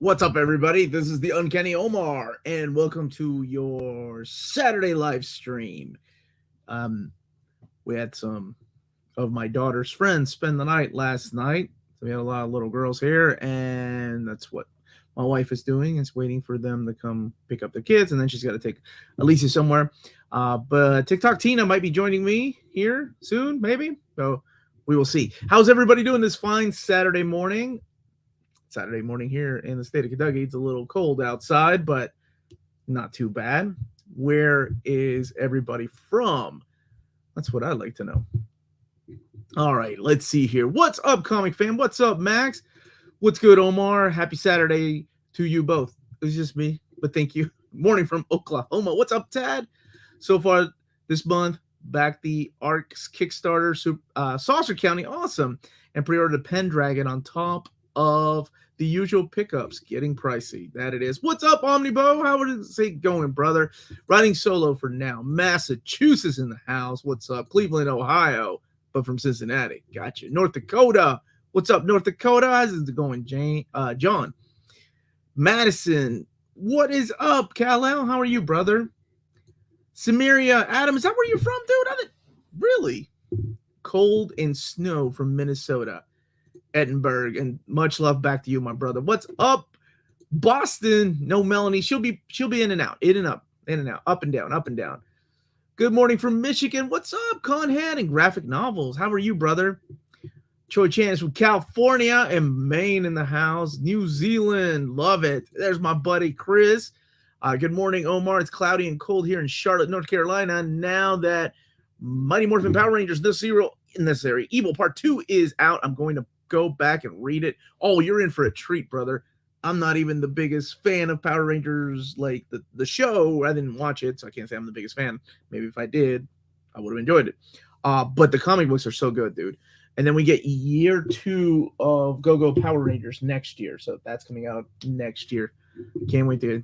What's up, everybody? This is the Uncanny Omar, and welcome to your Saturday live stream. We had some of my daughter's friends spend the night last night. So we had a lot of little girls here, and that's what my wife is doing, is waiting for them to come pick up the kids, and then she's got to take Alicia somewhere. But TikTok Tina might be joining me here soon, maybe. So we will see. How's everybody doing this fine Saturday morning? Saturday morning here in the state of Kentucky. It's a little cold outside, but not too bad. Where is everybody from? That's what I'd like to know. All right, let's see here. What's up, comic fan? What's up, Max? What's good, Omar? Happy Saturday to you both. It's just me, but thank you. Morning from Oklahoma. What's up, Tad? So far this month, back the ARC's Kickstarter, Saucer County, awesome. And pre-ordered Pendragon on top of the usual pickups. Getting pricey, that it is. What's up, Omnibo? How is it going, brother? Riding solo for now. Massachusetts in the house. What's up? Cleveland, Ohio, but from Cincinnati. Gotcha. North Dakota. What's up, North Dakota? How's it going, John? Madison. What is up, Kal-El? How are you, brother? Samaria, Adam, is that where you're from, dude? Really? Cold and snow from Minnesota. Edinburgh, and much love back to you, my brother. What's up, Boston? No, Melanie. She'll be in and out, in and up, in and out, up and down, up and down. Good morning from Michigan. What's up, Conhead and graphic novels? How are you, brother? Choi Chan is from California and Maine in the house. New Zealand, love it. There's my buddy Chris. Good morning, Omar. It's cloudy and cold here in Charlotte, North Carolina. Now that Mighty Morphin Power Rangers Necessary Evil Part 2 is out, I'm going to go back and read it. Oh, you're in for a treat, brother. I'm not even the biggest fan of Power Rangers, like the show. I didn't watch it, so I can't say I'm the biggest fan. Maybe if I did, I would have enjoyed it. But the comic books are so good, dude. And then we get year 2 of Go-Go Power Rangers next year. So that's coming out next year. Can't wait to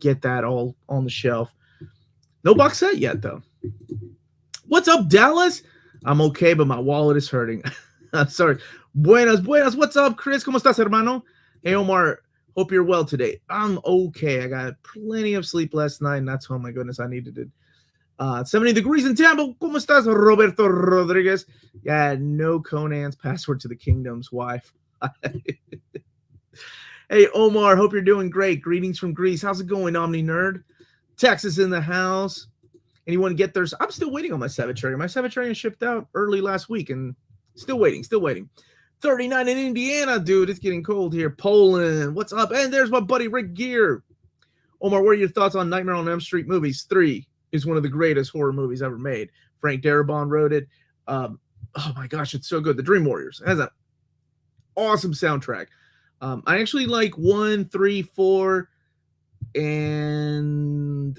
get that all on the shelf. No box set yet, though. What's up, Dallas? I'm okay, but my wallet is hurting. I'm sorry. Buenas. What's up, Chris? ¿Cómo estás, hermano? Hey, Omar. Hope you're well today. I'm okay. I got plenty of sleep last night, and that's, oh my goodness, I needed it. 70 degrees in Tampa. ¿Cómo estás, Roberto Rodriguez? Yeah, no Conan's password to the kingdom's wife. Hey, Omar. Hope you're doing great. Greetings from Greece. How's it going, Omni Nerd? Texas in the house. Anyone get theirs? I'm still waiting on my Savitarian. My Savitarian shipped out early last week, and still waiting. 39 in Indiana, dude. It's getting cold here. Poland. What's up? And there's my buddy Rick Gear. Omar, what are your thoughts on Nightmare on Elm Street movies? 3 is one of the greatest horror movies ever made. Frank Darabont wrote it. Oh my gosh, it's so good. The Dream Warriors. It has an awesome soundtrack. I actually like 1, 3, 4, and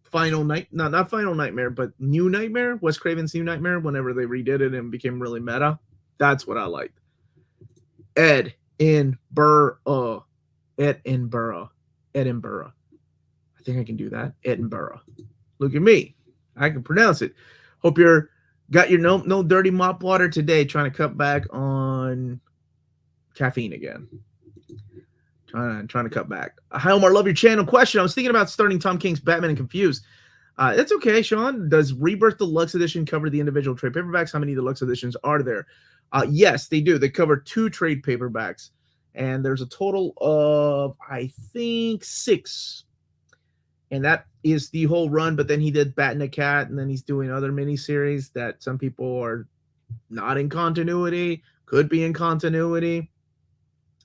Final Night. Not Final Nightmare, but New Nightmare. Wes Craven's New Nightmare. Whenever they redid it and became really meta. That's what I liked. Edinburgh. I think I can do that. Edinburgh. Look at me. I can pronounce it. Hope you're got your no dirty mop water today. Trying to cut back on caffeine again. Trying to cut back. Hi, Omar. Love your channel. Question. I was thinking about starting Tom King's Batman and Confused. That's okay, Sean. Does Rebirth Deluxe Edition cover the individual trade paperbacks? How many deluxe editions are there? Yes, they do. They cover 2 trade paperbacks, and there's a total of, I think, 6. And that is the whole run, but then he did Bat and a Cat, and then he's doing other miniseries that some people are not in continuity, could be in continuity.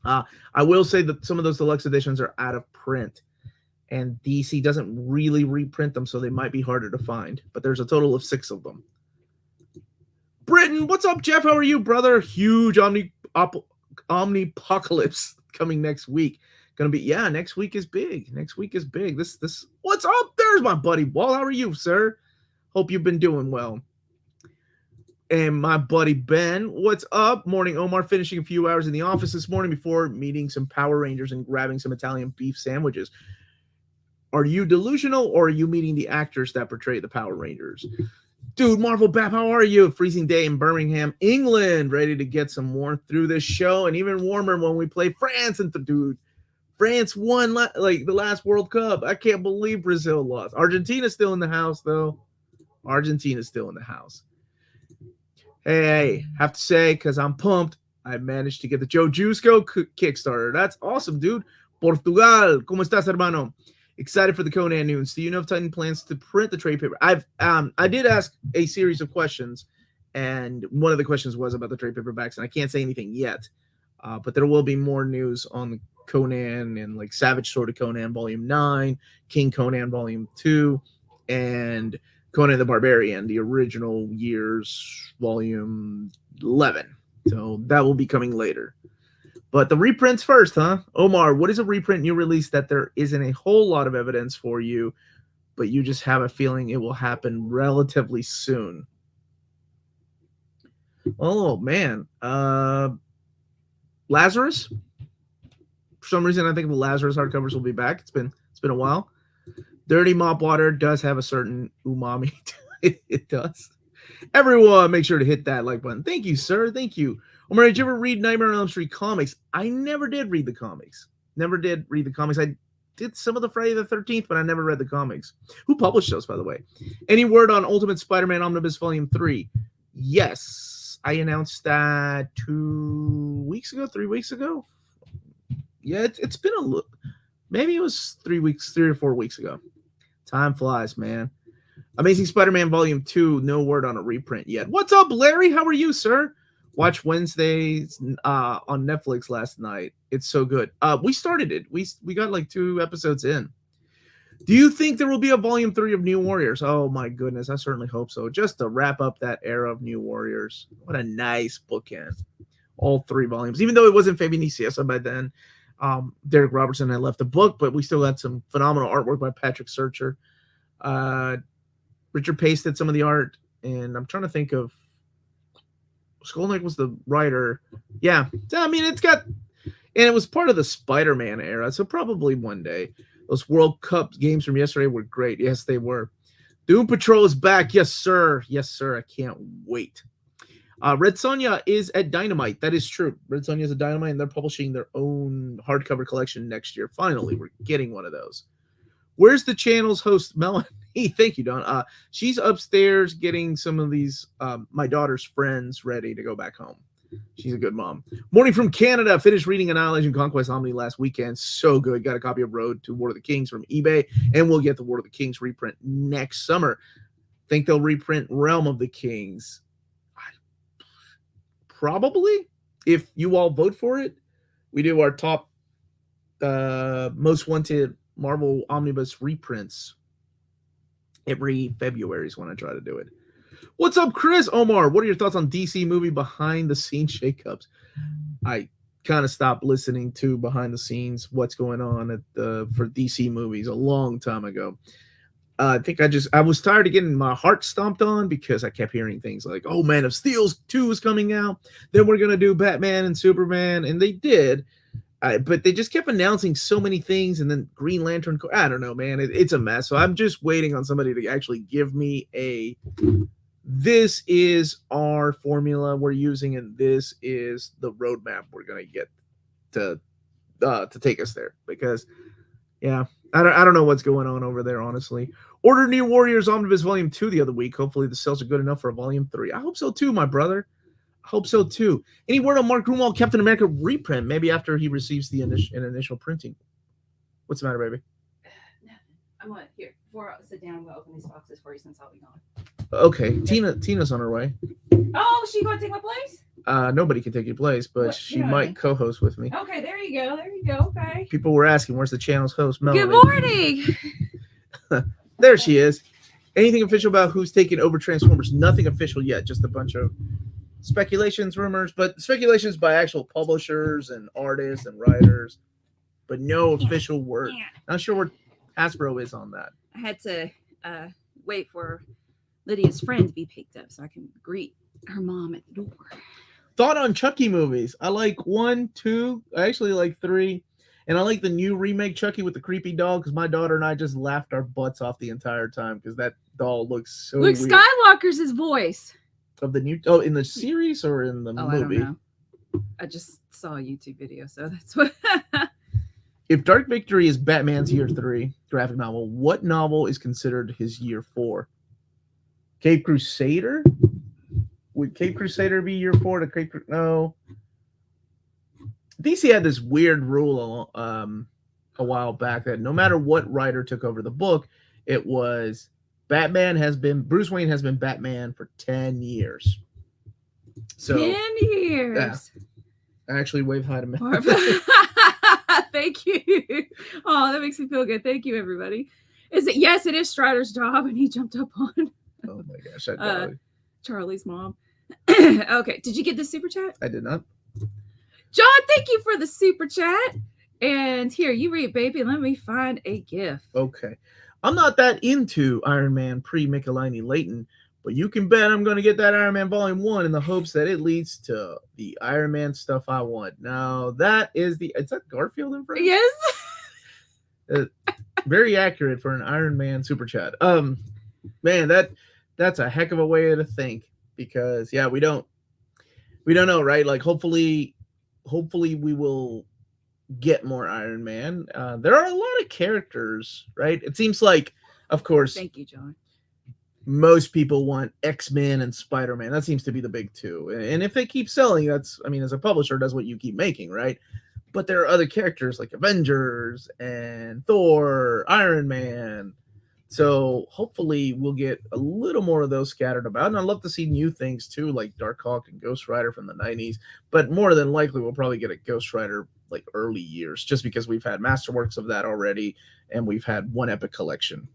I will say that some of those deluxe editions are out of print, and DC doesn't really reprint them, so they might be harder to find. But there's a total of 6 of them. Britain, what's up, Jeff? How are you, brother? Huge Omnipocalypse coming next week. Gonna be, yeah, next week is big. This what's up? There's my buddy Wall. How are you, sir? Hope you've been doing well. And my buddy Ben, what's up? Morning, Omar. Finishing a few hours in the office this morning before meeting some Power Rangers and grabbing some Italian beef sandwiches. Are you delusional, or are you meeting the actors that portray the Power Rangers? Dude, Marvel Bap, how are you? Freezing day in Birmingham, England. Ready to get some warmth through this show, and even warmer when we play France. And dude, France won like the last World Cup. I can't believe Brazil lost. Argentina's still in the house, though. Argentina's still in the house. Hey, have to say, because I'm pumped, I managed to get the Joe Jusco Kickstarter. That's awesome, dude. Portugal, ¿cómo estás, hermano? Excited for the Conan news. Do you know if Titan plans to print the trade paper? I did ask a series of questions, and one of the questions was about the trade paperbacks, and I can't say anything yet. But there will be more news on the Conan and like Savage Sword of Conan Volume 9, King Conan Volume 2, and Conan the Barbarian, the original years, Volume 11. So that will be coming later. But the reprints first, huh? Omar, what is a reprint you released that there isn't a whole lot of evidence for you, but you just have a feeling it will happen relatively soon? Oh, man. Lazarus? For some reason, I think the Lazarus hardcovers will be back. It's been a while. Dirty Mop Water does have a certain umami. It does. Everyone, make sure to hit that like button. Thank you, sir. Thank you. Omar, did you ever read Nightmare on Elm Street comics? I never did read the comics. I did some of the Friday the 13th, but I never read the comics. Who published those, by the way? Any word on Ultimate Spider-Man Omnibus Volume 3? Yes. I announced that 3 weeks ago. Yeah, it's been a little. Maybe it was 3 or 4 weeks ago. Time flies, man. Amazing Spider-Man Volume 2, no word on a reprint yet. What's up, Larry? How are you, sir? Watch Wednesdays on Netflix last night. It's so good. We started it. We got like 2 episodes in. Do you think there will be a Volume 3 of New Warriors? Oh, my goodness. I certainly hope so. Just to wrap up that era of New Warriors. What a nice bookend. All 3 volumes. Even though it wasn't Fabian Nicieza by then. Derek Robertson had left the book, but we still had some phenomenal artwork by Patrick Searcher. Richard Pace did some of the art, and I'm trying to think of Skolnick was the writer. Yeah, I mean, it's got, and it was part of the Spider-Man era, so probably one day. Those World Cup games from yesterday were great. Yes, they were. Doom Patrol is back. Yes, sir. Yes, sir. I can't wait. Red Sonja is at Dynamite. That is true. Red Sonja is at Dynamite, and they're publishing their own hardcover collection next year. Finally, we're getting one of those. Where's the channel's host, Melanie? Thank you, Don. She's upstairs getting some of these, my daughter's friends ready to go back home. She's a good mom. Morning from Canada. Finished reading Annihilation Conquest Omni last weekend. So good. Got a copy of Road to War of the Kings from eBay, and we'll get the War of the Kings reprint next summer. Think they'll reprint Realm of the Kings. Probably, if you all vote for it. We do our top most wanted Marvel Omnibus reprints every February is when I try to do it. What's up, Chris? Omar, what are your thoughts on DC movie behind the scenes shakeups? I kind of stopped listening to behind the scenes what's going on for DC movies a long time ago. I think I was tired of getting my heart stomped on because I kept hearing things like, oh, Man of Steel 2 is coming out. Then we're going to do Batman and Superman. And they did. But they just kept announcing so many things. And then Green Lantern. I don't know, man. It's a mess. So I'm just waiting on somebody to actually give me this is our formula we're using. And this is the roadmap we're going to get to take us there. Because, yeah, I don't know what's going on over there, honestly. Ordered New Warriors Omnibus Volume 2 the other week. Hopefully the sales are good enough for a Volume 3. I hope so too, my brother. I hope so too. Any word on Mark Grunwald Captain America reprint? Maybe after he receives the initial printing. What's the matter, baby? Nothing. I'm going to, here, before I sit down, I'm going to open these boxes for you since I'll be gone. Okay, Tina's on her way. Oh, she going to take my place? Nobody can take your place, but she might co-host with me. Okay, there you go. Okay. People were asking, where's the channel's host, Melanie? Good morning. There she is. Anything official about who's taking over Transformers? Nothing official yet. Just a bunch of speculations, rumors, but speculations by actual publishers and artists and writers, but no official word. Not sure where Hasbro is on that. I had to wait for Lydia's friend to be picked up so I can greet her mom at the door. Thought on Chucky movies. I like 1, 2. I actually like 3. And I like the new remake Chucky with the creepy doll because my daughter and I just laughed our butts off the entire time because that doll looks so Luke weird. Skywalker's his voice. Of the new in the series or in the movie? I don't know. I just saw a YouTube video, so that's what. If Dark Victory is Batman's year 3 graphic novel, what novel is considered his year 4? Cape Crusader? Would Cape Crusader be year 4 to Cape? No. DC had this weird rule a while back that no matter what writer took over the book, it was Bruce Wayne has been Batman for 10 years. So 10 years. Yeah. I actually wave hi to Melanie. Thank you. Oh, that makes me feel good. Thank you, everybody. Yes, it is Strider's job, and he jumped up on Oh my gosh, Charlie's mom. Okay, did you get the super chat? I did not. John, thank you for the super chat. And here, you read, baby. Let me find a gift. Okay. I'm not that into Iron Man pre-Michelini Layton, but you can bet I'm going to get that Iron Man Volume 1 in the hopes that it leads to the Iron Man stuff I want. Now, is that Garfield in front? Yes. Very accurate for an Iron Man super chat. Man, that's a heck of a way to think, because yeah, we don't know, right? Like hopefully we will get more Iron Man. There are a lot of characters, right? It seems like, of course, thank you, John. Most people want X-Men and Spider-Man. That seems to be the big two. And if they keep selling, as a publisher, that's what you keep making, right? But there are other characters like Avengers and Thor, Iron Man. So hopefully we'll get a little more of those scattered about. And I'd love to see new things too, like Darkhawk and Ghost Rider from the 90s. But more than likely, we'll probably get a Ghost Rider like early years, just because we've had masterworks of that already, and we've had one epic collection.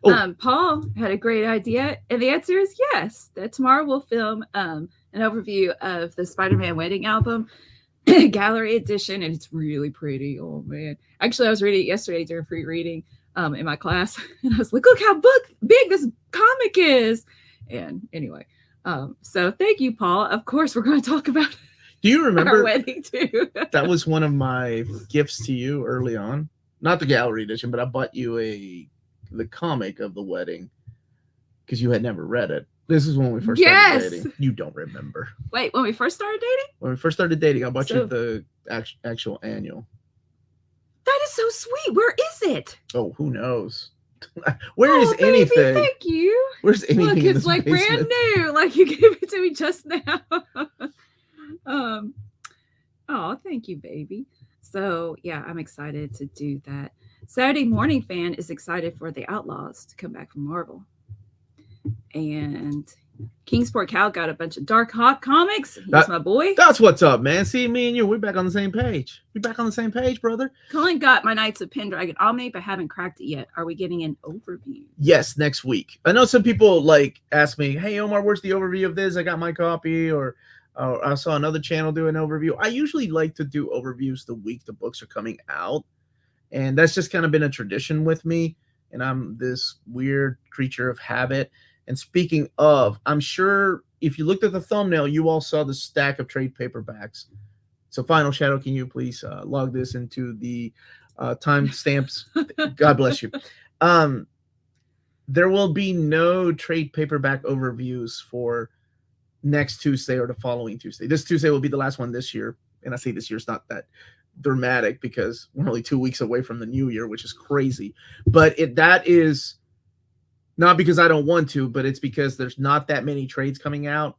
Oh. Paul had a great idea, and the answer is yes. That tomorrow we'll film an overview of the Spider-Man Wedding album, gallery edition, and it's really pretty. Oh man! Actually, I was reading it yesterday during free reading in my class, and I was like, "Look how big this comic is!" And anyway, so thank you, Paul. Of course, we're going to talk about. Do you remember our wedding too? That was one of my gifts to you early on. Not the gallery edition, but I bought you the comic of the wedding because you had never read it. This is when we first started dating. You don't remember. Wait, when we first started dating? When we first started dating, I bought you the actual annual. That is so sweet. Where is it? Oh, who knows? Where is anything? Thank you. Where's anything? Look, it's like basement? Brand new. Like you gave it to me just now. Oh, thank you, baby. So yeah, I'm excited to do that. Saturday Morning Fan is excited for the Outlaws to come back from Marvel. And Kingsport Cal got a bunch of Dark Hawk comics. He's my boy. That's what's up, man. See, me and you, we're back on the same page. We're back on the same page, brother. Colin got my Knights of Pendragon Omni, but haven't cracked it yet. Are we getting an overview? Yes, next week. I know some people like ask me, hey, Omar, where's the overview of this? I got my copy, or I saw another channel do an overview. I usually like to do overviews the week the books are coming out. And that's just kind of been a tradition with me. And I'm this weird creature of habit. And speaking of, I'm sure if you looked at the thumbnail, you all saw the stack of trade paperbacks. So Final Shadow, can you please log this into the timestamps? God bless you. There will be no trade paperback overviews for next Tuesday or the following Tuesday. This Tuesday will be the last one this year. And I say this year, it's not that dramatic because we're only 2 weeks away from the new year, which is crazy. But that is not because I don't want to, but it's because there's not that many trades coming out.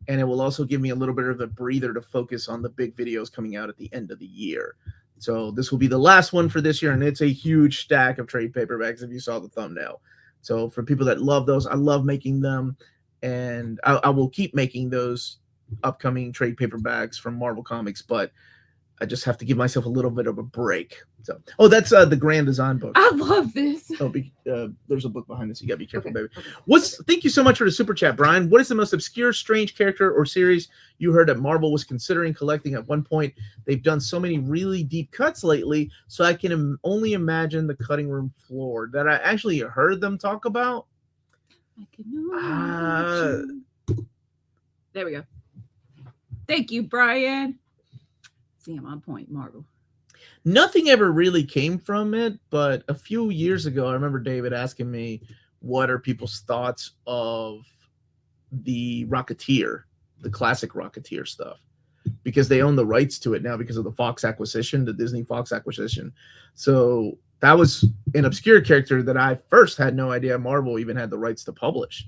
And it will also give me a little bit of a breather to focus on the big videos coming out at the end of the year. So this will be the last one for this year. And it's a huge stack of trade paperbacks if you saw the thumbnail. So for people that love those, I love making them. And I will keep making those upcoming trade paperbacks from Marvel Comics, but I just have to give myself a little bit of a break. So, that's the Grand Design book. I love this. There's a book behind this. You gotta be careful, baby. Thank you so much for the super chat, Brian. What is the most obscure, strange character or series you heard that Marvel was considering collecting at one point? They've done so many really deep cuts lately, so I can only imagine the cutting room floor that I actually heard them talk about. I can there we go. Thank you, Brian. See, I'm on point, Marvel. Nothing ever really came from it, but a few years ago, I remember David asking me, what are people's thoughts of the Rocketeer, the classic Rocketeer stuff? because they own the rights to it now because of the Fox acquisition, the Disney Fox acquisition. So that was an obscure character that I first had no idea Marvel even had the rights to publish.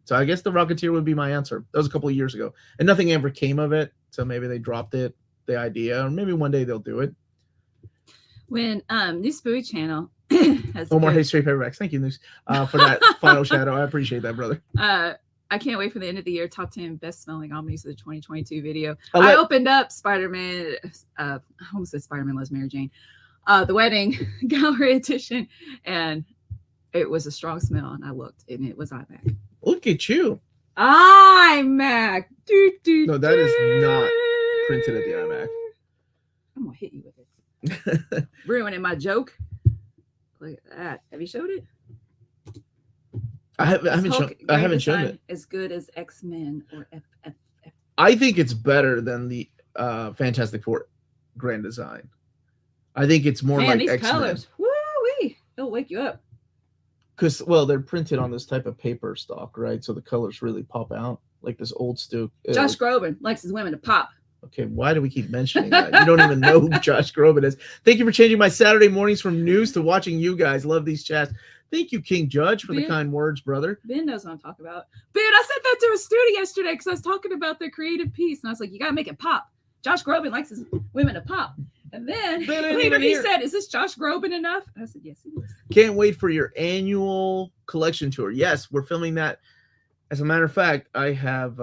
So I guess the Rocketeer would be my answer. That was a couple of years ago, and nothing ever came of it. So maybe they dropped it, the idea, or maybe one day they'll do it. When New Spooey Channel has Omar, hey, straight paperbacks. Thank you, News, for that final shadow. I appreciate that, brother. I can't wait for the end of the year top 10 best smelling omnis of the 2022 video. I opened up Spider-Man. I almost said Spider-Man loves Mary Jane. The Wedding Gallery Edition, and it was a strong smell. And I looked, and it was iMac. Look at you. iMac. No, that is not printed at the iMac. I'm gonna hit you with it. Ruining my joke. Look at that. Have you showed it? I haven't shown it. As good as X-Men or FF. I think it's better than the Fantastic Four grand design. I think it's more like these X-Men. Colors. Woo-wee. It'll wake you up. Because, well, they're printed on this type of paper stock, right? So the colors really pop out, like this old Stu. Josh Groban likes his women to pop. Okay, why do we keep mentioning that? You don't even know who Josh Groban is. Thank you for changing my Saturday mornings from news to watching you guys. Love these chats. Thank you, King Judge, for the kind words, brother. Ben knows what I'm talking about. Ben, I said that to a student yesterday because I was talking about their creative piece, and I was like, you got to make it pop. Josh Groban likes his women to pop. And then later he said, is this Josh Groban enough? And I said, yes, it is. Can't wait for your annual collection tour. Yes, we're filming that. As a matter of fact, I have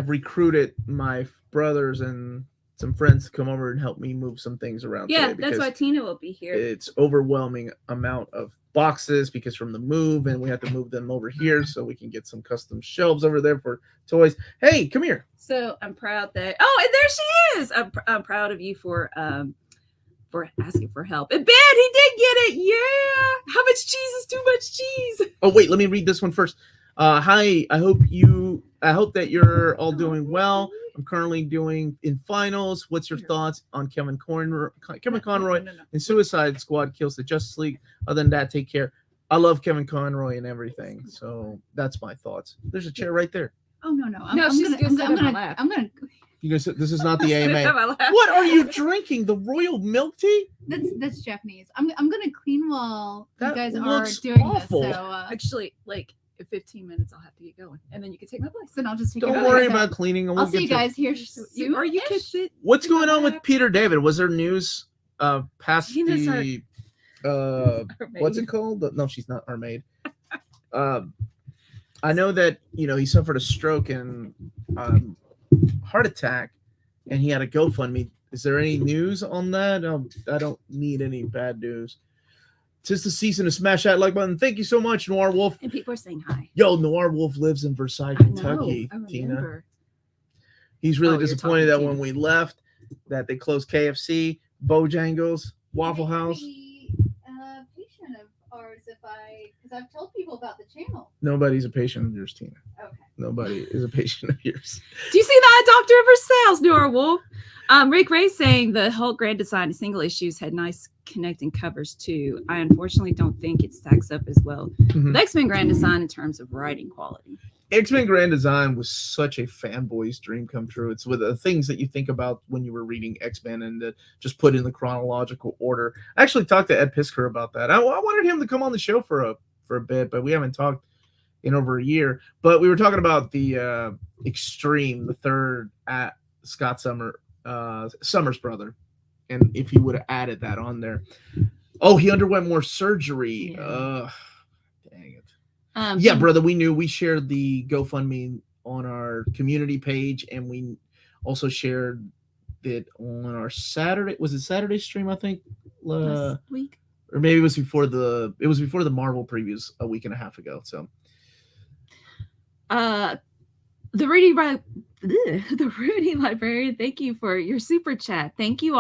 recruited my brothers and some friends to come over and help me move some things around. Yeah, that's why Tina will be here. It's overwhelming amount of boxes because from the move, and we have to move them over here so we can get some custom shelves over there for toys. Hey, come here. So I'm proud that and there she is. I'm proud of you for asking for help. And Ben, he did get it. Yeah. How much cheese is too much cheese? Oh wait, let me read this one first. Hi, I hope that you're all doing well. I'm currently doing in finals. What's your thoughts on Kevin Conroy and Suicide Squad kills the Justice League? Other than that, take care. I love Kevin Conroy and everything. So that's my thoughts. There's a chair right there. Oh no. I'm gonna. You guys, this is not the AMA. What are you drinking? The royal milk tea? That's Japanese. I'm gonna clean while you guys are doing awful. this. So actually, like in 15 minutes, I'll have to get going, and then you can take my place. Then I'll just take. Don't worry about cleaning. I'll see you guys here. Are you kids? What's going on with Peter David? Was there news past the what's it called? No, she's not our maid. I know that he suffered a stroke and heart attack, and he had a GoFundMe. Is there any news on that? I don't need any bad news. 'Tis the season to smash that like button. Thank you so much, Noir Wolf. And people are saying hi. Yo, Noir Wolf lives in Versailles, Kentucky. I Tina. He's really disappointed that when we left, that they closed KFC, Bojangles, Waffle House. Patient of ours, because I've told people about the channel. Nobody's a patient of yours, Tina. Okay. Nobody is a patient of yours. Do you see that, Dr. Versailles, Noir Wolf? Rick Ray saying the Hulk grand design single issues had nice connecting covers too. I unfortunately don't think it stacks up as well. Mm-hmm. The X-Men grand design in terms of writing quality. X-Men grand design was such a fanboy's dream come true. It's with the things that you think about when you were reading X-Men and just put in the chronological order. I actually talked to Ed Pisker about that. I wanted him to come on the show for a bit, but we haven't talked in over a year. But we were talking about the Extreme, the third at Scott Summers' brother, and if he would have added that on there. Oh, he underwent more surgery. Yeah. Dang it. Yeah, brother, we shared the GoFundMe on our community page, and we also shared it on our Saturday. Was it Saturday stream? I think last week, or maybe it was before the Marvel previews a week and a half ago. So, the Rudy Librarian, thank you for your super chat. Thank you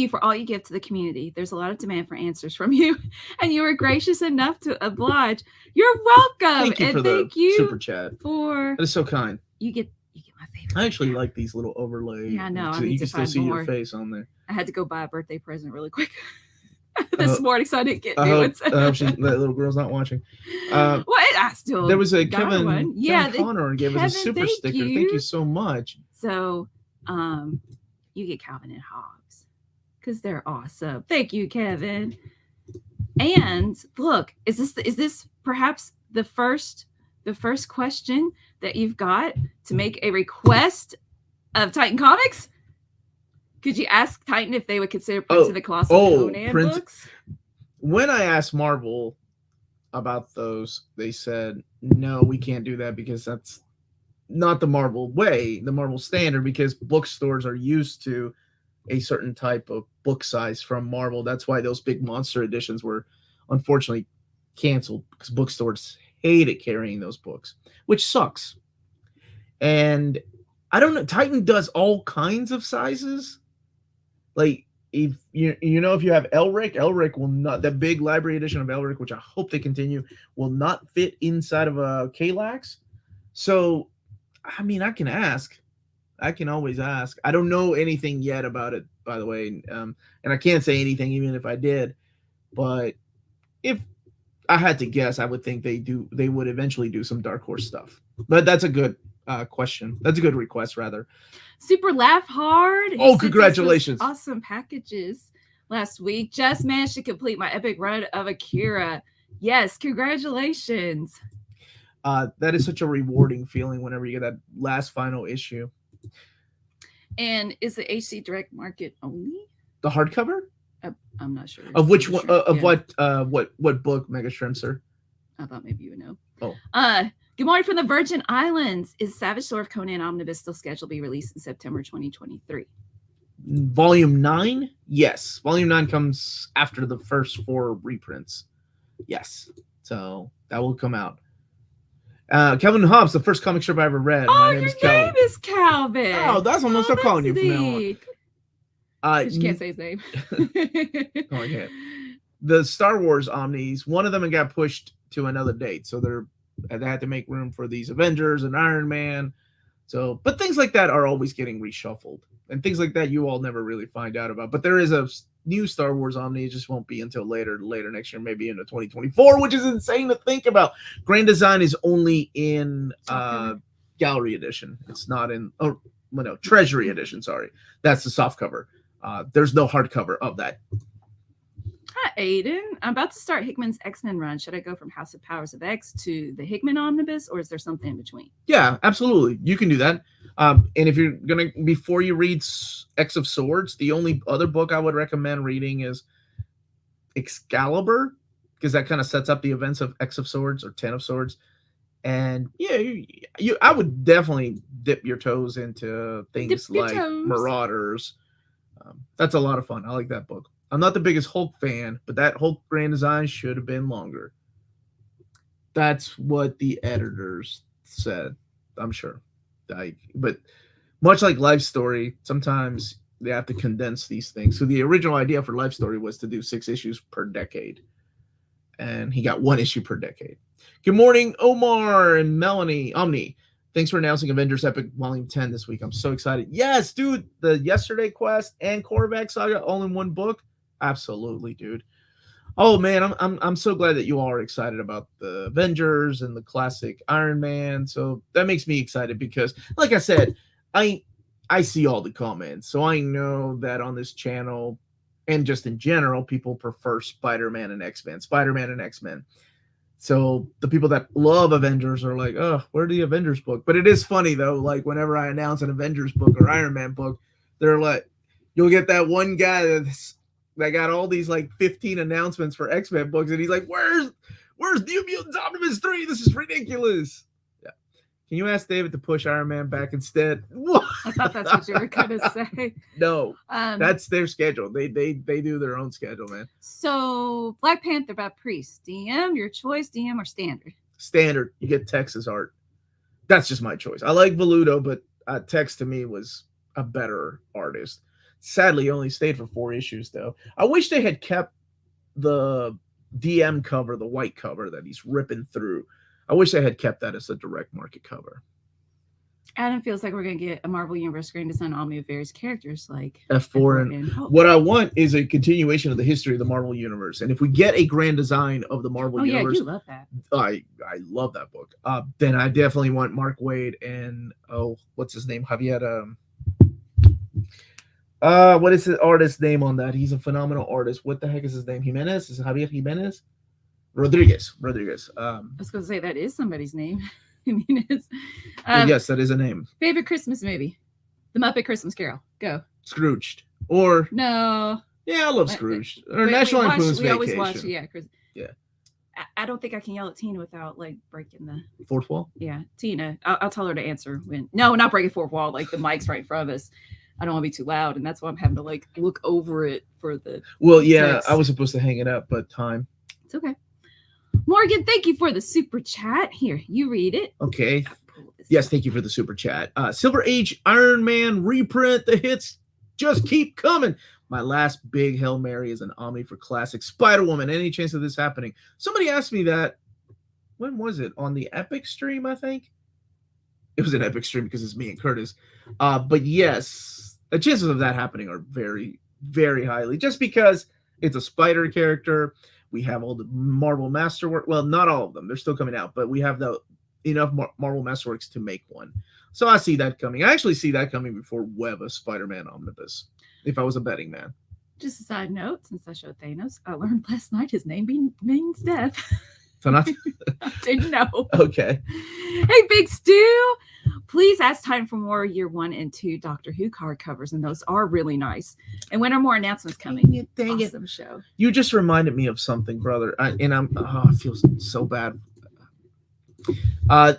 for all you give to the community. There's a lot of demand for answers from you, and you were gracious enough to oblige. You're welcome. Thank you for the super chat. That is so kind. You get my favorite. I actually like these little overlays. Yeah, I know. So you can still see your face on there. I had to go buy a birthday present really quick this morning, so I didn't get I new hope ones. that little girl's not watching. Well, I still There was a got Kevin, one. Yeah, Kevin Connor gave us a Kevin, super thank sticker. you. Thank you so much. So, you get Calvin and Hobbes because they're awesome. Thank you, Kevin. And look, is this perhaps the first question that you've got to make a request of Titan Comics? Could you ask Titan if they would consider printing the Colossal Conan books? When I asked Marvel about those, they said, no, we can't do that because that's not the Marvel way, the Marvel standard, because bookstores are used to a certain type of book size from Marvel. That's why those big monster editions were unfortunately canceled, because bookstores hated carrying those books, which sucks. And I don't know, Titan does all kinds of sizes. Like, if you if you have Elric will not, that big library edition of Elric, which I hope they continue, will not fit inside of a Kalax. So, I mean, I can ask. I can always ask. I don't know anything yet about it, by the way, and I can't say anything even if I did. But if I had to guess, I would think they would eventually do some Dark Horse stuff. But that's a good question. That's a good request, rather. Super Laugh Hard. Oh, congratulations. Awesome packages last week. Just managed to complete my epic run of Akira. Yes, congratulations. That is such a rewarding feeling whenever you get that last final issue. And is the HC Direct Market only? The hardcover? I'm not sure. Of which one? What book, Mega Shrimp, sir? I thought maybe you would know. Oh. Good morning from the Virgin Islands. Is Savage Sword of Conan Omnibus still scheduled to be released in September 2023? Volume 9? Yes. Volume 9 comes after the first 4 reprints. Yes. So that will come out. Calvin Hobbes, the first comic strip I ever read. My name is Calvin. Oh, that's what I'm going to start calling you from now on. You can't say his name. Oh, I can't. The Star Wars Omnis, one of them got pushed to another date. So they had to make room for these Avengers and Iron Man. So, but things like that are always getting reshuffled. And things like that you all never really find out about. But there is a new Star Wars Omni. It just won't be until later next year, maybe into 2024, which is insane to think about. Grand Design is only in Gallery Edition. It's not in, Treasury Edition, sorry. That's the soft cover. There's no hardcover of that. Hi, Aiden. I'm about to start Hickman's X-Men run. Should I go from House of Powers of X to the Hickman Omnibus, or is there something in between? Yeah, absolutely. You can do that. And if you're going to, before you read X of Swords, the only other book I would recommend reading is Excalibur, because that kind of sets up the events of X of Swords or 10 of Swords. And yeah, I would definitely dip your toes into things like Marauders. That's a lot of fun. I like that book. I'm not the biggest Hulk fan, but that Hulk Grand Design should have been longer. That's what the editors said, I'm sure. But much like Life Story, sometimes they have to condense these things. So the original idea for Life Story was to do 6 issues per decade. And he got 1 issue per decade. Good morning, Omar and Melanie. Omni, thanks for announcing Avengers Epic Volume 10 this week. I'm so excited. Yes, dude, the Yesterday Quest and Korvac Saga all in one book. Absolutely, dude. Oh man, I'm so glad that you all are excited about the Avengers and the classic Iron Man. So that makes me excited because, like I said, I see all the comments, so I know that on this channel and just in general, people prefer Spider-Man and X-Men. So the people that love Avengers are like, oh, where's the Avengers book? But it is funny though, like whenever I announce an Avengers book or Iron Man book, they're like, you'll get that one guy that got all these like 15 announcements for X-Men books, and he's like, where's New Mutants Omnibus 3? This is ridiculous. Yeah. Can you ask David to push Iron Man back instead? I thought that's what you were gonna say. No, that's their schedule. They do their own schedule, man. So Black Panther by Priest. DM, your choice, DM or standard? Standard. You get Texas art. That's just my choice. I like Voluto, but Tex to me was a better artist. Sadly, he only stayed for 4 issues, though. I wish they had kept the DM cover, the white cover that he's ripping through. I wish they had kept that as a direct market cover. Adam feels like we're gonna get a Marvel Universe Grand Design Omni of various characters like F4 and Hulk. what I want is a continuation of the history of the Marvel Universe. And if we get a grand design of the Marvel Universe, yeah, you love that. I love that book. Then I definitely want Mark Waid and what's his name? Javier. What is the artist's name on that? He's a phenomenal artist. What the heck is his name? Jimenez? Is it Javier Jimenez? Rodriguez. I was gonna say that is somebody's name. I mean, it's yes, that is a name. Favorite Christmas movie? The Muppet Christmas Carol. Go. Scrooged. Or no. Yeah, I love Scrooged. Or National Lampoon's Vacation. We always watch, yeah. Yeah. I don't think I can yell at Tina without like breaking the fourth wall. Yeah, Tina. I'll tell her to answer when. No, not breaking fourth wall. Like the mic's right in front of us. I don't want to be too loud, and that's why I'm having to like look over it for the. Well, yeah, text. I was supposed to hang it up, but time. It's okay. Morgan, thank you for the super chat. Here, you read it. Okay. Yes, thank you for the super chat. Silver Age Iron Man reprint. The hits just keep coming. My last big Hail Mary is an Omni for classic Spider-Woman. Any chance of this happening? Somebody asked me that. When was it? On the Epic stream, I think. It was an Epic stream because it's me and Curtis. But yes, the chances of that happening are very, very highly. Just because it's a Spider character. We have all the Marvel Masterwork. Well, not all of them. They're still coming out. But we have enough Marvel Masterworks to make one. So I see that coming. I actually see that coming before Web of Spider-Man Omnibus. If I was a betting man. Just a side note, since I showed Thanos, I learned last night his name means death. So not I didn't know. Okay. Hey, Big Stu, please ask time for more year 1 and 2 Doctor Who hardcovers, and those are really nice. And when are more announcements coming? Dang awesome it. Show. You just reminded me of something, brother. I feel so bad. I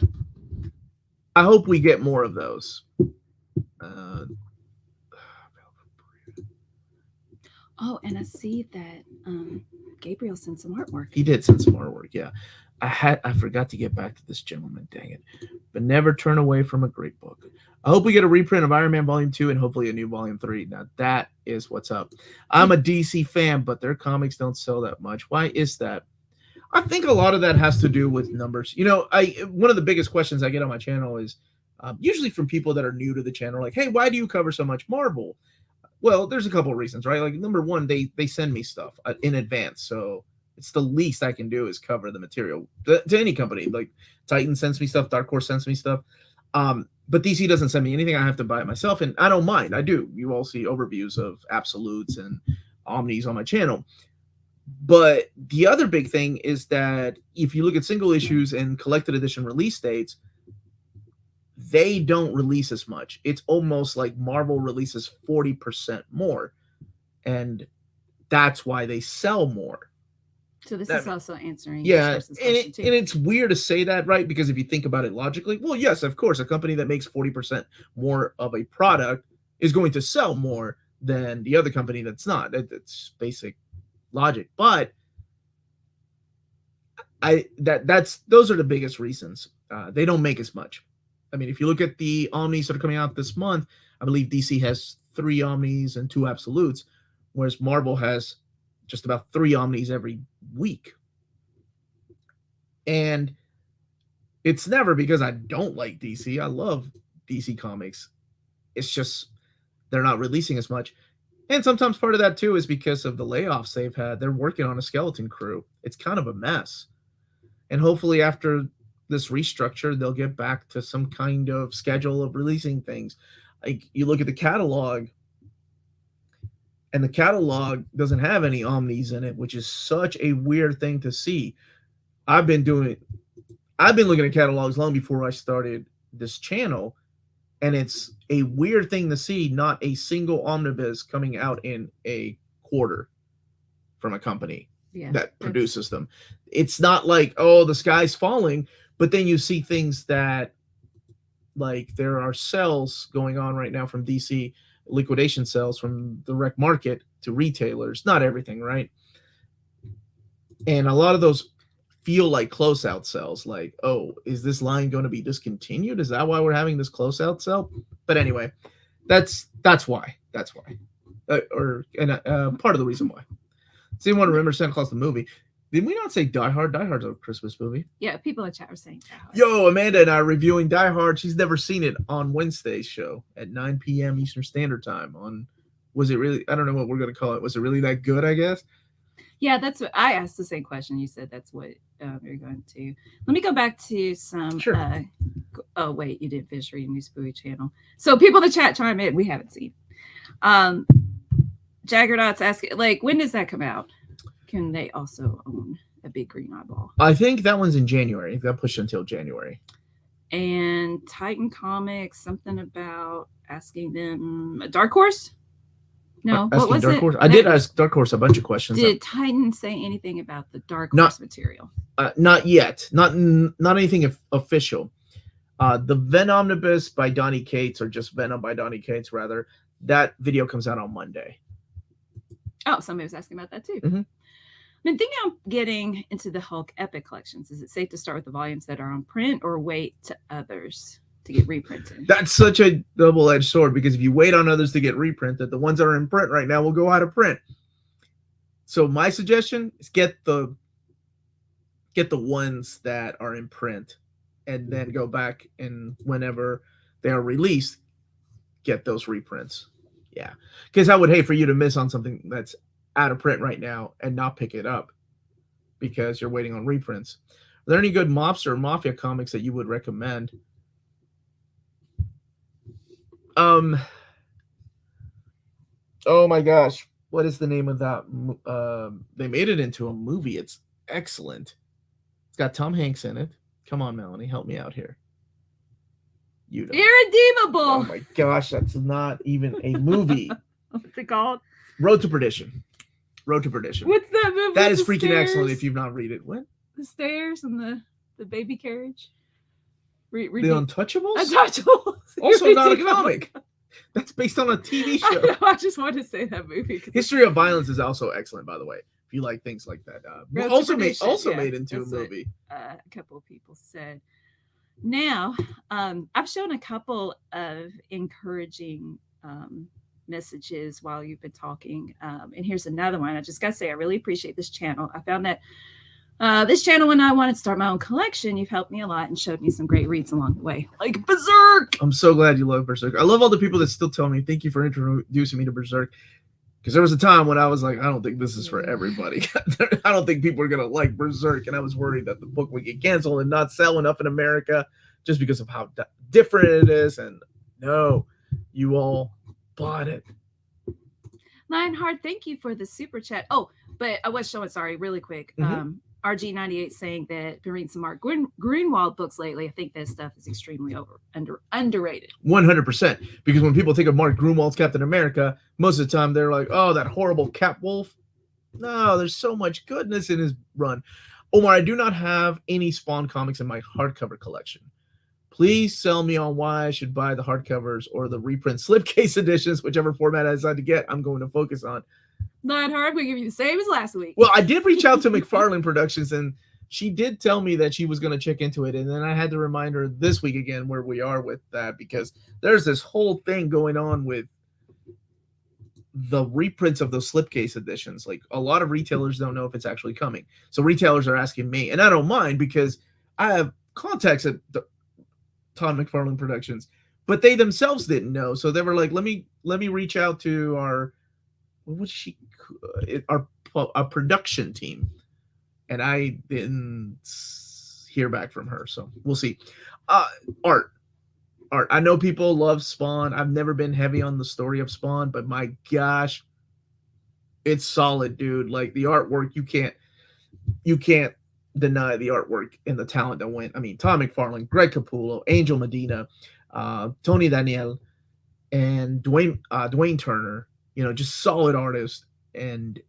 hope we get more of those. Oh, and I see that Gabriel sent some artwork. He did send some artwork, yeah. I forgot to get back to this gentleman, dang it. But never turn away from a great book. I hope we get a reprint of Iron Man Volume 2 and hopefully a new Volume 3. Now, that is what's up. I'm a DC fan, but their comics don't sell that much. Why is that? I think a lot of that has to do with numbers. You know, one of the biggest questions I get on my channel is usually from people that are new to the channel, like, hey, why do you cover so much Marvel? Well, there's a couple of reasons, right? Like, number one, they send me stuff in advance. So it's the least I can do is cover the material to any company. Like Titan sends me stuff, Dark Horse sends me stuff. But DC doesn't send me anything. I have to buy it myself. And I don't mind. I do. You all see overviews of absolutes and omnis on my channel. But the other big thing is that if you look at single issues and collected edition release dates, they don't release as much. It's almost like Marvel releases 40% more. And that's why they sell more. So this is also answering. Yeah, and it's weird to say that, right? Because if you think about it logically, well, yes, of course, a company that makes 40% more of a product is going to sell more than the other company that's not. It's basic logic. But those are the biggest reasons. They don't make as much. I mean, if you look at the Omnis that are coming out this month, I believe DC has 3 Omnis and 2 Absolutes, whereas Marvel has just about 3 Omnis every week. And it's never because I don't like DC. I love DC comics. It's just they're not releasing as much. And sometimes part of that, too, is because of the layoffs they've had. They're working on a skeleton crew. It's kind of a mess. And hopefully after this restructure, they'll get back to some kind of schedule of releasing things. Like you look at the catalog, and the catalog doesn't have any Omnis in it, which is such a weird thing to see. I've been looking at catalogs long before I started this channel, and it's a weird thing to see not a single omnibus coming out in a quarter from a company that produces them. It's not like, oh, the sky's falling. But then you see things that, like, there are sales going on right now from DC, liquidation sales from the rec market to retailers. Not everything, right? And a lot of those feel like closeout sales. Like, oh, is this line going to be discontinued? Is that why we're having this closeout sale? But anyway, that's why. Part of the reason why. Does anyone remember Santa Claus the movie? Did we not say Die Hard? Die Hard's a Christmas movie. Yeah, people in chat are saying Die Hard. Yo, Amanda and I are reviewing Die Hard. She's never seen it on Wednesday's show at 9 p.m. Eastern Standard Time. Was it really? I don't know what we're gonna call it. Was it really that good? I guess. Yeah, that's what I asked the same question. You said that's what you're going to. Let me go back to some. Sure. Oh wait, you did finish reading New Spooky Channel. So people in the chat chime in. We haven't seen. Jaggerdot's asking, like, when does that come out? Can they also own a big green eyeball? I think that one's in January. It got pushed until January. And Titan Comics, something about asking them a Dark Horse. No, what was Dark it? Horse? I did ask Dark Horse a bunch of questions. Did Titan say anything about the Dark Horse material? Not yet. Not anything official. The Venom Omnibus by Donny Cates, or just Venom by Donny Cates, rather. That video comes out on Monday. Oh, somebody was asking about that too. Mm-hmm. I've been thinking of getting into the Hulk Epic collections. Is it safe to start with the volumes that are on print or wait to others to get reprinted? That's such a double-edged sword, because if you wait on others to get reprinted, the ones that are in print right now will go out of print. So my suggestion is get the ones that are in print, and then go back, and whenever they are released, get those reprints. Yeah, because I would hate for you to miss on something that's out of print right now and not pick it up because you're waiting on reprints. Are there any good mobster or mafia comics that you would recommend? Oh my gosh, what is the name of that? They made it into a movie. It's excellent. It's got Tom Hanks in it. Come on, Melanie, help me out here. You know. Irredeemable. Oh my gosh, that's not even a movie. What's it called? Road to Perdition. Road to Perdition. What's that movie? That is freaking excellent if you've not read it. What? The stairs and the baby carriage. The Untouchables? Untouchables. Also not a comic. That's based on a TV show. I just wanted to say that movie. History of Violence is also excellent, by the way. If you like things like that. Also made into a movie. A couple of people said. Now, I've shown a couple of encouraging messages while you've been talking. And here's another one. I just got to say, I really appreciate this channel. I found that this channel, when I wanted to start my own collection, you've helped me a lot and showed me some great reads along the way. Like Berserk! I'm so glad you love Berserk. I love all the people that still tell me, thank you for introducing me to Berserk. Because there was a time when I was like, I don't think this is for everybody. I don't think people are going to like Berserk. And I was worried that the book would get canceled and not sell enough in America just because of how different it is. And no, you all bought it. Lionheart, thank you for the super chat. Oh, but I was showing, sorry, really quick. RG98 saying that been reading some Mark Greenwald books lately. I think that stuff is extremely underrated. 100%. Because when people think of Mark Greenwald's Captain America, most of the time they're like, oh, that horrible Cap Wolf. No, there's so much goodness in his run. Omar, I do not have any Spawn comics in my hardcover collection. Please sell me on why I should buy the hardcovers or the reprint slipcase editions, whichever format I decide to get, I'm going to focus on. Lionheart, we give you the same as last week. Well, I did reach out to McFarlane Productions, and she did tell me that she was going to check into it. And then I had to remind her this week again where we are with that, because there's this whole thing going on with the reprints of those slipcase editions. Like, a lot of retailers don't know if it's actually coming. So retailers are asking me, and I don't mind because I have contacts at Todd McFarlane Productions, but they themselves didn't know. So they were like, let me reach out to our production team, and I didn't hear back from her, so we'll see. Art, I know people love Spawn. I've never been heavy on the story of Spawn, but my gosh, it's solid, dude. Like, the artwork, you can't deny the artwork and the talent that went. I mean, Tom McFarlane, Greg Capullo, Angel Medina, Tony Daniel, and Dwayne Turner. You know, just solid artist, and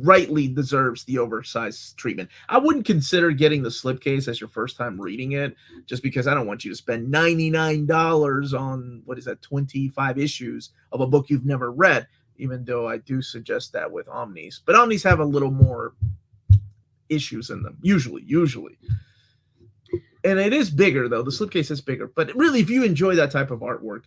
rightly deserves the oversized treatment. I wouldn't consider getting the slipcase as your first time reading it, just because I don't want you to spend $99 on, 25 issues of a book you've never read, even though I do suggest that with Omnis. But Omnis have a little more issues in them, usually. And it is bigger, though. The slipcase is bigger. But really, if you enjoy that type of artwork,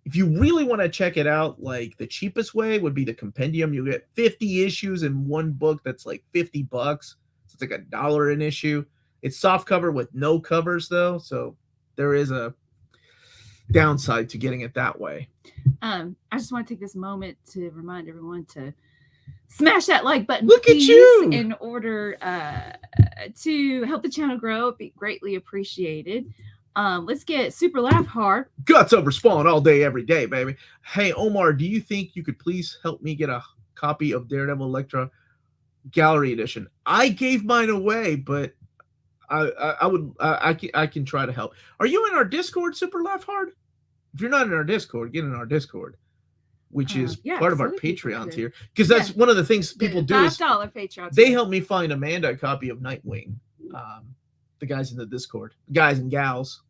if you really want to check it out, like, the cheapest way would be the compendium. You get 50 issues in one book that's like $50. So it's like $1 an issue. It's soft cover with no covers though, so there is a downside to getting it that way. I just want to take this moment to remind everyone to smash that like button. Look at you! In order to help the channel grow, it'd be greatly appreciated. Let's get super laugh hard. Guts over Spawn all day, every day, baby. Hey, Omar, do you think you could please help me get a copy of Daredevil Elektra Gallery Edition? I gave mine away, but I can try to help. Are you in our Discord, Super Laugh Hard? If you're not in our Discord, get in our Discord, which is part of our Patreon tier, because that's one of the things people do. $5 Patreon. They help me find Amanda a copy of Nightwing. The guys in the Discord, guys and gals,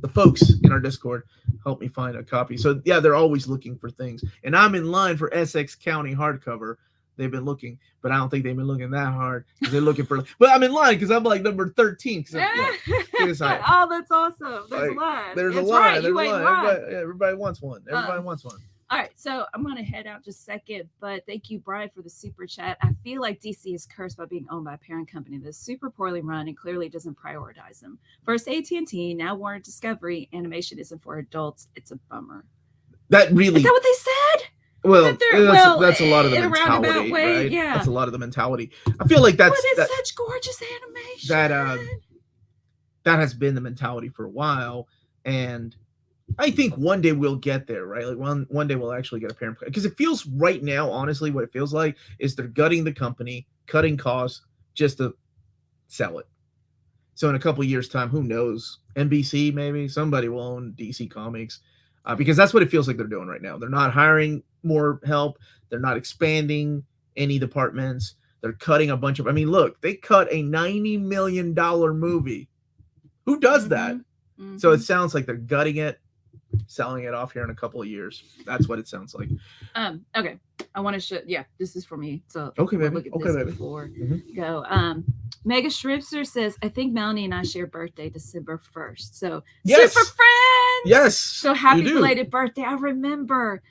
the folks in our Discord help me find a copy. So yeah, they're always looking for things, and I'm in line for Essex County hardcover. They've been looking, but I don't think they've been looking that hard because they're looking for. But I'm in line because I'm like number 13. Oh, that's awesome. There's a line. There's a line. Right. There's a line. Everybody wants one. Everybody wants one. All right, so I'm going to head out just a second, but thank you, Brian, for the super chat. I feel like DC is cursed by being owned by a parent company that's super poorly run and clearly doesn't prioritize them. First AT&T, now Warner Discovery. Animation isn't for adults. It's a bummer. That really... Is that what they said? Well, that's a lot of the mentality, way, right? Yeah. That's a lot of the mentality. I feel like that's... But it's such gorgeous animation. That has been the mentality for a while, and I think one day we'll get there, right? Like one day we'll actually get a parent, because it feels right now, honestly, what it feels like is they're gutting the company, cutting costs just to sell it. So in a couple of years' time, who knows? NBC, maybe somebody will own DC Comics, because that's what it feels like they're doing right now. They're not hiring more help. They're not expanding any departments. They're cutting a bunch of. I mean, look, they cut a $90 million movie. Who does that? Mm-hmm. So it sounds like they're gutting it, selling it off here in a couple of years. That's what it sounds like. Okay. I want to show. Yeah, this is for me. So okay, baby. Look at this before go. Mega Shripster says, I think Melanie and I share birthday December 1st. So yes. Super friends. Yes. So happy belated birthday. I remember.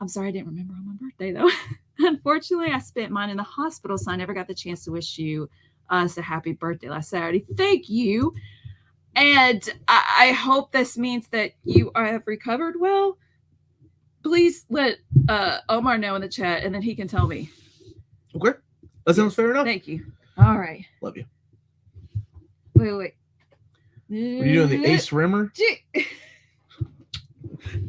I'm sorry, I didn't remember on my birthday though. Unfortunately, I spent mine in the hospital, so I never got the chance to wish you us a happy birthday last Saturday. Thank you. And I hope this means that you have recovered well. Please let Omar know in the chat, and then he can tell me. Okay. That sounds fair enough. Thank you. All right. Love you. Wait. Are you doing the Ace Rimmer? Can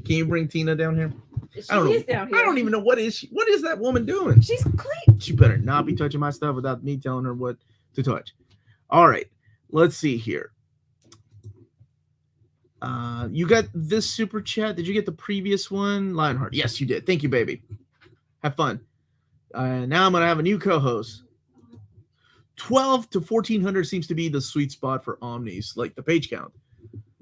you bring Tina down here? She is down here. I don't even know what is that woman doing? She's clean. She better not be touching my stuff without me telling her what to touch. All right. Let's see here. You got this super chat. Did you get the previous one? Lionheart. Yes, you did. Thank you, baby. Have fun. Now I'm going to have a new co-host. 12 to 1400 seems to be the sweet spot for Omnis, like the page count.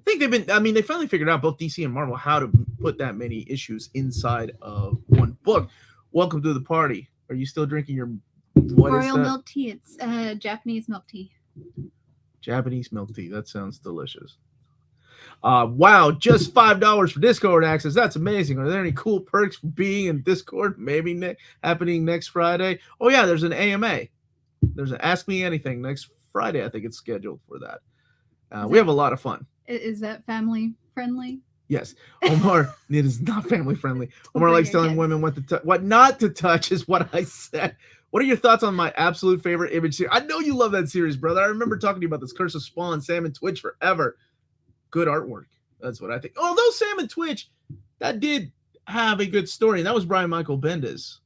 I think they finally figured out, both DC and Marvel, how to put that many issues inside of one book. Welcome to the party. Are you still drinking your royal milk tea? It's Japanese milk tea. Japanese milk tea. That sounds delicious. Wow, just $5 for Discord access. That's amazing. Are there any cool perks for being in Discord? Maybe happening next Friday. Oh yeah, there's an AMA. There's an Ask Me Anything next Friday. I think it's scheduled for that. We have a lot of fun. Is that family friendly? Yes, Omar. It is not family friendly. Omar likes telling women what not to touch is what I said. What are your thoughts on my absolute favorite Image series? I know you love that series, brother. I remember talking to you about this. Curse of Spawn, Sam and Twitch forever. Good artwork. That's what I think. Although Sam and Twitch, that did have a good story. And that was Brian Michael Bendis,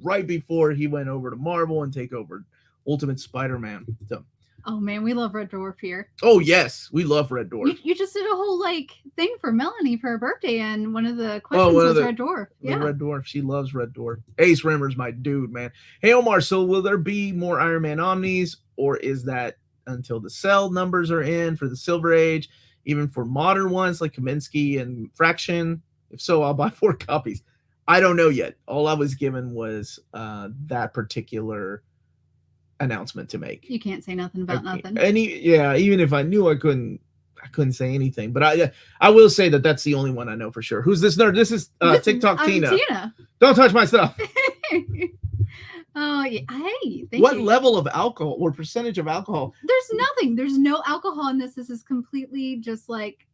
right before he went over to Marvel and take over Ultimate Spider-Man. So, oh man, we love Red Dwarf here. Oh yes, we love Red Dwarf. You just did a whole thing for Melanie for her birthday, and one of the questions was Red Dwarf. Yeah, Red Dwarf. She loves Red Dwarf. Ace Rimmer's my dude, man. Hey Omar, so will there be more Iron Man Omnis, or is that until the cell numbers are in for the Silver Age? Even for modern ones like Kaminsky and Fraction? If so, I'll buy 4 copies. I don't know yet. All I was given was that particular announcement to make. You can't say nothing about nothing. Even if I knew, I couldn't say anything. But I will say that that's the only one I know for sure. Who's this nerd? This is TikTok Tina. Tina. Don't touch my stuff. Oh, yeah. Hey, thank What you. level of alcohol or percentage of alcohol? There's nothing. There's no alcohol in this. This is completely just like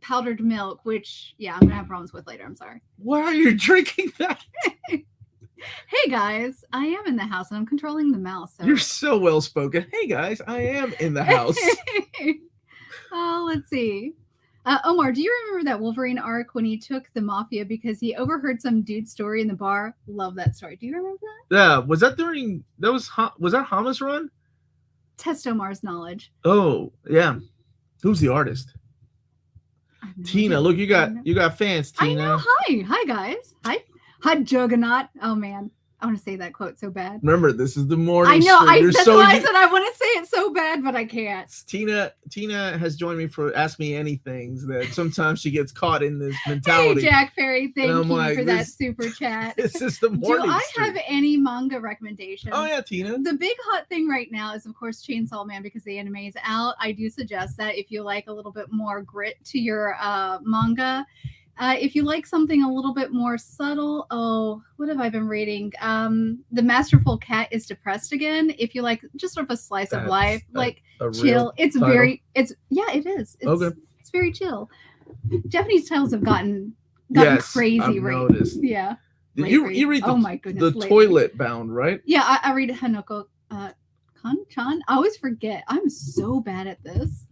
powdered milk, which, yeah, I'm going to have problems with later. I'm sorry. Why are you drinking that? Hey, guys, I am in the house and I'm controlling the mouse. So. You're so well spoken. Hey, guys, I am in the house. Oh, let's see. Omar, do you remember that Wolverine arc when he took the mafia because he overheard some dude's story in the bar? Love that story. Do you remember that? Yeah, was that that Hama's run? Test Omar's knowledge. Oh, yeah. Who's the artist? Tina, look, you got fans, Tina. I know. Hi guys. Hi, Juggernaut. Oh man, I want to say that quote so bad. Remember, this is the morning. I know. That's so why I said I want to say it so bad, but I can't. Tina has joined me for Ask Me Anything. That sometimes she gets caught in this mentality. Hey, Jack Ferry, thank you like, for that super chat. This is the morning. Do I have any manga recommendations? Oh yeah, Tina. The big hot thing right now is, of course, Chainsaw Man because the anime is out. I do suggest that if you like a little bit more grit to your manga. If you like something a little bit more subtle, what have I been reading? The Masterful Cat is Depressed Again. If you like just sort of a slice of life, like chill. It's title? It is. It's very chill. Japanese titles have gotten crazy. I've noticed. Yeah. Did you read oh my goodness, the Toilet Bound, right? Yeah, I read Hanoko Kan-chan. I always forget. I'm so bad at this.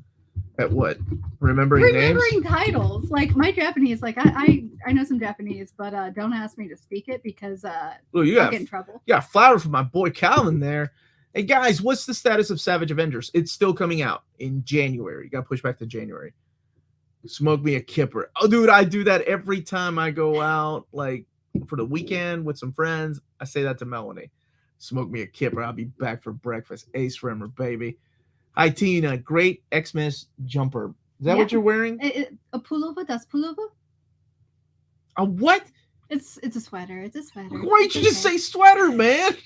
At what? Remembering names? Titles. Like my Japanese, like I know some Japanese, but don't ask me to speak it because I'll get in trouble. Yeah, flower from my boy Calvin there. Hey guys, what's the status of Savage Avengers? It's still coming out in January. Got pushed back to January. Smoke me a kipper. Oh, dude, I do that every time I go out, like for the weekend with some friends. I say that to Melanie. Smoke me a kipper. I'll be back for breakfast. Ace Rimmer, baby. Hi, Tina. Great Xmas jumper. Is that what you're wearing? A pullover? Das pullover? A what? It's a sweater. It's a sweater. Why didn't you just say sweater, man?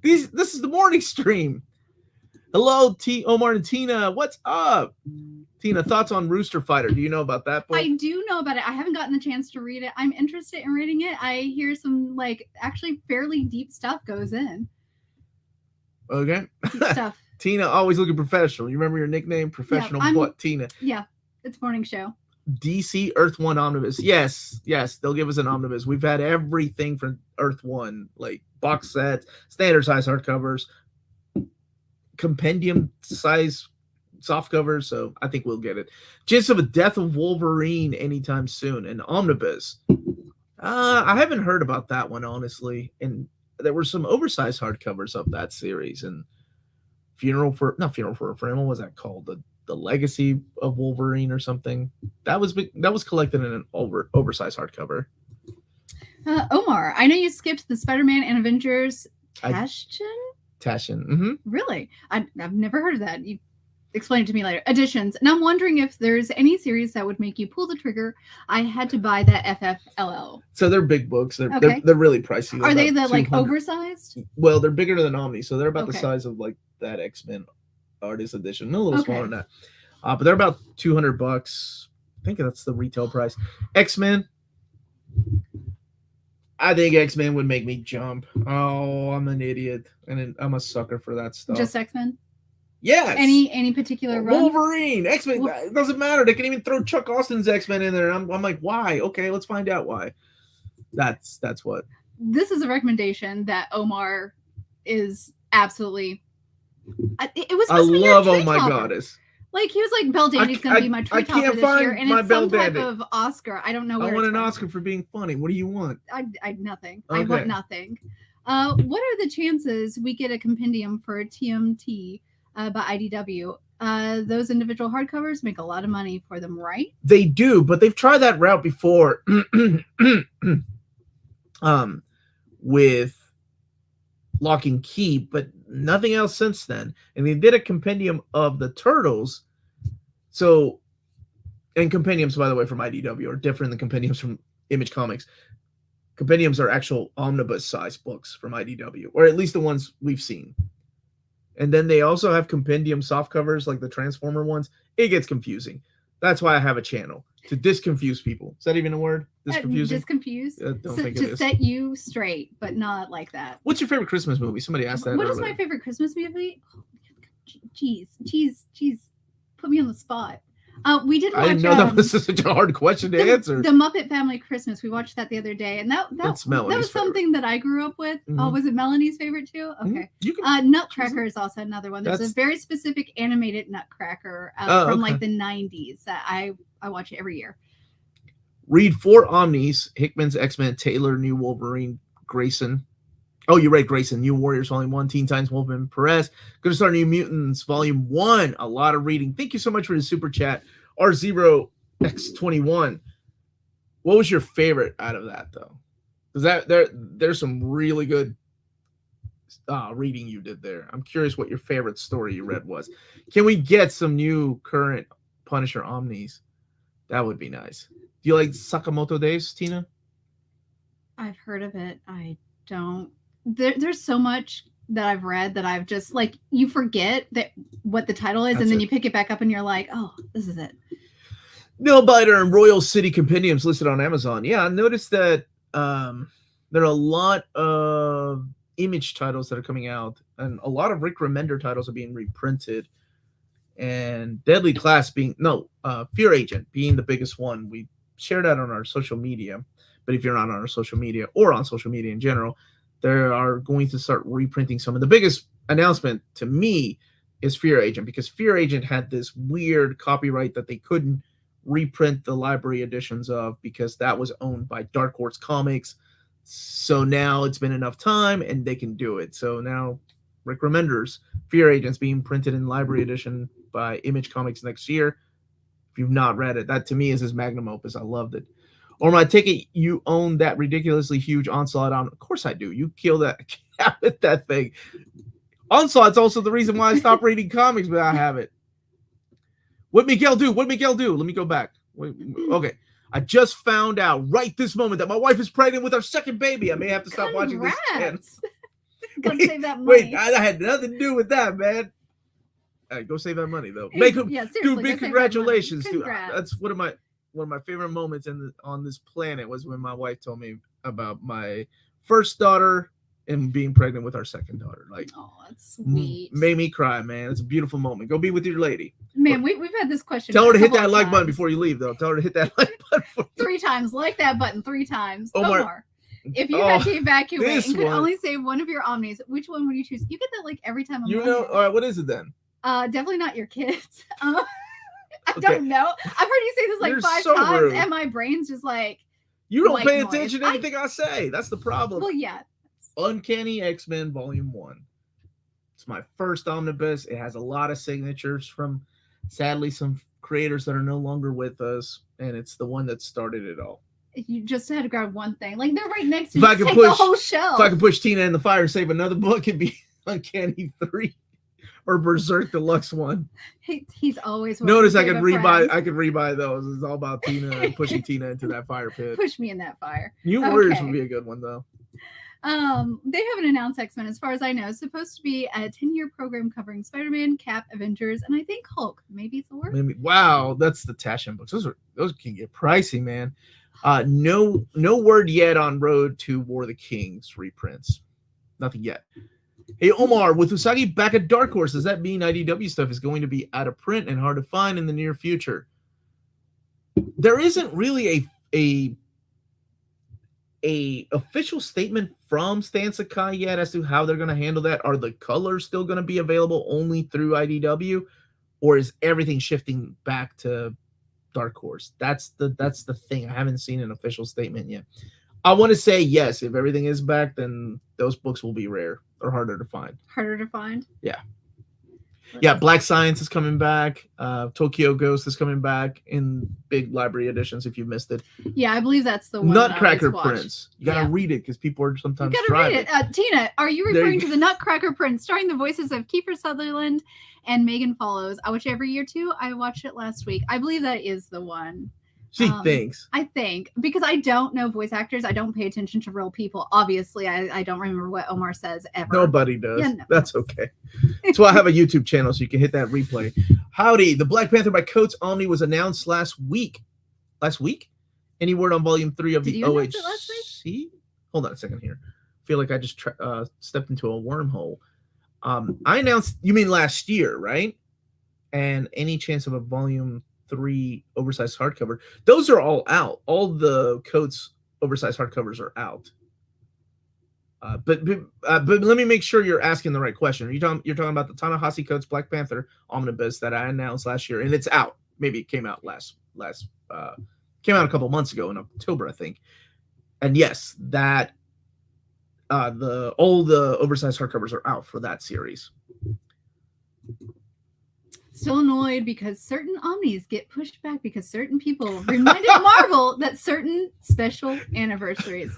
This is the morning stream. Hello, Omar and Tina. What's up? Tina, thoughts on Rooster Fighter? Do you know about that book? I do know about it. I haven't gotten the chance to read it. I'm interested in reading it. I hear some actually fairly deep stuff goes in. Okay. Deep stuff. Tina, always looking professional. You remember your nickname? Professional butt, Tina. Yeah, it's morning show. DC Earth 1 Omnibus. Yes, they'll give us an omnibus. We've had everything from Earth 1, like box sets, standard size hardcovers, compendium size soft covers, so I think we'll get it. Chance of a Death of Wolverine anytime soon. An omnibus. I haven't heard about that one, honestly. And there were some oversized hardcovers of that series, and Funeral for a Friend. What was that called? The Legacy of Wolverine or something. That was collected in an oversized hardcover. Omar, I know you skipped the Spider-Man and Avengers Taschen. Mm-hmm. Really? I've never heard of that. You explain it to me later. Editions. And I'm wondering if there's any series that would make you pull the trigger. I had to buy that FFLL. So they're big books. They're really pricey. Are they the oversized? Well, they're bigger than Omni, so they're about the size of that X-Men Artist Edition. No, a little smaller than that. But they're about $200. I think that's the retail price. X-Men. I think X-Men would make me jump. Oh, I'm an idiot, and I'm a sucker for that stuff. Just X-Men? Yes. Any particular run? Wolverine, X-Men. It doesn't matter. They can even throw Chuck Austin's X-Men in there. I'm like, why? Okay, let's find out why. That's what. This is a recommendation that Omar is absolutely. It was supposed to be your tree topper. Goddess. Like he was like, Belle Dandy's gonna be my tree topper this year, and it's some type of Oscar. I don't know where. I want an Oscar for being funny. What do you want? I nothing. Okay. I want nothing. What are the chances we get a compendium for TMT by IDW? Those individual hardcovers make a lot of money for them, right? They do, but they've tried that route before. With Lock and Key, but nothing else since then. And they did a compendium of the Turtles. So, and compendiums, by the way, from IDW are different than compendiums from Image Comics. Compendiums are actual omnibus size books from IDW, or at least the ones we've seen. And then they also have compendium soft covers like the Transformer ones. It gets confusing. That's why I have a channel, to disconfuse people. Is that even a word? Disconfusing? Disconfused. I don't think it to is. set you straight, but not like that. What's your favorite Christmas movie? Somebody asked that What is earlier. my favorite Christmas movie? Jeez. Put me on the spot. We did watch. I didn't know that was such a hard question to answer. The Muppet Family Christmas. We watched that the other day, and that That's was Melanie's something that I grew up with. Mhm. Oh, was it Melanie's favorite too? Okay. You can, Nutcracker is also another one. There's a very specific animated Nutcracker from like the 90s that I watch every year. read 4 Omnis: Hickman's X-Men, Taylor, New Wolverine, Grayson. Oh, you're right, Grayson. New Warriors Volume 1, Teen Titans, Wolfman, Perez. Going to start New Mutants Volume 1. A lot of reading. Thank you so much for the super chat. R0X21. What was your favorite out of that, though? Because there's some really good reading you did there. I'm curious what your favorite story you read was. Can we get some new current Punisher Omnis? That would be nice. Do you like Sakamoto Days, Tina? I've heard of it. I don't. There's so much that I've read that I've just like, you forget that what the title is, and then you pick it back up and you're like, oh, this is it. Nailbiter and Royal City Compendiums listed on Amazon. Yeah, I noticed that there are a lot of Image titles that are coming out, and a lot of Rick Remender titles are being reprinted. And Deadly Class Fear Agent being the biggest one. We shared that on our social media, but if you're not on our social media or on social media in general, they are going to start reprinting some of the biggest announcement to me is Fear Agent, because Fear Agent had this weird copyright that they couldn't reprint the library editions of because that was owned by Dark Horse Comics. So now it's been enough time and they can do it. So now Rick Remender's Fear Agent's being printed in library edition by Image Comics next year. If you've not read it, that to me is his magnum opus. I loved it. Or I take it you own that ridiculously huge Onslaught on. Of course I do. You kill that that thing. Onslaught's also the reason why I stopped reading comics, but I have it. What Miguel do? What Miguel do? Let me go back. Wait, okay. I just found out right this moment that my wife is pregnant with our second baby. I may have to stop watching this channel. Save that money. Wait, I had nothing to do with that, man. All right, go save that money though. Make him do big congratulations. That's one of my favorite moments on this planet was when my wife told me about my first daughter and being pregnant with our second daughter. Like, oh, that's sweet. Made me cry, man. It's a beautiful moment. Go be with your lady. Man, we've had this question. Tell her to hit that like button before you leave, though. Tell her to hit that like button 3 times. Like that button 3 times. Omar. If you had to evacuate and could only save one of your Omnis, which one would you choose? You get that like every time. All right, what is it then? Definitely not your kids. I don't know. I've heard you say this like 5 times, rude. And my brain's just like. You don't pay attention to anything I say. That's the problem. Well, yeah. Uncanny X-Men Volume 1. It's my first omnibus. It has a lot of signatures from, sadly, some creators that are no longer with us, and it's the one that started it all. You just had to grab one thing. Like, they're right next to you. Take the whole shelf. If I could push Tina in the fire and save another book, it'd be Uncanny 3 or Berserk Deluxe 1. He's always notice I could rebuy those. It's all about Tina and pushing Tina into that fire pit. Push me in that fire. New Warriors would be a good one, though. They haven't announced X-Men as far as I know. It's supposed to be a 10-year program covering Spider-Man, Cap, Avengers, and I think Hulk. Maybe Thor. Wow, that's the Taschen books. Those can get pricey, man. No word yet on Road to War of the Kings reprints. Nothing yet. Hey Omar, with Usagi back at Dark Horse, does that mean IDW stuff is going to be out of print and hard to find in the near future? There isn't really a official statement from Stan Sakai yet as to how they're going to handle that. Are the colors still going to be available only through IDW, or is everything shifting back to Dark Horse? That's the thing. I haven't seen an official statement yet. I want to say yes. If everything is back, then those books will be rare or harder to find. Harder to find? Yeah. Yeah, Black Science is coming back. Tokyo Ghost is coming back in big library editions if you missed it. Yeah, I believe that's the one. Nutcracker prints. You got to read it because people are sometimes you gotta read it. Tina, are you referring to the Nutcracker prints starring the voices of Kiefer Sutherland and Megan Follows? I watch it every year too. I watched it last week. I believe that is the one. She thinks. I think, because I don't know voice actors. I don't pay attention to real people. Obviously, I don't remember what Omar says ever. Nobody does. Yeah, no. That's okay. That's why I have a YouTube channel, so you can hit that replay. Howdy. The Black Panther by Coates Omni was announced last week. Last week? Any word on volume 3 of Did the you announce it last OHC? Hold on a second here. I feel like I just stepped into a wormhole. I announced, you mean last year, right? And any chance of a volume 3 oversized hardcover? Those are all out. All the Coates oversized hardcovers are out. But let me make sure you're asking the right question. You're talking about the Ta-Nehisi Coates Black Panther Omnibus that I announced last year, and it's out. Maybe it came out came out a couple months ago in October, I think. And yes, that all the oversized hardcovers are out for that series. Still annoyed because certain Omnis get pushed back because certain people reminded Marvel that certain special anniversaries.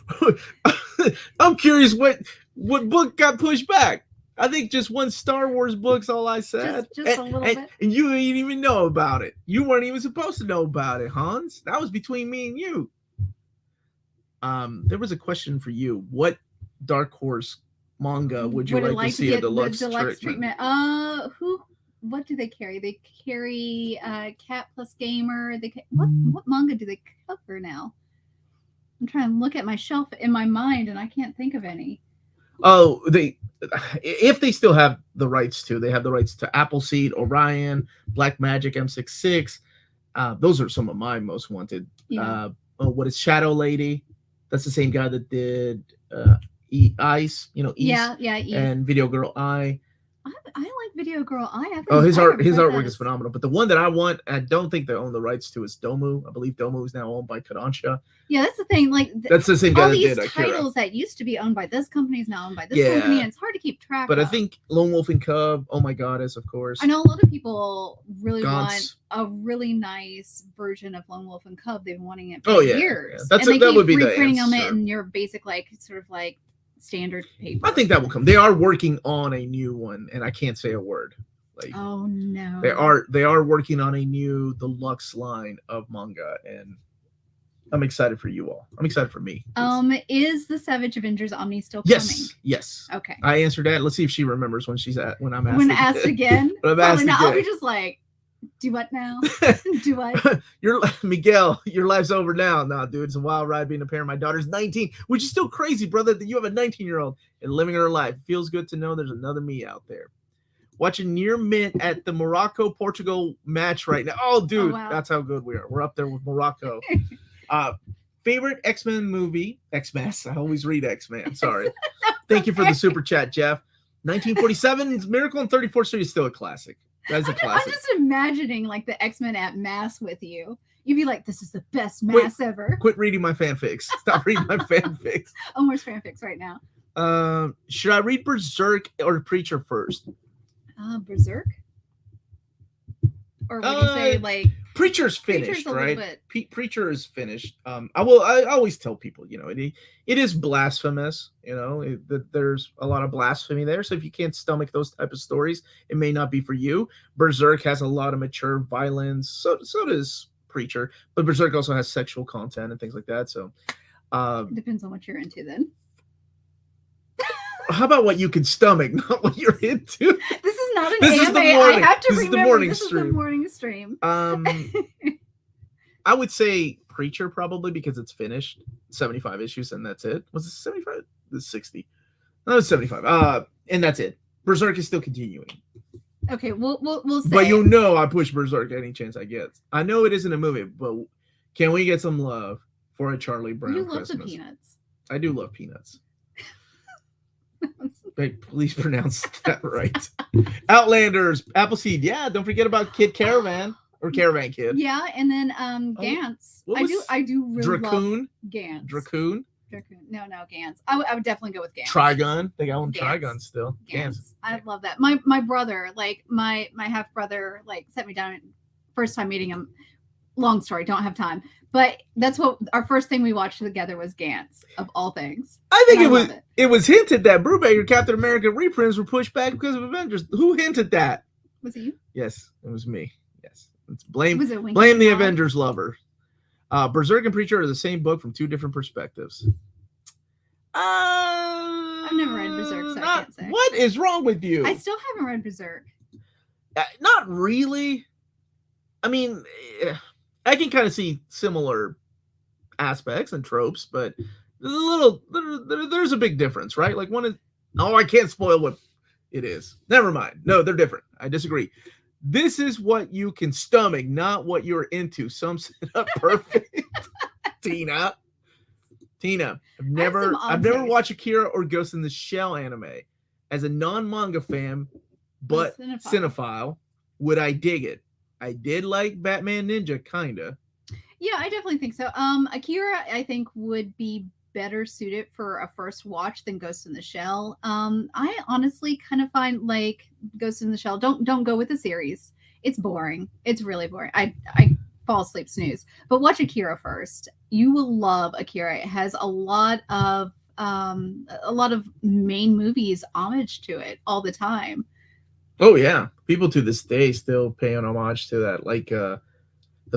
I'm curious what book got pushed back. I think just one Star Wars book's all I said. Just a little bit. And you didn't even know about it. You weren't even supposed to know about it, Hans. That was between me and you. There was a question for you. What Dark Horse manga would you like to see a deluxe treatment? What do they carry? They carry Cat Plus Gamer. What manga do they cover now? I'm trying to look at my shelf in my mind, and I can't think of any. Oh, if they still have the rights to, they have the rights to Appleseed, Orion, Black Magic, M66. Those are some of my most wanted. Yeah. What is Shadow Lady? That's the same guy that did Ice, East, Yeah, East. And Video Girl I. I like Video Girl I. His artwork is phenomenal. But the one that I want, I don't think they own the rights to, is Domu. I believe Domu is now owned by Kodansha. Yeah, that's the thing. Like that's the same guy all that these did titles that used to be owned by this company is now owned by this company, and it's hard to keep track. But of. I think Lone Wolf and Cub, Oh My Goddess, of course. I know a lot of people really Gaunt's. want a really nice version of Lone Wolf and Cub. They've been wanting it for Oh, yeah, years. yeah. And they that keep would be the reprinting them answer. in your basic sort of standard paper. I think that will come. They are working on a new one, and I can't say a word. Oh no. They are working on a new deluxe line of manga, and I'm excited for you all. I'm excited for me. Is the Savage Avengers Omni still coming? Yes. Okay. I answered that. Let's see if she remembers when I'm asked. When asked again. When I'm asked again. I'll be just like, do what now? Do what? Miguel, your life's over now. No, dude, it's a wild ride being a parent. My daughter's 19, which is still crazy, brother, that you have a 19-year-old and living her life. Feels good to know there's another me out there. Watching near mint at the Morocco-Portugal match right now. Oh, dude, wow. That's how good we are. We're up there with Morocco. Favorite X-Men movie? X-Men. I always read X-Men. Sorry. Thank you for the super chat, Jeff. 1947's Miracle on 34th Street is still a classic. That's a classic. I'm just imagining the X-Men at mass with you. You'd be like, this is the best mass ever. Quit reading my fanfics. Stop reading my fanfics. Omar's fanfics right now. Should I read Berserk or Preacher first? Berserk? Or would you say Preacher's finished, right? Preacher is finished. I always tell people, it is blasphemous. There's a lot of blasphemy there. So if you can't stomach those type of stories, it may not be for you. Berserk has a lot of mature violence. So does Preacher, but Berserk also has sexual content and things like that. So it depends on what you're into then. How about what you can stomach, not what you're into? This is not an anime. I have to remember. This is the morning stream. I would say Preacher probably because it's finished. 75 issues and that's it. Was it 75? It's 60. No, it's 75. And that's it. Berserk is still continuing. Okay, we'll say. But I push Berserk any chance I get. I know it isn't a movie, but can we get some love for a Charlie Brown Christmas? You love the Peanuts. I do love Peanuts. Wait, please pronounce that right. Outlanders, Appleseed. Yeah, don't forget about Kid Caravan or Caravan Kid. Yeah, and then Gantz. I do really love Gantz. Dracoon. No, Gantz. I would definitely go with Gantz. Trigun. They got one Trigun still. Gantz. I love that. My brother, my half brother, set me down first time meeting him. Long story, don't have time. But that's what our first thing we watched together was Gantz, of all things. I think it was hinted that Brubaker Captain America reprints were pushed back because of Avengers. Who hinted that? Was it you? Yes, it was me. Yes. Blame was it the Avengers lover. Berserk and Preacher are the same book from two different perspectives. I've never read Berserk, so I can't say. What is wrong with you? I still haven't read Berserk. Not really. I mean, I can kind of see similar aspects and tropes, but there's a big difference, right? Like one is, I can't spoil what it is. Never mind. No, they're different. I disagree. This is what you can stomach, not what you're into. Sums it up perfect. Tina, I've never watched Akira or Ghost in the Shell anime. As a non-manga fan, but cinephile, would I dig it? I did like Batman Ninja, kinda. Yeah, I definitely think so. Akira, I think, would be better suited for a first watch than Ghost in the Shell. I honestly kind of find like Ghost in the Shell. Don't go with the series. It's boring. It's really boring. I fall asleep, snooze. But watch Akira first. You will love Akira. It has a lot of main movies homage to it all the time. Oh yeah, people to this day still pay an homage to that, like the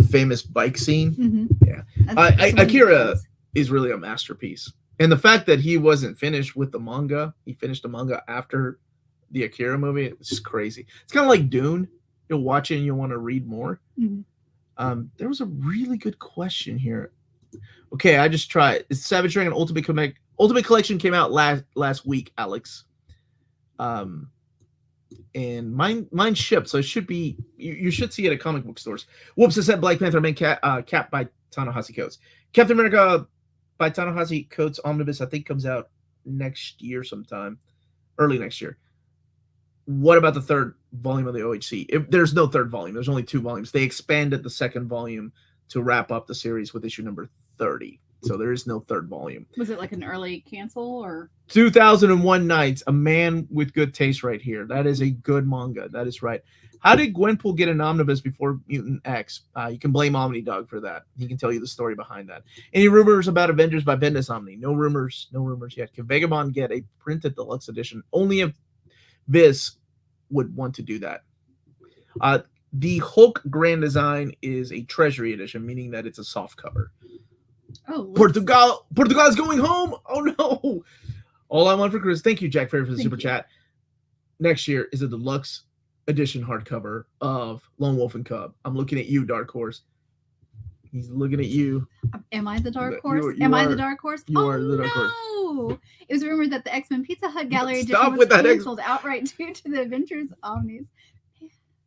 famous bike scene. Mm-hmm. Yeah, Akira is really a masterpiece, and the fact that he wasn't finished with the manga, he finished the manga after the Akira movie, it's just crazy. It's kind of like Dune. You'll watch it and you'll want to read more. Mm-hmm. There was a really good question here. Okay, I just tried. It's Savage Dragon Ultimate Collection came out last week, Alex. And mine shipped, so it should be you should see it at comic book stores. Whoops! I said Black Panther main cap by Ta-Nehisi Coates. Captain America by Ta-Nehisi Coates Omnibus, I think, comes out next year sometime, early next year. What about the third volume of the OHC? There's no third volume. There's only 2 volumes. They expanded the second volume to wrap up the series with issue number 30. So there is no third volume. Was it like an early cancel or 2001 Nights? A man with good taste right here. That is a good manga. That is right. How did Gwenpool get an omnibus before Mutant X? You can blame Omnidog for that. He can tell you the story behind that. Any rumors about Avengers by Bendis Omni? No rumors yet. Can Vagabond get a printed deluxe edition? Only if Viz would want to do that. The Hulk Grand Design is a treasury edition, meaning that it's a soft cover. Oh, Portugal is going home. Oh no! All I want for Chris. Thank you, Jack Ferry, for the super chat. Next year is a deluxe edition hardcover of Lone Wolf and Cub. I'm looking at you, Dark Horse. He's looking at you. Am I the Dark Horse? Am I the Dark Horse? You are the Dark Horse. No! It was rumored that the X-Men Pizza Hut Gallery edition was canceled outright due to the Adventures Omnis.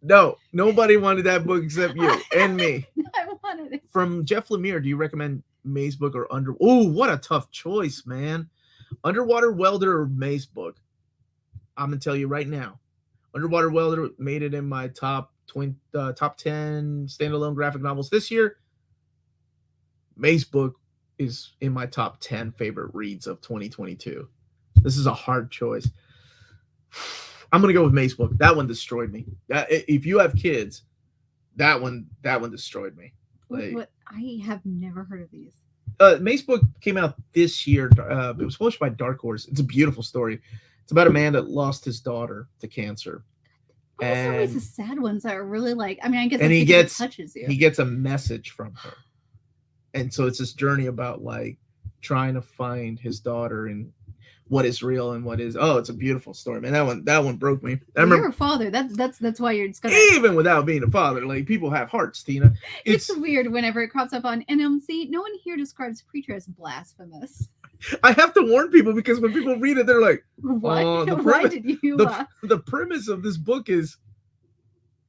No, nobody wanted that book except you and me. I wanted it. From Jeff Lemire, do you recommend Maze Book or Under? Oh, what a tough choice, man. Underwater Welder or Maze Book? I'm gonna tell you right now. Underwater Welder made it in my top 10 standalone graphic novels this year. Maze Book is in my top 10 favorite reads of 2022. This is a hard choice. I'm gonna go with Maze Book. That one destroyed me. If you have kids, that one destroyed me. What? I have never heard of these. Maze Book came out this year. It was published by Dark Horse. It's a beautiful story. It's about a man that lost his daughter to cancer. But it's always the sad ones that are really like. I mean, I guess and it touches you. He gets a message from her, and so it's this journey about like trying to find his daughter and what is real and what is. Oh, it's a beautiful story, man. That one broke me. You're a father. That's why you're just gonna. Even without being a father, like people have hearts, Tina. It's weird whenever it crops up on NMC. No one here describes Preacher as blasphemous. I have to warn people because when people read it, they're like, "What? Why did you?" The premise of this book is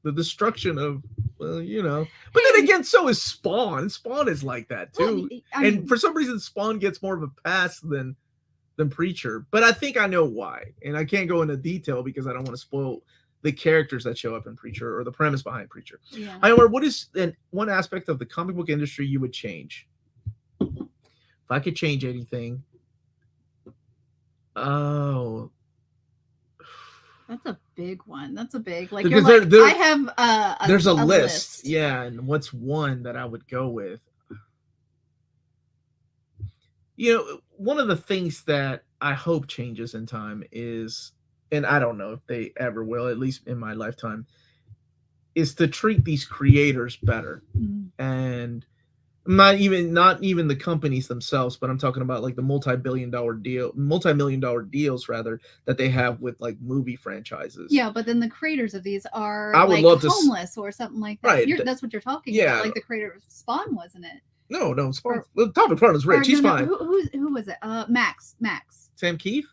the destruction of, well, you know. But then again, so is Spawn. Spawn is like that too. Well, and for some reason, Spawn gets more of a pass than Preacher. But I think I know why, and I can't go into detail because I don't want to spoil the characters that show up in Preacher or the premise behind Preacher. Yeah. Omar, what is one aspect of the comic book industry you would change? If I could change anything, that's a big one. That's a big like. Because you're like I have there's a list. Yeah, and what's one that I would go with? You know, one of the things that I hope changes in time is, and I don't know if they ever will, at least in my lifetime, is to treat these creators better. Mm-hmm. And Not even the companies themselves, but I'm talking about like the multi-million dollar deals rather that they have with like movie franchises. Yeah, but then the creators of these are I would like love to homeless or something like that. Right. That's what you're talking Yeah. about. Like the creator of Spawn, wasn't it? No, Tom McFarlane's rich. He's fine. Who was it? Max. Sam Keefe?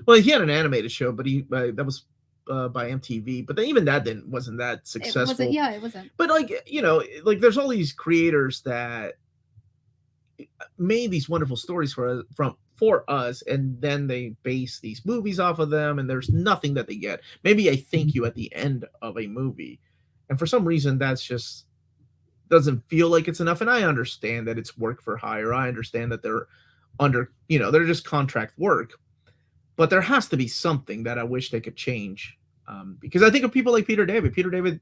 Well, he had an animated show, but that was by MTV. But then even that wasn't that successful. It wasn't. But like, you know, like there's all these creators that made these wonderful stories for us, and then they base these movies off of them, and there's nothing that they get. Maybe a thank you at the end of a movie, and for some reason that's just doesn't feel like it's enough. And I understand that it's work for hire. I understand that they're they're just contract work, but there has to be something that I wish they could change, because I think of people like Peter David. Peter David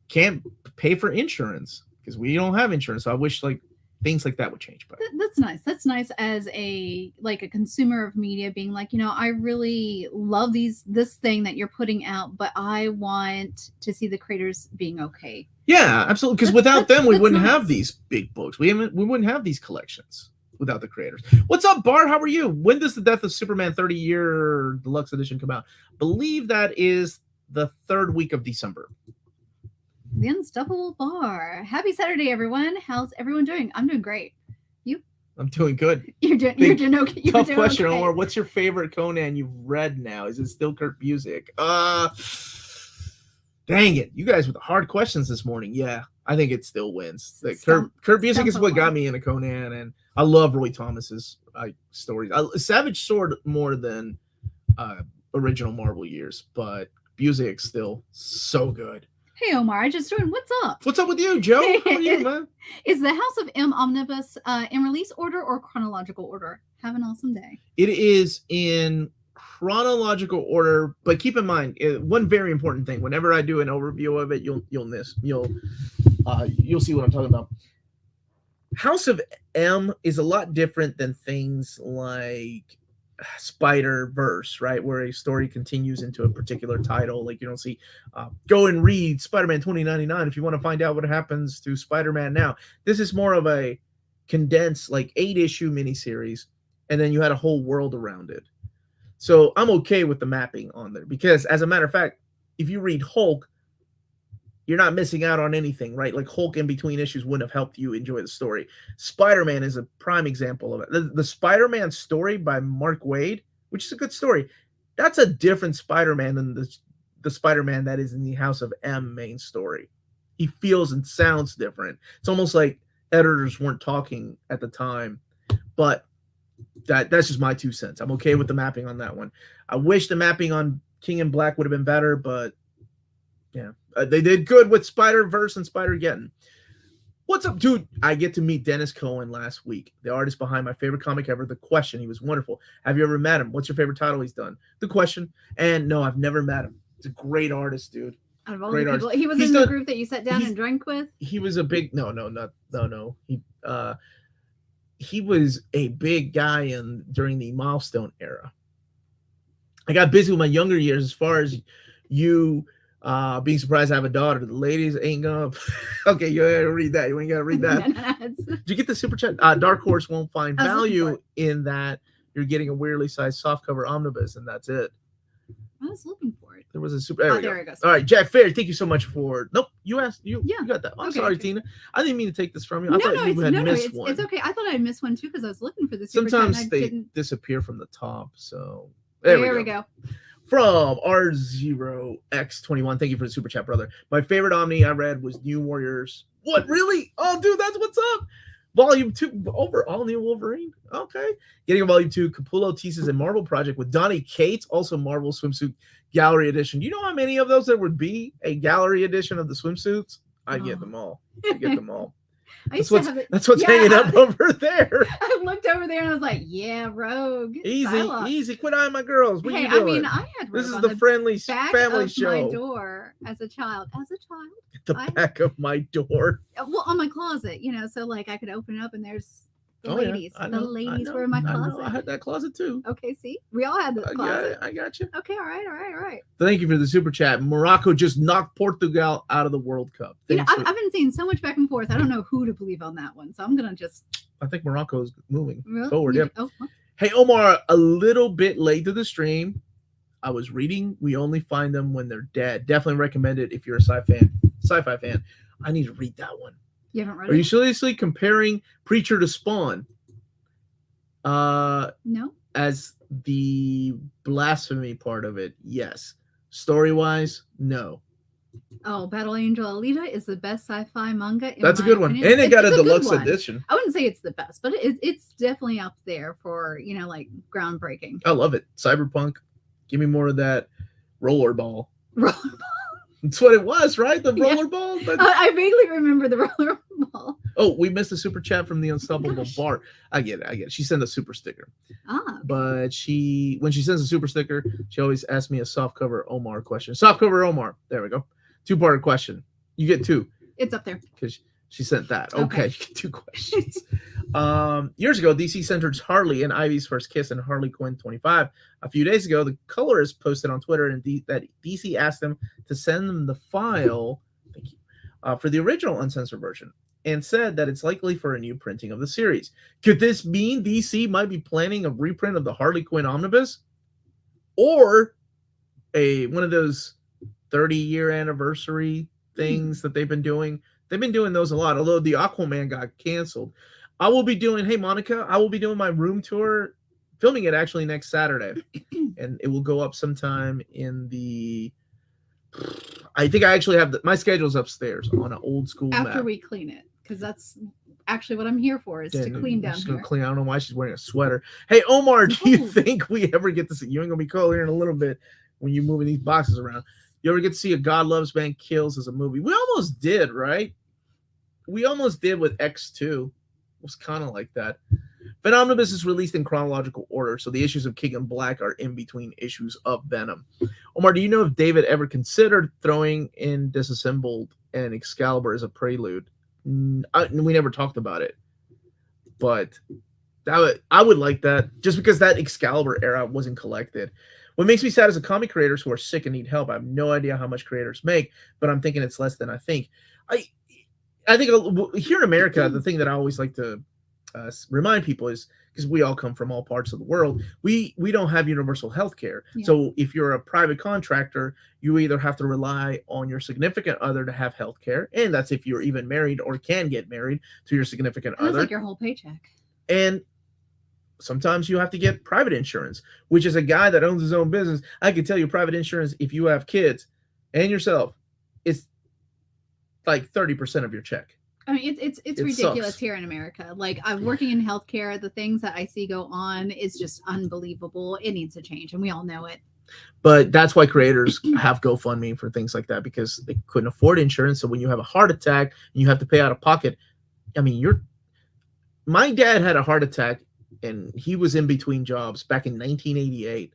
can't pay for insurance because we don't have insurance. So I wish like things like that would change. But that's nice. That's nice as a consumer of media, being like, I really love this thing that you're putting out, but I want to see the creators being okay. Yeah, absolutely. Because without them, we wouldn't nice. have these big books. We wouldn't have these collections without the creators. What's up, Bart? How are you? When does the Death of Superman 30-year deluxe edition come out? I believe that is the 3rd week of December. The Unstoppable Bar. Happy Saturday, everyone. How's everyone doing? I'm doing great. You? I'm doing good. You're doing okay. Tough question, Omar. What's your favorite Conan you've read now? Is it still Kurt Busiek? Dang it. You guys with the hard questions this morning. Yeah, I think it still wins. Like, Kurt Busiek is what got me into Conan, and I love Roy Thomas's stories. Savage Sword more than original Marvel years, but Busiek's still so good. Hey, Omar, I just joined. What's up? What's up with you, Joe? How are you, man? Is the House of M Omnibus in release order or chronological order? Have an awesome day. It is in chronological order, but keep in mind one very important thing. Whenever I do an overview of it, you'll see what I'm talking about. House of M is a lot different than things like Spider-Verse, right, where a story continues into a particular title. Like, you don't see go and read Spider-Man 2099 if you want to find out what happens to Spider-Man now. This is more of a condensed, like 8-issue miniseries, and then you had a whole world around it. So I'm okay with the mapping on there, because as a matter of fact, if you read Hulk, you're not missing out on anything, right? Like Hulk in between issues wouldn't have helped you enjoy the story. Spider-Man is a prime example of it. The Spider-Man story by Mark Waid, which is a good story, that's a different Spider-Man than the Spider-Man that is in the House of M main story. He feels and sounds different. It's almost like editors weren't talking at the time, but that's just my 2 cents. I'm okay with the mapping on that one. I wish the mapping on King in Black would have been better, but yeah, they did good with Spider-Verse and Spider-Geddon. What's up, dude? I get to meet Dennis Cohen last week, the artist behind my favorite comic ever, The Question. He was wonderful. Have you ever met him? What's your favorite title he's done? The Question. And no, I've never met him. He's a great artist, dude. Out of all the people, he was in the group that you sat down and drank with? He was a big no. He was a big guy during the Milestone era. I got busy with my younger years as far as you being surprised I have a daughter. The ladies ain't gonna okay, you gotta read that. You ain't gotta read that. Did you get the super chat? Dark Horse won't find value in that. You're getting a weirdly sized softcover omnibus, and that's it. I was looking for it. There was a super. There it goes. All right, Jack Fair, thank you so much for. Nope, you asked. You got that. I'm sorry, okay. Tina. I didn't mean to take this from you. I thought you had missed one. It's okay. I thought I missed one too because I was looking for this. Sometimes they disappear from the top. So there we go. From R0X21, thank you for the super chat, brother. My favorite Omni I read was New Warriors. What, really? Oh, dude, that's what's up. Volume 2 over all new Wolverine. Okay. Getting a Volume 2 Capullo teases a Marvel project with Donny Cates, also Marvel swimsuit gallery edition. Do you know how many of those there would be? A gallery edition of the swimsuits? I get them all. I get them all. That's what's hanging up over there. I looked over there and I was like, yeah, Rogue. Easy. Quit eyeing my girls. What are you doing? I mean, I had Rogue this is the friendly family show. My door as a child. The back of my door. Well, on my closet, so like I could open it up and there's The Oh, yeah, ladies. I The know, ladies were in my I know, closet. I had that closet too. Okay, see? We all had the closet. I got you. Okay, all right. Thank you for the super chat. Morocco just knocked Portugal out of the World Cup. You know, Thanks I've been seeing so much back and forth. I don't know who to believe on that one. So I'm going to just. I think Morocco is moving Really? forward. Yep. Oh, huh. Hey, Omar, a little bit late to the stream. I was reading We Only Find Them When They're Dead. Definitely recommend it if you're a sci-fi fan. I need to read that one. You haven't read Are it? you seriously comparing Preacher to Spawn? No. As the blasphemy part of it, yes. Story-wise, no. Oh, Battle Angel Alita is the best sci-fi manga. That's a my good one. opinion. And they got a It's good deluxe one. edition. I wouldn't say it's the best, but it's definitely up there for, you know, like groundbreaking. I love it. Cyberpunk. Give me more of that rollerball. That's what it was, right? The rollerball? Yeah. I vaguely remember the rollerball. Oh, we missed a super chat from the Unstoppable Bart. I get it. She sent a super sticker. Ah. But when she sends a super sticker, she always asks me a softcover Omar question. Softcover Omar. There we go. Two-part question. You get two. It's up there. Because she sent that. Okay. You get two questions. Years ago, DC centered Harley and Ivy's first kiss in Harley Quinn 25. A few days ago, the colorist posted on Twitter that DC asked them to send them the file for the original uncensored version and said that it's likely for a new printing of the series. Could this mean DC might be planning a reprint of the Harley Quinn Omnibus? Or one of those 30-year anniversary things that they've been doing? They've been doing those a lot, although the Aquaman got canceled. I will be doing my room tour, filming it actually next Saturday. And it will go up sometime I think I actually have my schedule's upstairs on an old school After map. we clean it, because that's actually what I'm here for, is to clean down here. Clean. I don't know why she's wearing a sweater. Hey, Omar, do you think we ever get to see, you ain't gonna be cold here in a little bit when you're moving these boxes around, you ever get to see a God Loves Man Kills as a movie? We almost did, right? We almost did with X2. It was kind of like that. Venom Omnibus is released in chronological order, so the issues of King and Black are in between issues of Venom. Omar, do you know if David ever considered throwing in Disassembled and Excalibur as a prelude? We never talked about it, but I would like that, just because that Excalibur era wasn't collected. What makes me sad is the comic creators who are sick and need help. I have no idea how much creators make, but I'm thinking it's less than I think. I think here in America, the thing that I always like to remind people is, because we all come from all parts of the world, we don't have universal health care. Yeah. So if you're a private contractor, you either have to rely on your significant other to have health care, and that's if you're even married or can get married to your significant other. That's like your whole paycheck. And sometimes you have to get private insurance, which is a guy that owns his own business. I can tell you private insurance, if you have kids and yourself, it's like 30% of your check. I mean, it's ridiculous sucks. Here in America. Like, I'm working in healthcare. The things that I see go on is just unbelievable. It needs to change, and we all know it. But that's why creators have GoFundMe for things like that, because they couldn't afford insurance. So when you have a heart attack and you have to pay out of pocket, I mean, my dad had a heart attack, and he was in between jobs back in 1988.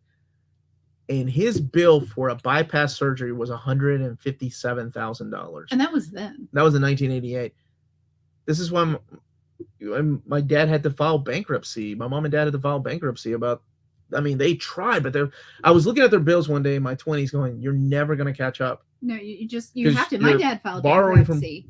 And his bill for a bypass surgery was $157,000. And that was then. That was in 1988. This is why my dad had to file bankruptcy. My mom and dad had to file bankruptcy they tried, but I was looking at their bills one day in my 20s going, you're never going to catch up. No, you have to. My dad filed bankruptcy.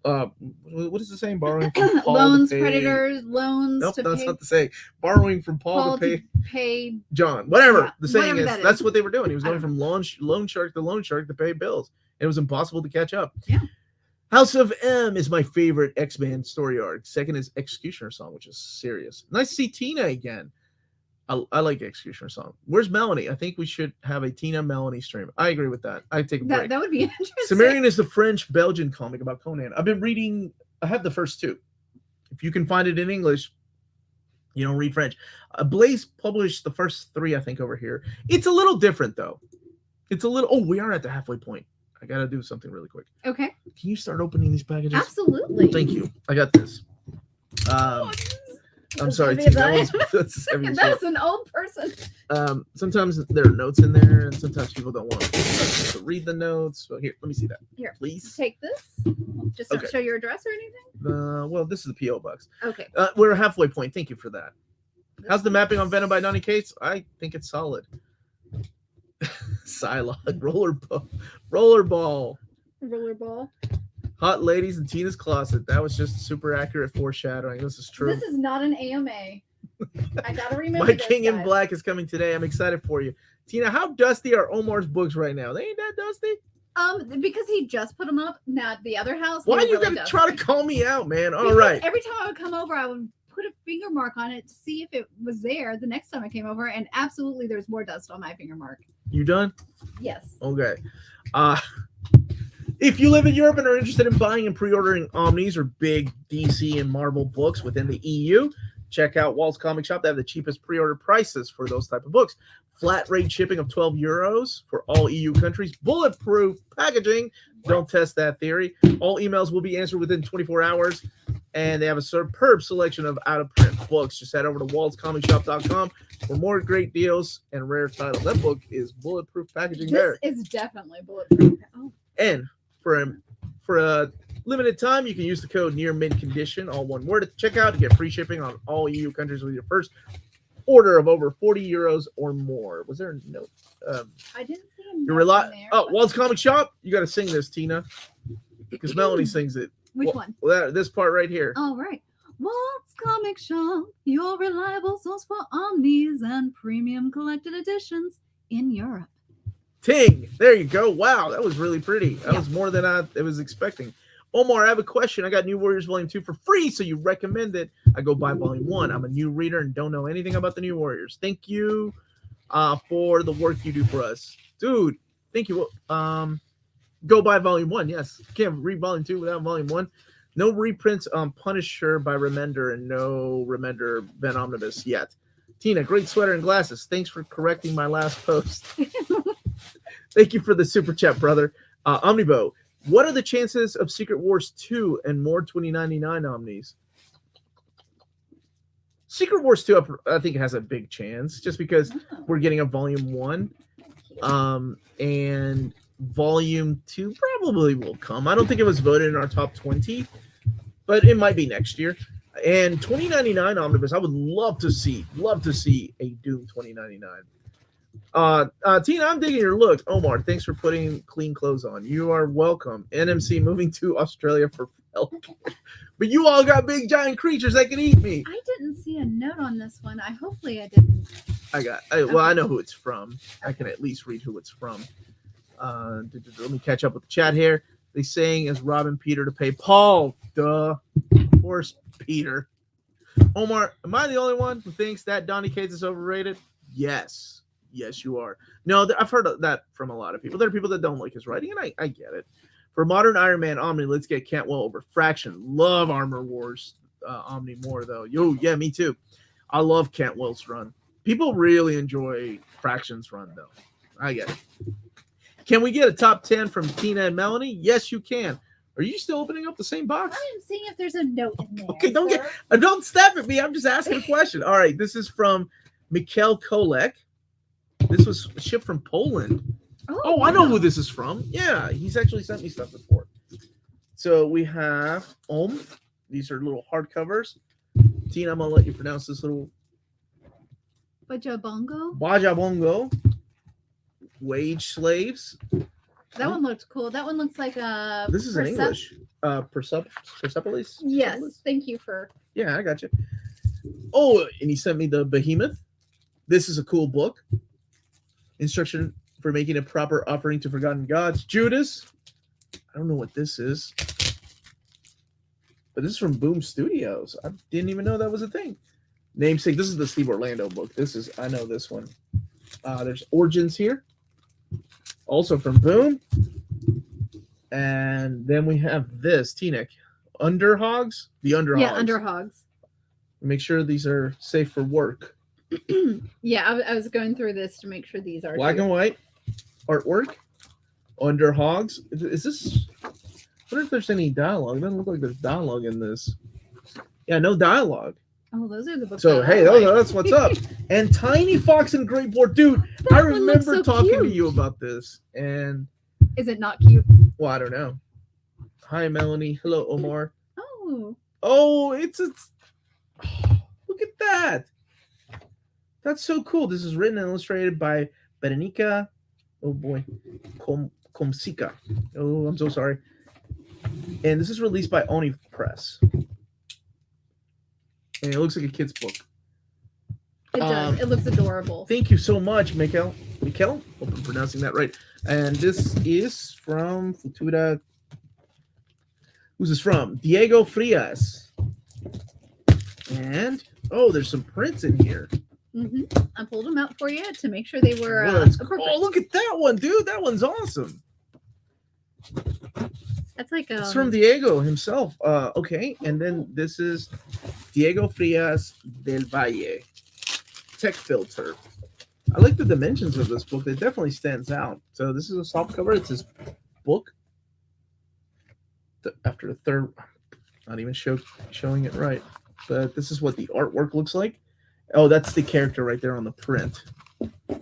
What is the saying? Borrowing from Paul loans, to pay... creditors, loans. Nope, to that's pay... not the saying. Borrowing from Paul to pay John. Whatever the saying is, that's what they were doing. He was going from loan shark to loan shark to pay bills. It was impossible to catch up. Yeah. House of M is my favorite X-Men story arc. Second is Executioner Song, which is serious. Nice to see Tina again. I like Executioner Song. Where's Melanie? I think we should have a Tina Melanie stream. I agree with that. I'd take a break. That would be interesting. Sumerian is the French-Belgian comic about Conan. I've been reading. I have the first two. If you can find it in English, you don't read French. Blaze published the first three, I think, over here. It's a little different, though. We are at the halfway point. I got to do something really quick. Okay. Can you start opening these packages? Absolutely. Thank you. I got this. I'm As sorry, heavy as Tina. I am. That's heavy as That's an old person. sometimes there are notes in there, and sometimes people don't want to read the notes. So here, let me see that. Here, Please. take this. Just don't Okay. show your address or anything. Well, this is the PO box. Okay. We're a halfway point. Thank you for that. How's the mapping on Venom by Donny Cates? I think it's solid. Psylocke, rollerball, Rollerball. hot ladies in Tina's closet. That was just super accurate foreshadowing. This is true. This is not an AMA. I gotta remember. My this, King in guys. Black is coming today. I'm excited for you. Tina, how dusty are Omar's books right now? They ain't that dusty? Because he just put them up. Now at the other house. Why they are you really gonna dusty. try to call me out, man? All Because right. Every time I would come over, I would put a finger mark on it to see if it was there the next time I came over, and absolutely there's more dust on my finger mark. You done? Yes. Okay. If you live in Europe and are interested in buying and pre-ordering Omnis or big DC and Marvel books within the EU, check out Walt's Comic Shop. They have the cheapest pre-order prices for those type of books. Flat rate shipping of €12 for all EU countries. Bulletproof packaging. Don't test that theory. All emails will be answered within 24 hours. And they have a superb selection of out-of-print books. Just head over to waltzcomicshop.com for more great deals and rare titles. That book is bulletproof packaging there. This is definitely bulletproof. Oh. And for a limited time, you can use the code near mint condition, all one word, at checkout to get free shipping on all EU countries with your first order of over €40 or more. Was there a note? I didn't see a You note rely. in there, Oh, but- Walt's Comic Shop. You got to sing this, Tina, because Melanie sings it. Which one? Well, this part right here. All right. Walt's Comic Shop, your reliable source for omnis and premium collected editions in Europe. Ting. There you go. Wow, that was really pretty. That Yeah. was more than I was expecting. Omar, I have a question. I got New Warriors Volume 2 for free, so you recommend it. I go buy Volume 1. I'm a new reader and don't know anything about the New Warriors. Thank you for the work you do for us. Dude, thank you. Go buy Volume 1. Yes. Can't read Volume 2 without Volume 1. No reprints on Punisher by Remender and no Remender Van Omnibus yet. Tina, great sweater and glasses. Thanks for correcting my last post. Thank you for the super chat, brother. Omnibo, what are the chances of Secret Wars 2 and more 2099 Omnis? Secret Wars 2, I think, has a big chance just because we're getting a Volume 1. And Volume 2 probably will come. I don't think it was voted in our top 20, but it might be next year. And 2099 Omnibus, I would love to see a Doom 2099. Tina, I'm digging your look. Omar, thanks for putting clean clothes on. You are welcome. NMC moving to Australia for healthcare. But you all got big giant creatures that can eat me. I didn't see a note on this one. Hopefully I didn't. Well, I know who it's from. I can at least read who it's from. Let me catch up with the chat here. They saying is Robin Peter to pay Paul. Duh. Of course, Peter. Omar, am I the only one who thinks that Donny Cates is overrated? Yes. Yes, you are. No, I've heard that from a lot of people. There are people that don't like his writing, and I get it. For modern Iron Man Omni, let's get Cantwell over Fraction. Love Armor Wars Omni more, though. Yeah, me too. I love Cantwell's run. People really enjoy Fraction's run, though. I get it. Can we get a top 10 from Tina and Melanie? Yes, you can. Are you still opening up the same box? I'm seeing if there's a note in there. Okay, don't sir. snap at me. I'm just asking a question. All right, this is from Mikhail Kolek. This was shipped from Poland. Oh, I know who this is from. Yeah, he's actually sent me stuff before. So we have These are little hardcovers. Tina, I'm gonna let you pronounce this little Bajabongo. Wage slaves. That one looked cool. That one looks like a. This is in English. Persepolis? Yes. Thank you for. Yeah, I got you. Oh, and he sent me the Behemoth. This is a cool book. Instruction for making a proper offering to forgotten gods. Judas. I don't know what this is. But this is from Boom Studios. I didn't even know that was a thing. Namesake. This is the Steve Orlando book. I know this one. There's Origins here. Also from Boom. And then we have this, Teaneck. Underhogs? The Underhogs. Yeah, Underhogs. Make sure these are safe for work. Yeah, I was going through this to make sure these are Black and white artwork. Underhogs. Is this... I wonder if there's any dialogue. It doesn't look like there's dialogue in this. Yeah, no dialogue. Oh, those are the books. So, that hey, I like. that's what's up. And Tiny Fox and Great Board. Dude, That I one looks remember so talking to cute. you about this. And, Is it not cute? well, I don't know. Hi, Melanie. Hello, Omar. Oh. Oh, it's look at that. That's so cool. This is written and illustrated by Berenica. Oh, boy. Komsika. Oh, I'm so sorry. And this is released by Oni Press. And it looks like a kid's book. It does. It looks adorable. Thank you so much, Mikel. Hope I'm pronouncing that right. And this is from Futura. Who's this from? Diego Frias. And, oh, there's some prints in here. I pulled them out for you to make sure they were appropriate. Oh, look at that one, dude. That one's awesome. That's like It's from Diego himself. Okay, and then this is Diego Frias del Valle. Tech filter. I like the dimensions of this book. It definitely stands out. So this is a soft cover. It's his book. After the third, not even showing it right. But this is what the artwork looks like. Oh, that's the character right there on the print. Let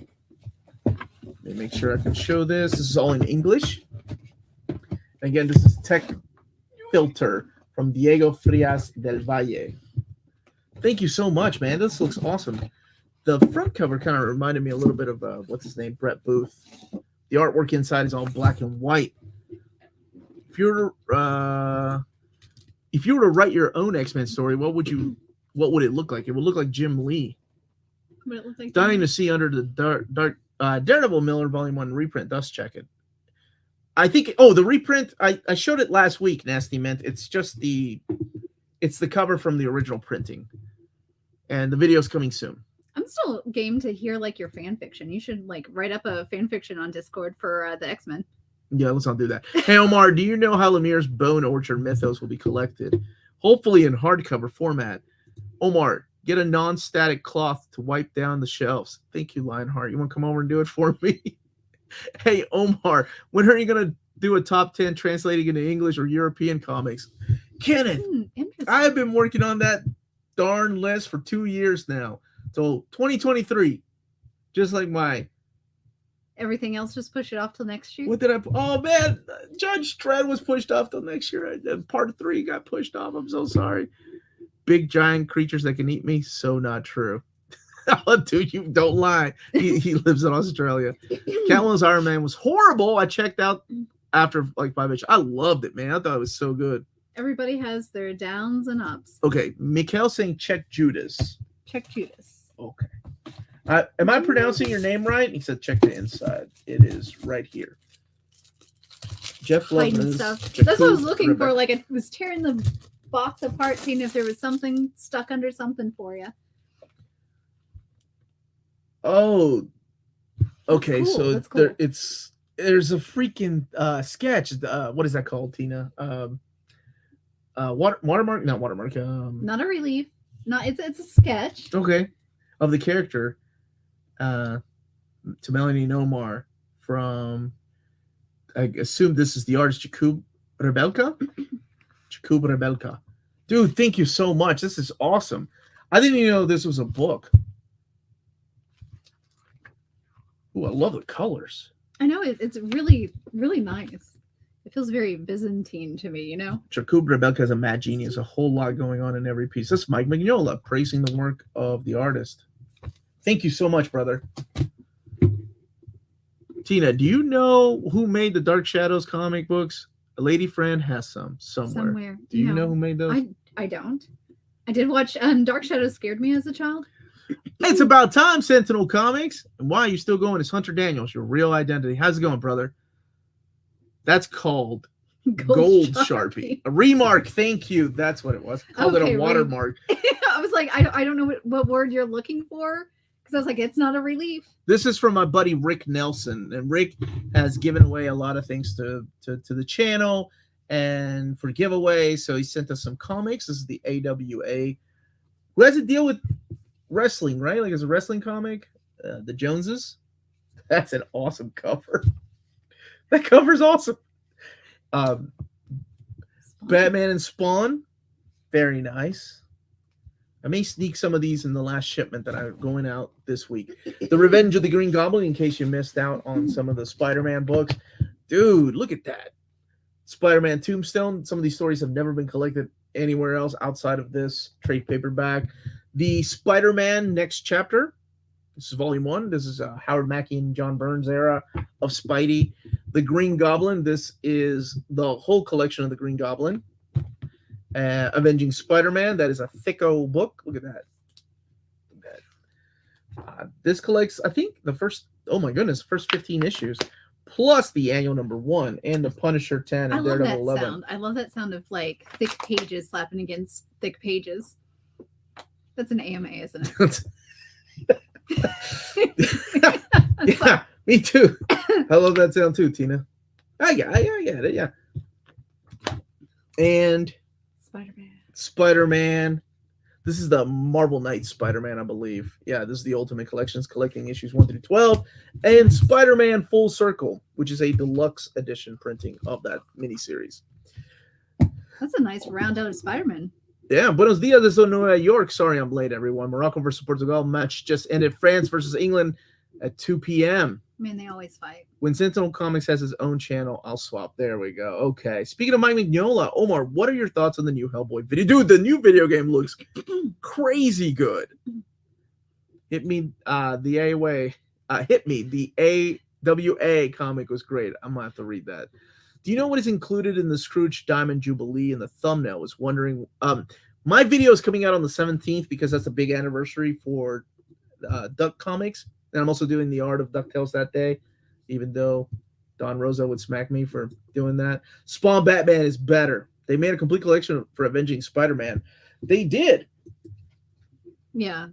me make sure I can show this. This is all in English. Again, this is Tech Filter from Diego Frias del Valle. Thank you so much, man. This looks awesome. The front cover kind of reminded me a little bit of, what's his name, Brett Booth. The artwork inside is all black and white. If you were to write your own X-Men story, what would it look like? It would look like Jim Lee. What it looks like. Dying to see under the Daredevil Miller Volume 1 reprint. Dust check it. I think, the reprint, I showed it last week, Nasty Mint. It's just it's the cover from the original printing. And the video's coming soon. I'm still game to hear like your fan fiction. You should like write up a fan fiction on Discord for the X-Men. Yeah, let's not do that. Hey, Omar, do you know how Lemire's Bone Orchard mythos will be collected? Hopefully in hardcover format. Omar, get a non-static cloth to wipe down the shelves. Thank you, Lionheart. You want to come over and do it for me? Hey, Omar, when are you going to do a top 10 translating into English or European comics? Kenneth, I've been working on that darn list for 2 years now. So 2023, just like my... Everything else, just push it off till next year. What did I... Oh, man, Judge Dredd was pushed off till next year. Part 3 got pushed off. I'm so sorry. Big giant creatures that can eat me? So not true. Dude, you don't lie. He lives in Australia. Catwoman's Iron Man was horrible. I checked out after like 5 issues. I loved it, man. I thought it was so good. Everybody has their downs and ups. Okay, Mikhail saying check Judas. Check Judas. Okay. Am I pronouncing your name right? He said check the inside. It is right here. Jeff Loveman's stuff. That's what I was looking for. Like it was tearing the box apart, seeing if there was something stuck under something for you. Oh, okay. Cool. So Cool. There's a freaking sketch. What is that called, Tina? Watermark? Not watermark. Not a relief. Not it's a sketch. Okay, of the character. To Melanie and Omar from. I assume this is the artist Jakub Rebelka. Jakub Rebelka. Dude, thank you so much. This is awesome. I didn't even know this was a book. Ooh, I love the colors. I know it's really, really nice. It feels very Byzantine to me, you know? Jakub Rebelka is a mad genius. A whole lot going on in every piece. That's Mike Mignola praising the work of the artist. Thank you so much, brother. Tina, do you know who made the Dark Shadows comic books? A lady friend has some somewhere. Do you know who made those? I don't. I did watch Dark Shadows scared me as a child. It's about time, Sentinel Comics. And why are you still going as Hunter Daniels, your real identity? How's it going, brother? That's called Gold Sharpie. A remark, thank you. That's what it was. Called it a watermark. I was like, I don't know what word you're looking for. Because I was like, it's not a relief. This is from my buddy Rick Nelson. And Rick has given away a lot of things to the channel and for giveaways. So he sent us some comics. This is the AWA. Who has to deal with wrestling, right? Like it's a wrestling comic. The Joneses. That's an awesome cover. That cover's awesome. Batman and Spawn. Very nice. I may sneak some of these in the last shipment that I'm going out this week. The Revenge of the Green Goblin, in case you missed out on some of the Spider-Man books. Dude, look at that. Spider-Man Tombstone. Some of these stories have never been collected anywhere else outside of this trade paperback. The Spider-Man Next Chapter. This is volume 1. This is Howard Mackie and John Burns era of Spidey. The Green Goblin. This is the whole collection of the Green Goblin. Avenging Spider-Man. That is a thicko book. Look at that. This collects, I think, the first 15 issues, plus the annual number 1 and the Punisher 10 and Daredevil 11. Sound. I love that sound of like thick pages slapping against thick pages. That's an AMA, isn't it? Yeah, me too. I love that sound too, Tina. I get it, yeah. And Spider-Man. This is the Marvel Knights Spider-Man, I believe. Yeah, this is the Ultimate Collections collecting issues 1 through 12. And Spider-Man Full Circle, which is a deluxe edition printing of that miniseries. That's a nice round out of Spider-Man. Yeah, buenos dias desde Nueva York. Sorry I'm late, everyone. Morocco versus Portugal match just ended. France versus England at 2 p.m. Man, they always fight. When Sentinel Comics has his own channel, I'll swap. There we go. Okay. Speaking of Mike Mignola, Omar, what are your thoughts on the new Hellboy video? Dude, the new video game looks crazy good. Hit me the AWA. Hit me. The AWA comic was great. I'm gonna have to read that. Do you know what is included in the Scrooge Diamond Jubilee in the thumbnail? I was wondering. My video is coming out on the 17th because that's a big anniversary for Duck Comics. And I'm also doing the art of DuckTales that day, even though Don Rosa would smack me for doing that. Spawn Batman is better. They made a complete collection for Avenging Spider-Man. They did. Yeah.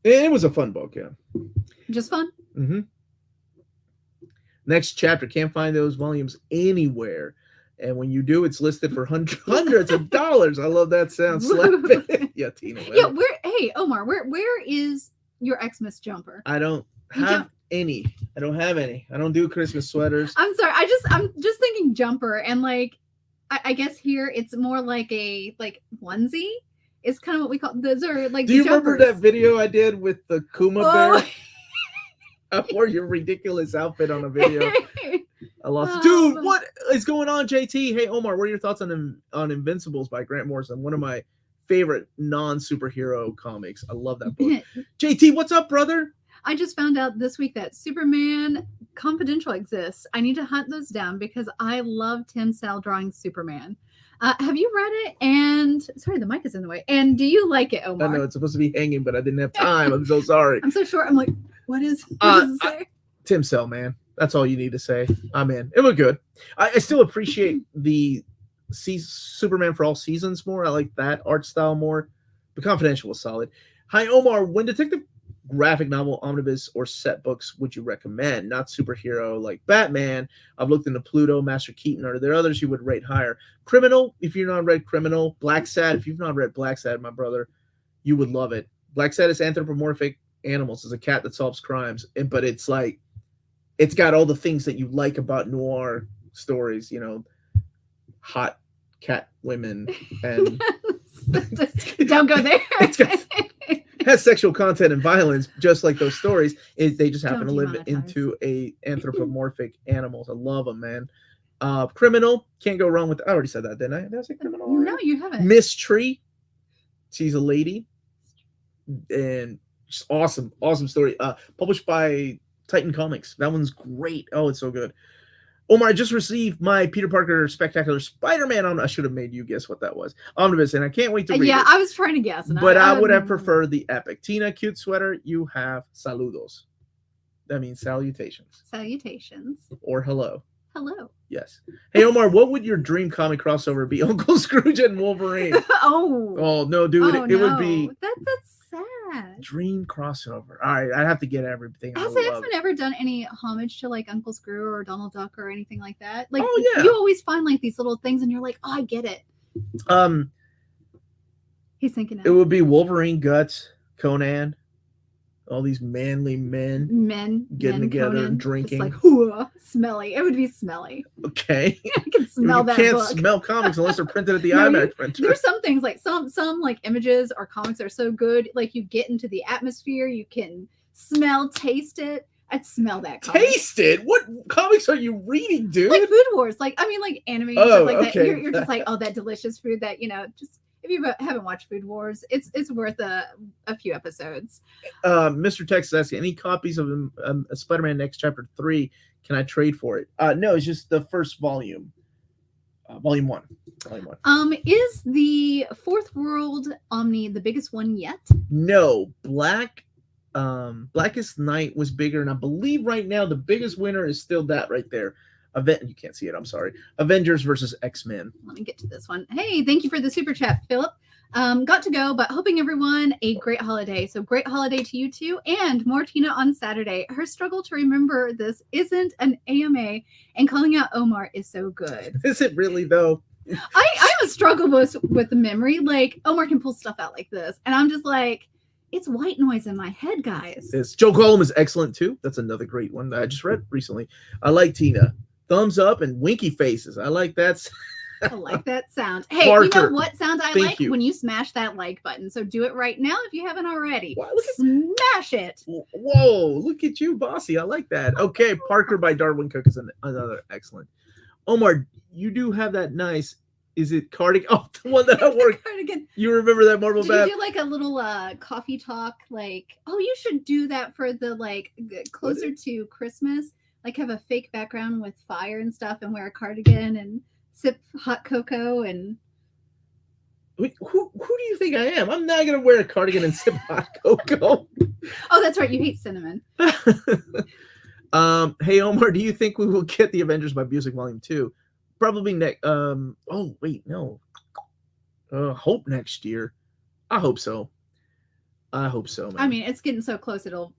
It was a fun book, yeah. Just fun? Mm-hmm. Next chapter. Can't find those volumes anywhere. And when you do, it's listed for hundreds of dollars. I love that sound. Slap it. Yeah, Tina. Yeah, hey, Omar, where is your Xmas jumper? I don't have any. I don't have any. I don't do Christmas sweaters. I'm sorry. I'm just thinking jumper, and like I guess here it's more like a onesie. It's kind of what we call those are like. Do you remember that video I did with the Kuma bear? I wore your ridiculous outfit on a video. I lost. Dude, what is going on, JT? Hey, Omar, what are your thoughts on Invincibles by Grant Morrison? One of my favorite non-superhero comics. I love that book. JT, what's up, brother? I just found out this week that Superman Confidential exists. I need to hunt those down because I love Tim Sale drawing Superman. Have you read it? And sorry, the mic is in the way. And do you like it, Omar? I know it's supposed to be hanging, but I didn't have time. I'm so sorry. I'm so short. I'm like, what does it say? Tim Sale, man. That's all you need to say. I'm in. It was good. I still appreciate the Superman for All Seasons more. I like that art style more. The Confidential was solid. Hi, Omar. When detective graphic novel, omnibus, or set books would you recommend? Not superhero like Batman. I've looked into Pluto, Master Keaton. Are there others you would rate higher? Criminal, if you've not read Criminal. Black Sad, if you've not read Black Sad, my brother, you would love it. Black Sad is anthropomorphic animals. It's a cat that solves crimes. But it's like, it's got all the things that you like about noir stories, you know, hot cat women and don't go there. It has sexual content and violence, just like those stories. They just happen to live into a anthropomorphic animals. I love them, man. Criminal, can't go wrong with. I already said that, didn't I? Did I say Criminal already? No, you haven't. Miss Tree, she's a lady, and just awesome story. Published by Titan Comics. That one's great. Oh, it's so good. Omar, I just received my Peter Parker Spectacular Spider-Man on. I should have made you guess what that was. Omnibus, and I can't wait to read it. Yeah, I was trying to guess. But I would have preferred the epic. Tina, cute sweater. You have saludos. That means salutations. Salutations. Or hello. Hello. Yes. Hey, Omar, what would your dream comic crossover be? Uncle Scrooge and Wolverine. Oh, no, dude. It would be. That's sad. Dream crossover. All right, I have to get everything. Has X-Men ever done any homage to like Uncle Screw or Donald Duck or anything like that? Like, oh, yeah. You always find like these little things, and you're like, oh, I get it. He's thinking. It would be Wolverine, Guts, Conan, All these manly men getting men together Conan, and just drinking. like, "Ooh, smelly. It would be smelly. Okay. I can smell that You can't book. smell comics unless they're printed at the No, IMAX printer. There's some things like some like images or comics are so good, like you get into the atmosphere, you can smell, taste it. I'd smell that comic. Taste it? What comics are you reading, dude? Like Food Wars, like I mean, like anime and Oh, stuff like okay. that. You're just like, oh, that delicious food that just if you haven't watched Food Wars, it's worth a few episodes. Mr. Tex is asking, any copies of Spider-Man Next Chapter 3 can I trade for it? No, it's just the first volume. Volume 1. Is the Fourth World Omni the biggest one yet? No, Blackest Night was bigger, and I believe right now the biggest winner is still that right there. You can't see it, I'm sorry. Avengers versus X-Men. Let me get to this one. Hey, thank you for the super chat, Philip. Got to go, but hoping everyone a great holiday. So great holiday to you too. And more Tina on Saturday. Her struggle to remember this isn't an AMA, and calling out Omar is so good. Is it really though? I have a struggle with the memory. Like Omar can pull stuff out like this, and I'm just like, it's white noise in my head, guys. Joe Gollum is excellent too. That's another great one that I just read recently. I like Tina. Thumbs up and winky faces. I like that. I like that sound. Hey, Parker, you know what sound I like? you. When you smash that like button. So do it right now if you haven't already. Wow, Smash it. Whoa, look at you, bossy. I like that. Okay, Parker by Darwin Cook is another excellent. Omar, you do have that nice. Is it cardigan? Oh, the one that I work. Cardigan. You remember that Marvel Did Bat? you do like a little coffee talk? Like, oh, you should do that for the closer to Christmas. Like have a fake background with fire and stuff, and wear a cardigan and sip hot cocoa and. Wait, who do you think I am? I'm not gonna wear a cardigan and sip hot cocoa. Oh, that's right. You hate cinnamon. Hey Omar, do you think we will get the Avengers by Busiek Volume 2? Probably next. Oh wait, no. Hope next year. I hope so. Man. I mean, it's getting so close. It'll.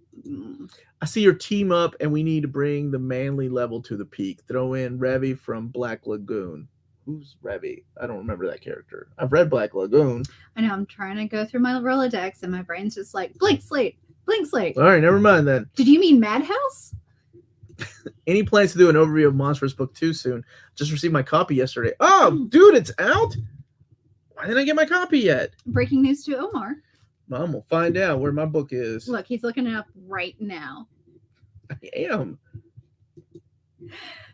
I see your team up, and we need to bring the manly level to the peak. Throw in Revy from Black Lagoon. Who's Revy? I don't remember that character. I've read Black Lagoon. I know. I'm trying to go through my Rolodex, and my brain's just like blank slate, blank slate. All right, never mind then. Did you mean Madhouse? Any plans to do an overview of Monsters Book 2 soon? Just received my copy yesterday. Oh, dude, it's out? Why didn't I get my copy yet? Breaking news to Omar. Mom will find out where my book is. Look, he's looking it up right now. I am.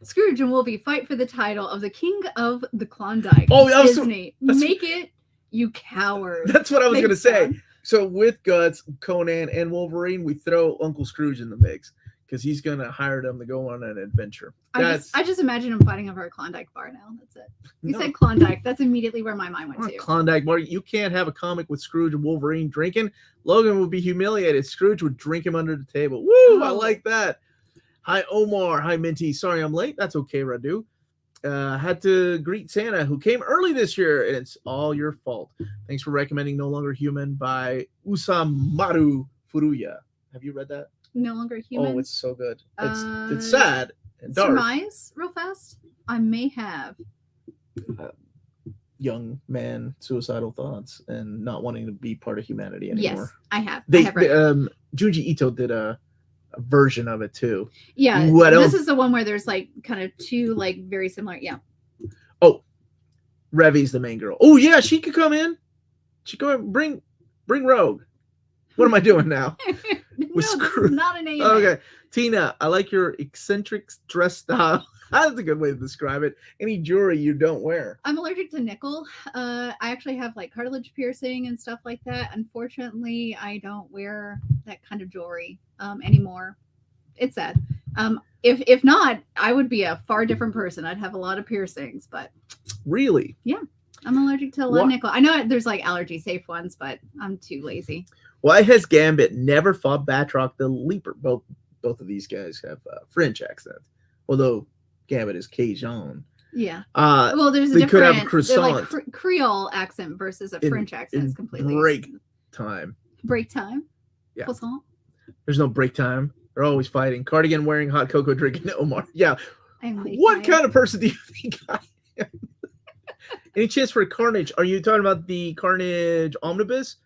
Scrooge and Wolfie fight for the title of the King of the Klondike. Oh, Disney. Make it, you coward. That's what I was going to say. Son. So with Guts, Conan, and Wolverine, we throw Uncle Scrooge in the mix because he's going to hire them to go on an adventure. I just imagine him fighting over a Klondike bar now. That's it. You said Klondike. That's immediately where my mind went to. Klondike bar. You can't have a comic with Scrooge and Wolverine drinking. Logan would be humiliated. Scrooge would drink him under the table. Woo! Oh. I like that. Hi, Omar. Hi, Minty. Sorry I'm late. That's okay, Radu. Had to greet Santa, who came early this year, and it's all your fault. Thanks for recommending No Longer Human by Usamaru Furuya. Have you read that? No Longer Human? Oh, it's so good. It's sad and dark. Surmise real fast? I may have. Young man, suicidal thoughts, and not wanting to be part of humanity anymore. Yes, I have. Junji Ito did a version of it too. Yeah, this is the one where there's like kind of two like very similar. Yeah. Oh, Revy's the main girl. Oh yeah, she could come in. She could bring Rogue. What am I doing now? No, this is not an AMA. Okay, Tina, I like your eccentric dress style. That's a good way to describe it. Any jewelry you don't wear? I'm allergic to nickel. I actually have like cartilage piercing and stuff like that. Unfortunately, I don't wear that kind of jewelry anymore. It's sad. If not, I would be a far different person. I'd have a lot of piercings, but really, yeah, I'm allergic to a lot of nickel. I know there's like allergy safe ones, but I'm too lazy. Why has Gambit never fought Batroc the Leaper? Both of these guys have French accents, although Gambit is Cajun. Yeah. Well, there's a different could have croissant. like Creole accent versus a French accent. It's completely break time. Break time. Yeah. Croissant. There's no break time. They're always fighting. Cardigan wearing, hot cocoa drinking. Omar. Yeah. What kind of person do you think I am? Any chance for Carnage? Are you talking about the Carnage Omnibus?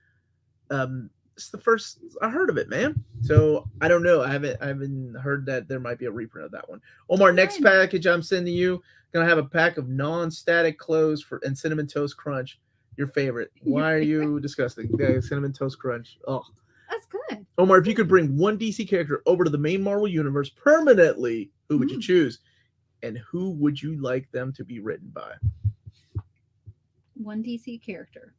it's the first I heard of it, man. So I don't know. I haven't heard that there might be a reprint of that one. Omar, next package I'm sending you, gonna have a pack of non-static clothes and Cinnamon Toast Crunch. Your favorite. Why are you disgusting? Yeah, Cinnamon Toast Crunch. Oh, that's good. Omar, if you could bring one DC character over to the main Marvel universe permanently, who would you choose? And who would you like them to be written by? One DC character.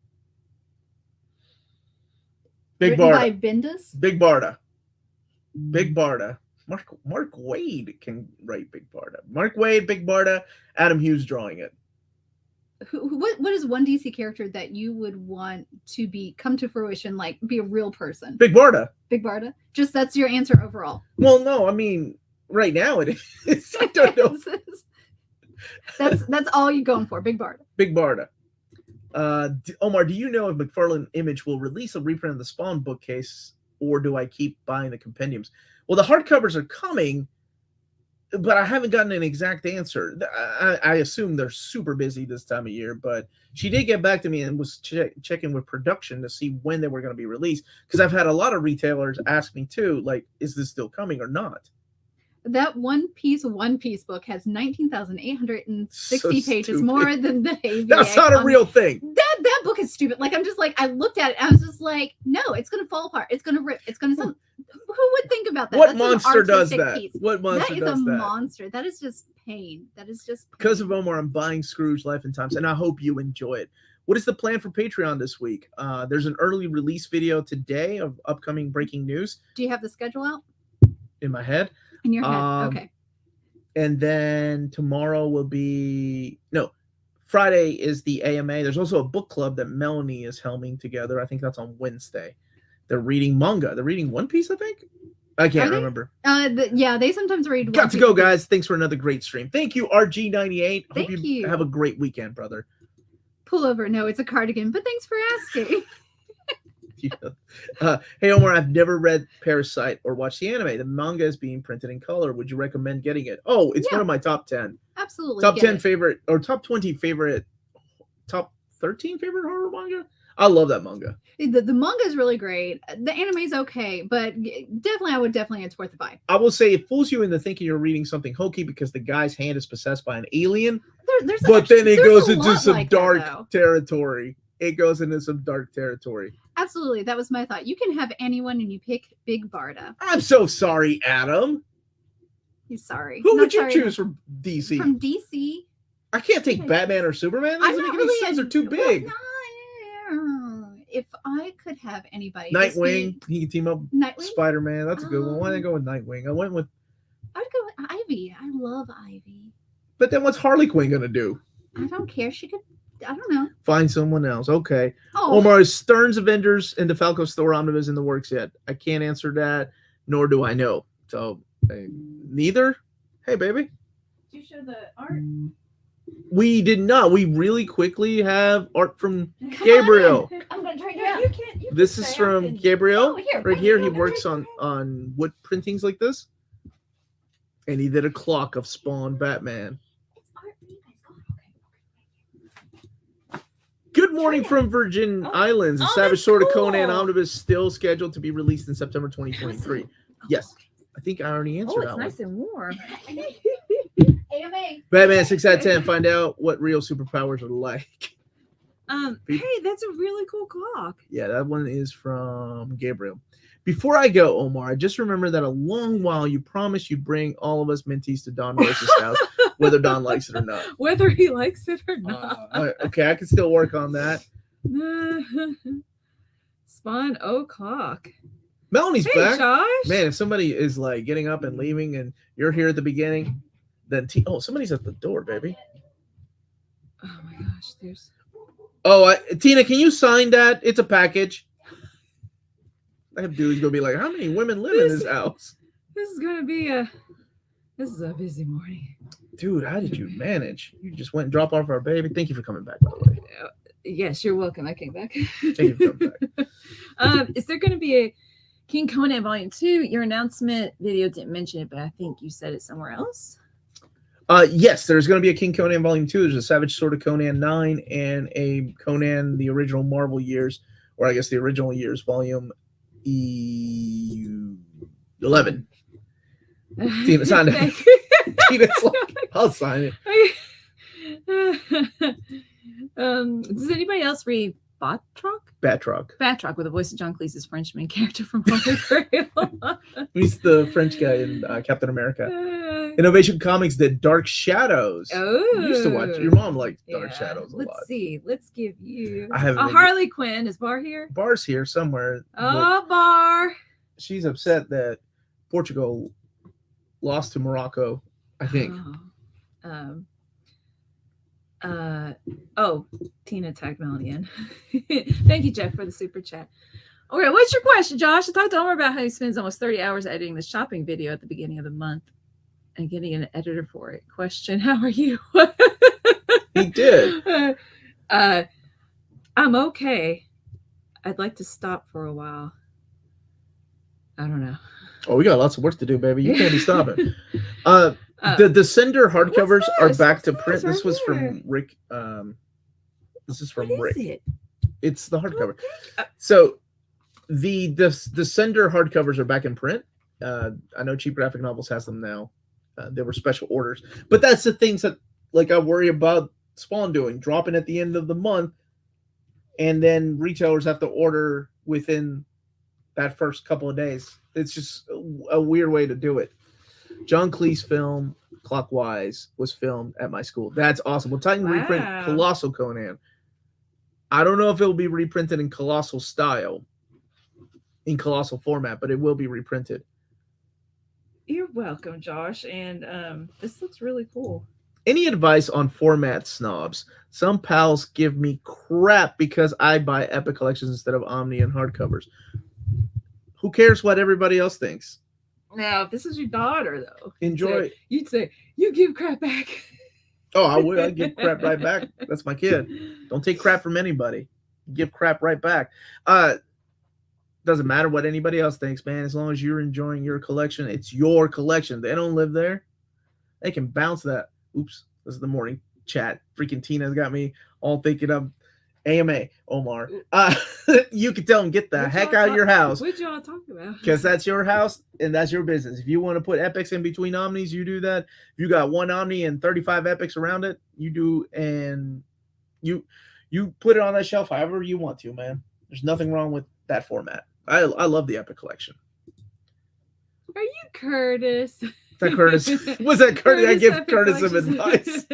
Big Written Barda. by Bendis? Big Barda. Big Barda. Mark Wade can write Big Barda. Mark Wade, Big Barda, Adam Hughes drawing it. What is one DC character that you would want to come to fruition, like be a real person? Big Barda. Big Barda? Just that's your answer overall. Well, no, I mean, right now it is. I don't know. That's all you're going for, Big Barda. Big Barda. Omar, do you know if McFarlane Image will release a reprint of the Spawn bookcase, or do I keep buying the compendiums? Well, the hardcovers are coming, but I haven't gotten an exact answer. I assume they're super busy this time of year, but she did get back to me and was checking with production to see when they were going to be released, because I've had a lot of retailers ask me too, like, is this still coming or not? That One Piece book has 19,860 pages, stupid. more than the AVA. That's not a real thing. That book is stupid. Like, I'm just like, I looked at it, and I was just like, no, it's gonna fall apart. It's gonna rip. It's gonna. Who would think about that? What That's monster does an that? artistic piece. What monster That is does a that? monster. That is just pain. That is just pain. Because of Omar, I'm buying Scrooge Life and Times, and I hope you enjoy it. What is the plan for Patreon this week? There's an early release video today of upcoming breaking news. Do you have the schedule out In my head. in your head? Okay. And then tomorrow will be Friday is the AMA. There's also a book club that Melanie is helming together. I think that's on Wednesday. They're reading manga. They're reading One Piece, I think. I can't remember. Yeah, they sometimes read. Got to go, guys. Thanks for another great stream. Thank you, RG98. Thank Hope you. Have a great weekend, brother. Pullover. No, it's a cardigan, but thanks for asking. Hey, Omar, I've never read Parasite or watched the anime. The manga is being printed in color. Would you recommend getting it? Oh, it's one of my top 10. Absolutely. Top 10 favorite, or top 20 favorite, top 13 favorite horror manga? I love that manga. The manga is really great. The anime is okay, but I would definitely, it's worth the buy. I will say it fools you into thinking you're reading something hokey because the guy's hand is possessed by an alien, but then it goes into some dark territory. It goes into some dark territory. Absolutely. That was my thought. You can have anyone and you pick Big Barda. I'm so sorry, Adam. He's sorry. Who would you choose from DC? From DC? I can't take Batman or Superman. That doesn't make any sense. They're too big. If I could have anybody. Nightwing. He can team up Nightwing? Spider-Man. That's a good one. Why did I go with Nightwing? I'd go with Ivy. I love Ivy. But then what's Harley Quinn going to do? I don't care. She could, I don't know. Find someone else. Okay. Oh. Omar, is Stern's Avengers and DeFalco's Thor Omnibus in the works yet? I can't answer that, nor do I know. So, neither. Hey, baby. Did you show the art? We did not. We really quickly have art from Gabriel. I'm going to try to do it. You can't. This is from Gabriel. Oh, right here. He works on wood printings like this. And he did a clock of Spawn Batman. Good morning from Virgin Islands. The Savage Sword of Conan Omnibus still scheduled to be released in September 2023. Yes. I think I already answered that nice and warm. AMA. Batman 6 out of 10. Find out what real superpowers are like. Hey, that's a really cool clock. Yeah, that one is from Gabriel. Before I go, Omar, I just remember that a long while you promised you'd bring all of us Minties to Don Rose's house, whether Don likes it or not. Whether he likes it or not. Okay, I can still work on that. Spawn o'clock. Melanie's back. Josh. Man, if somebody is like getting up and leaving and you're here at the beginning, then somebody's at the door, baby. Oh my gosh, there's. Oh, Tina, can you sign that? It's a package. That dude's gonna be like, how many women live in this house? This is gonna be a busy morning. Dude, how did you manage? You just went and dropped off our baby. Thank you for coming back, by the way. Yes, you're welcome. I came back. Thank you for coming back. Is there gonna be a King Conan Volume 2? Your announcement video didn't mention it, but I think you said it somewhere else. Yes, there's going to be a King Conan Volume 2. There's a Savage Sword of Conan 9 and a Conan, the original Marvel years, or I guess the original years, Volume 11. Tina, sign it. Thank you. Tina's like, I'll sign it. Does anybody else read Batroc? Batroc. With the voice of John Cleese's Frenchman character from Holy Grail. He's the French guy in Captain America. Innovation Comics did Dark Shadows. Oh, You used to watch. Your mom liked Dark Shadows a lot. Let's see. Let's give you I haven't been- Harley Quinn. Is Bar here? Bar's here somewhere. Oh, Bar. She's upset that Portugal lost to Morocco, I think. Tina tagged Melanie in. Thank you, Jeff, for the super chat. Okay, what's your question, Josh? I talked to Omar about how he spends almost 30 hours editing the shopping video at the beginning of the month and getting an editor for it. Question, how are you? He did. I'm okay. I'd like to stop for a while. I don't know. Oh, we got lots of work to do, baby. You can't be stopping. The Descender hardcovers are back to print. This was from Rick. This is from Rick. It? It's the hardcover. So the Descender hardcovers are back in print. I know Cheap Graphic Novels has them now. There were special orders, but that's the things that I worry about Spawn doing, dropping at the end of the month, and then retailers have to order within that first couple of days. It's just a weird way to do it. John Cleese film, Clockwise, was filmed at my school. That's awesome. Well, Titan reprint Colossal Conan. I don't know if it will be reprinted in Colossal style, in Colossal format, but it will be reprinted. You're welcome, Josh. And this looks really cool. Any advice on format snobs? Some pals give me crap because I buy Epic collections instead of Omni and hardcovers. Who cares what everybody else thinks? Now, if this is your daughter, though, enjoy. You'd say, you give crap back. Oh, I would. I'd give crap right back. That's my kid. Don't take crap from anybody. Give crap right back. Doesn't matter what anybody else thinks, man. As long as you're enjoying your collection, it's your collection. They don't live there. They can bounce that. Oops, this is the morning chat. Freaking Tina's got me all thinking of AMA, Omar. You can tell them, get the heck out of your house. What y'all talking about? Because that's your house and that's your business. If you want to put epics in between omnis, you do that. If you got one omni and 35 epics around it, you do, and you put it on that shelf however you want to, man. There's nothing wrong with that format. I love the epic collection. Are you Curtis? Is that Curtis? Was that Curtis? I give Curtis some advice.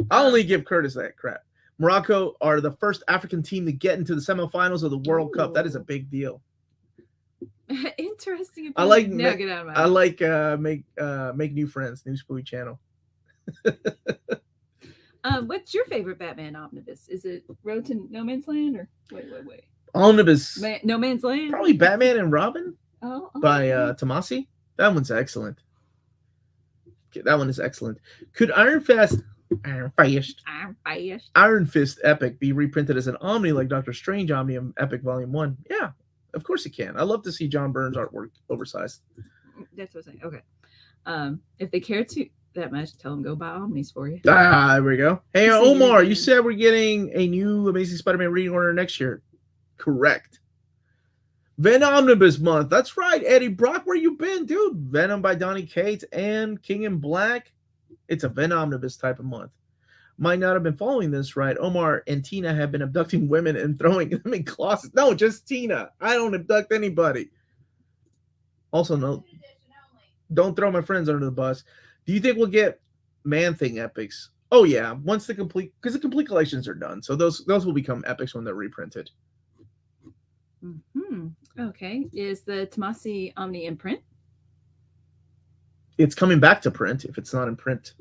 I only give Curtis that crap. Morocco are the first African team to get into the semifinals of the World Cup. That is a big deal. Interesting. I like get out of my make new friends. New Spooky channel. What's your favorite Batman omnibus? Is it Road to No Man's Land or wait? Omnibus. No Man's Land. Probably Batman and Robin. By Tomasi. That one's excellent. That one is excellent. Could Iron Fist Epic be reprinted as an Omni like Doctor Strange Omni Epic Volume 1? Yeah, of course it can. I love to see John Byrne's artwork oversized. That's what I'm saying. Okay. If they care to that much, tell them go buy Omnis for you. There we go. Hey, Omar, you said we're getting a new Amazing Spider-Man reading order next year. Correct. Venom Omnibus month. That's right, Eddie Brock. Where you been, dude? Venom by Donny Cates and King in Black. It's a Venom Omnibus type of month. Might not have been following this right. Omar and Tina have been abducting women and throwing them in closets. No, just Tina. I don't abduct anybody. Also, no, don't throw my friends under the bus. Do you think we'll get Man-Thing epics? Oh yeah, once the complete collections are done. So those will become epics when they're reprinted. Mm-hmm. Okay. Is the Tomasi Omni in print? It's coming back to print if it's not in print.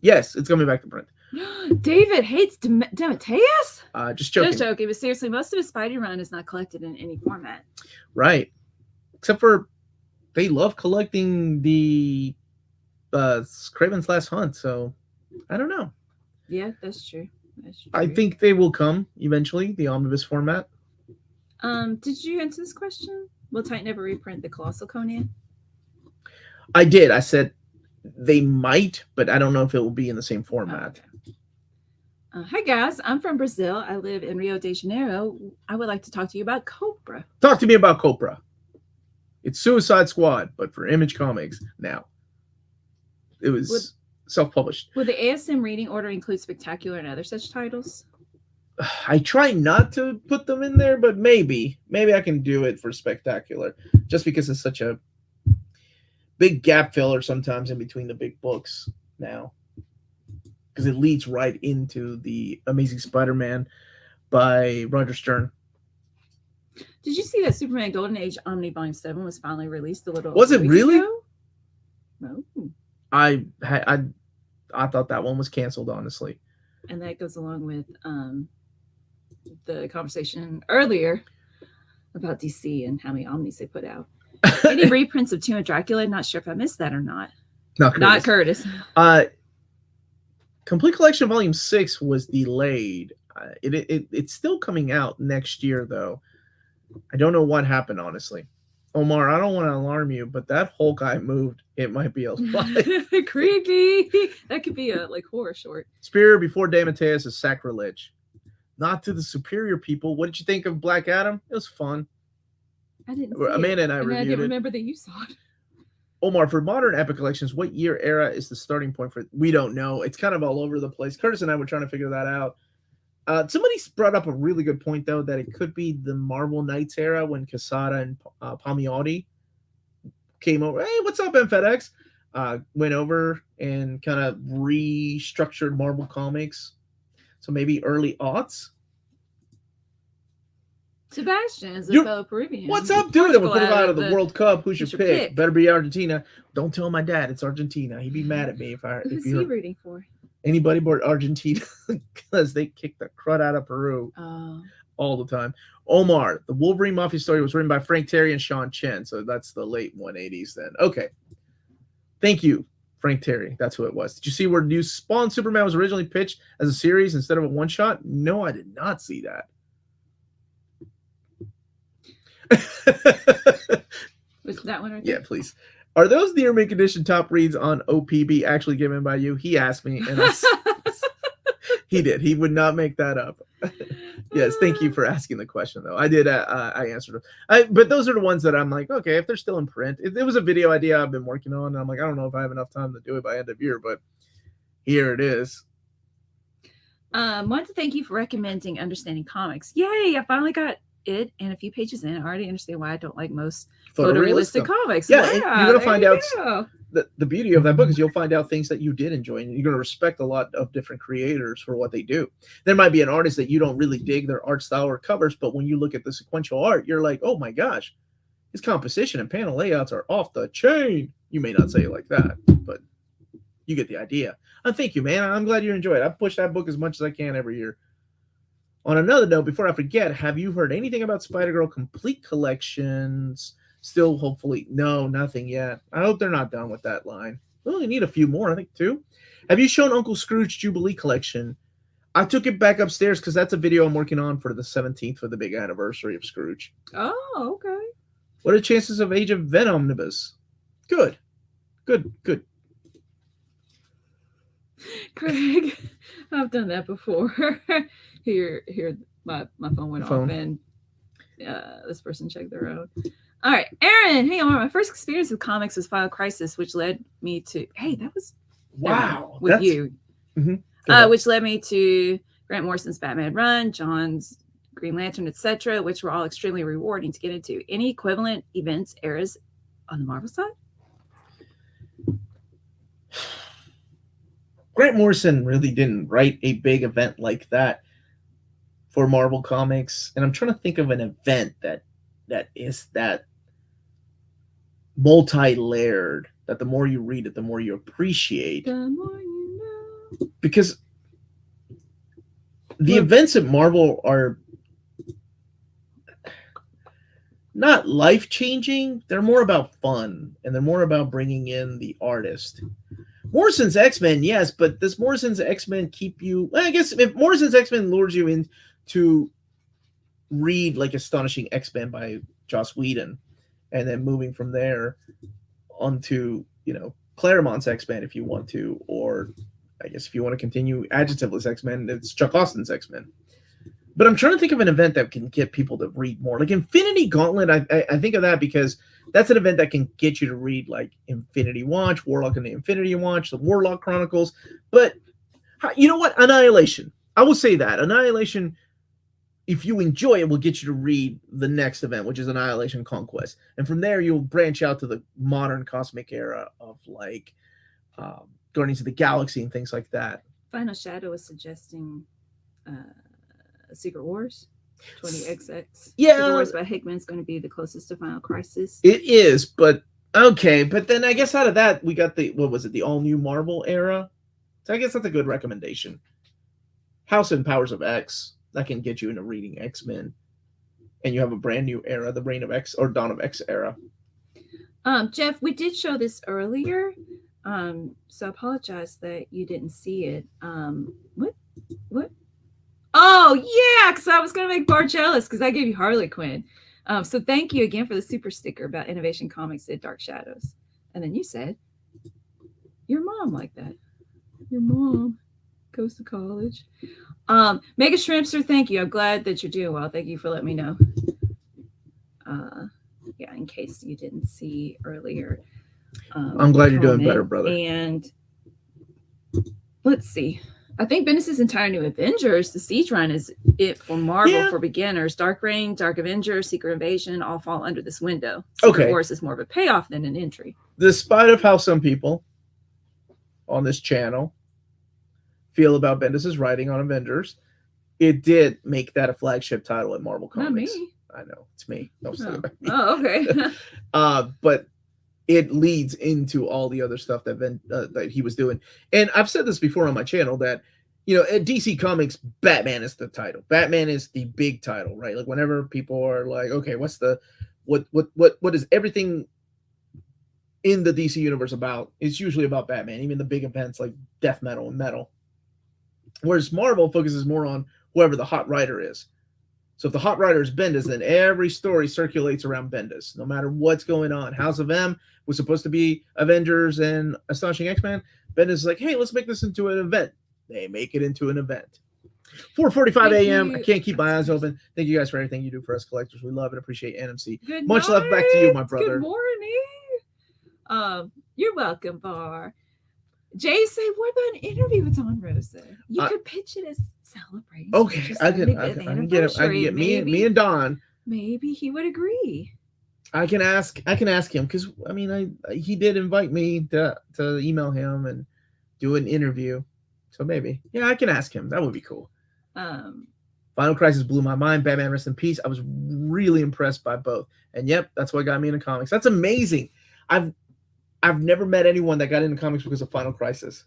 Yes, it's coming back to print. David hates Demetrius? Just joking. Just joking, but seriously, most of his Spidey run is not collected in any format. Right. Except for they love collecting the Kraven's Last Hunt, so I don't know. Yeah, that's true. I think they will come eventually, the omnibus format. Did you answer this question? Will Titan ever reprint the Colossal Conan? I did. I said they might, but I don't know if it will be in the same format. Hi guys, I'm from Brazil. I live in Rio de Janeiro. I would like to talk to you about Cobra. Talk to me about Copra. It's Suicide Squad, but for Image Comics now. It was self-published. Will the ASM reading order include Spectacular and other such titles? I try not to put them in there, but maybe I can do it for Spectacular, just because it's such a big gap filler sometimes in between the big books now, because it leads right into the Amazing Spider-Man by Roger Stern. Did you see that Superman Golden Age Omni Volume 7 was finally released a little? Was it really? Ago? No. I thought that one was canceled, honestly. And that goes along with the conversation earlier about DC and how many omnis they put out. Any reprints of Tomb of Dracula? Not sure if I missed that or not. Not Curtis. Complete Collection Volume 6 was delayed. It's still coming out next year, though. I don't know what happened, honestly. Omar, I don't want to alarm you, but that Hulk eye moved. It might be alive. Creepy. That could be a horror short. Spear before Damateus is sacrilege. Not to the superior people. What did you think of Black Adam? It was fun. I didn't see Amanda it. and I reviewed I didn't it. remember that you saw it. Omar, for modern epic collections, what year era is the starting point for? We don't know. It's kind of all over the place. Curtis and I were trying to figure that out. Somebody brought up a really good point, though, that it could be the Marvel Knights era when Quesada and Palmiotti came over. Hey, what's up, FedEx? Went over and kind of restructured Marvel Comics. So maybe early aughts. Sebastian is a fellow Peruvian. What's up, dude? I'm going to put him out of the World Cup. Who's your pick? Better be Argentina. Don't tell my dad it's Argentina. He'd be mad at me Who's he rooting for? Anybody but Argentina, because they kick the crud out of Peru all the time. Omar, the Wolverine Mafia story was written by Frank Terry and Sean Chen, so that's the late 180s then. Okay. Thank you, Frank Terry. That's who it was. Did you see where New Spawn Superman was originally pitched as a series instead of a one-shot? No, I did not see that. Was that one right there? Yeah, please. Are those near mint condition top reads on OPB actually given by you? He asked me, and he did. He would not make that up. Yes, thank you for asking the question, though. I did. I answered them. But those are the ones that I'm like, okay, if they're still in print. It was a video idea I've been working on, and I'm like, I don't know if I have enough time to do it by end of year, but here it is. Wanted to thank you for recommending Understanding Comics. Yay! I finally got it, and a few pages in, I already understand why I don't like most photorealistic comics. Yeah, you're gonna find out. The beauty of that book is you'll find out things that you did enjoy, and you're gonna respect a lot of different creators for what they do. There might be an artist that you don't really dig their art style or covers, but when you look at the sequential art, you're like, oh my gosh, his composition and panel layouts are off the chain. You may not say it like that, but you get the idea. Thank you, man. I'm glad you enjoy it. I push that book as much as I can every year. On another note, before I forget, have you heard anything about Spider-Girl complete collections? Still, hopefully, no, nothing yet. I hope they're not done with that line. We only need a few more, I think, 2. Have you shown Uncle Scrooge Jubilee collection? I took it back upstairs because that's a video I'm working on for the 17th for the big anniversary of Scrooge. Oh, okay. What are the chances of Age of Venom Omnibus? Good. Craig, I've done that before. Here, my phone went off, and this person checked their own. All right, Aaron. Hey, Omar. My first experience with comics was Final Crisis, which led me to. Hey, that was with you. Mm-hmm. Which led me to Grant Morrison's Batman run, John's Green Lantern, etc., which were all extremely rewarding to get into. Any equivalent events, eras on the Marvel side? Grant Morrison really didn't write a big event like that for Marvel Comics, and I'm trying to think of an event that is that multi-layered, that the more you read it, the more you appreciate. The more you know. Because the events at Marvel are not life-changing. They're more about fun, and they're more about bringing in the artist. Morrison's X-Men, yes, but does Morrison's X-Men keep you... I guess if Morrison's X-Men lures you in to read like Astonishing X-Men by Joss Whedon, and then moving from there onto, Claremont's X-Men if you want to, or I guess if you want to continue adjectiveless X-Men, it's Chuck Austin's X-Men. But I'm trying to think of an event that can get people to read more. Like Infinity Gauntlet, I think of that because that's an event that can get you to read like Infinity Watch, Warlock and the Infinity Watch, the Warlock Chronicles. But you know what? Annihilation. I will say that. Annihilation, if you enjoy it, will get you to read the next event, which is Annihilation Conquest. And from there, you'll branch out to the modern cosmic era of like Guardians of the Galaxy and things like that. Final Shadow is suggesting Secret Wars 20XX. Yeah. Secret Wars by Hickman's going to be the closest to Final Crisis. It is, but okay. But then I guess out of that, we got the all new Marvel era. So I guess that's a good recommendation. House and Powers of X, that can get you into reading X-Men. And you have a brand new era, the Reign of X or Dawn of X era. Jeff, we did show this earlier. So I apologize that you didn't see it. What? Oh yeah, because I was gonna make Bart jealous because I gave you Harley Quinn. So thank you again for the super sticker about Innovation Comics at Dark Shadows. And then you said your mom like that. Your mom goes to college. Mega Shrimpster, thank you. I'm glad that you're doing well. Thank you for letting me know. Yeah, in case you didn't see earlier. I'm glad you're doing better, brother. And let's see. I think Bendis' entire new Avengers, the Siege Run, is it for Marvel for beginners. Dark Reign, Dark Avengers, Secret Invasion all fall under this window. Secret Wars is more of a payoff than an entry. Despite of how some people on this channel feel about Bendis' writing on Avengers, it did make that a flagship title at Marvel Comics. Not me. I know, it's me. Okay. But it leads into all the other stuff that he was doing. And I've said this before on my channel that, you know, at DC Comics, Batman is the title. Batman is the big title, right? Like whenever people are like, okay, what is everything in the DC universe about? It's usually about Batman, even the big events like Death Metal and Metal. Whereas Marvel focuses more on whoever the hot writer is. So if the hot writer is Bendis, then every story circulates around Bendis, no matter what's going on. House of M was supposed to be Avengers and Astonishing X-Men. Bendis is like, hey, let's make this into an event. They make it into an event. 4:45 a.m. I can't keep my eyes open. Thank you guys for everything you do for us collectors. We love and appreciate NMC. Good Much night. love back to you, my brother. Good morning. You're welcome, Bar. Jay said, what about an interview with Don Rosa? You could pitch it as celebrating. Okay, I can get me and Don. Maybe he would agree. I can ask him because I mean he did invite me to email him and do an interview. So maybe. Yeah, I can ask him. That would be cool. Final Crisis blew my mind. Batman Rest in Peace. I was really impressed by both. And yep, that's what got me into comics. That's amazing. I've never met anyone that got into comics because of Final Crisis.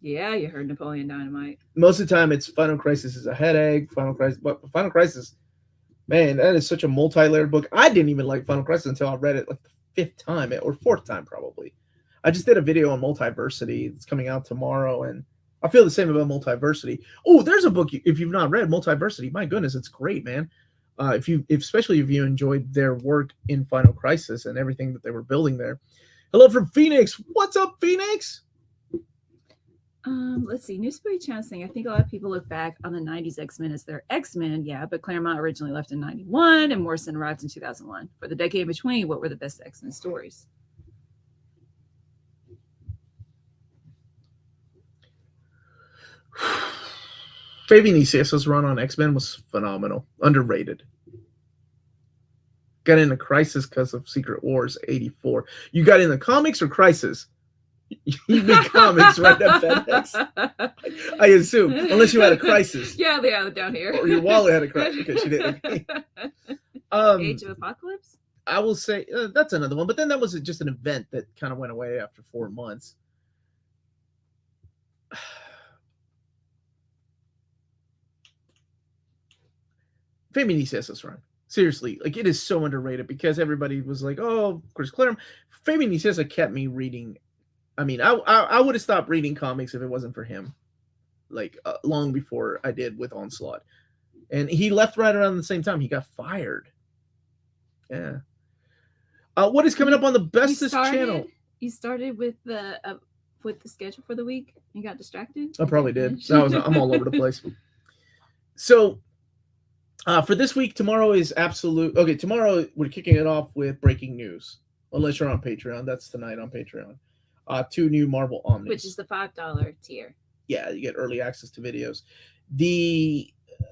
Yeah, you heard Napoleon Dynamite. Most of the time, it's Final Crisis is a headache. Final Crisis, man, that is such a multi-layered book. I didn't even like Final Crisis until I read it like the fifth time or fourth time probably. I just did a video on Multiversity. It's coming out tomorrow, and I feel the same about Multiversity. Oh, there's a book if you've not read Multiversity. My goodness, it's great, man. Especially if you enjoyed their work in Final Crisis and everything that they were building there. Hello from Phoenix. What's up, Phoenix? Let's see. Newspaper Channel saying, I think a lot of people look back on the 90s X-Men as their X-Men. Yeah, but Claremont originally left in 91 and Morrison arrived in 2001. For the decade in between, what were the best X-Men stories? Fabian Iciesa's run on X-Men was phenomenal. Underrated. Got into Crisis because of Secret Wars 84. You got into comics or Crisis? You did comics right up FedEx. I assume, unless you had a crisis. Yeah, they have it down here. Or your wallet had a crisis because she didn't. Age of Apocalypse? I will say that's another one, but then that was just an event that kind of went away after 4 months. Fabian Iciesa's run. Seriously, like it is so underrated because everybody was like, "Oh, Chris Claremont." Fabian Iciesa kept me reading. I mean, I would have stopped reading comics if it wasn't for him, like long before I did with Onslaught. And he left right around the same time. He got fired. Yeah. What is coming up on the Bestest channel? You started with the with the schedule for the week? You got distracted? I probably did. I'm all over the place. So, for this week, tomorrow is absolute. Okay, tomorrow we're kicking it off with breaking news. Unless you're on Patreon, that's tonight on Patreon. 2 new Marvel Omnibus, Which is the $5 tier. Yeah, you get early access to videos.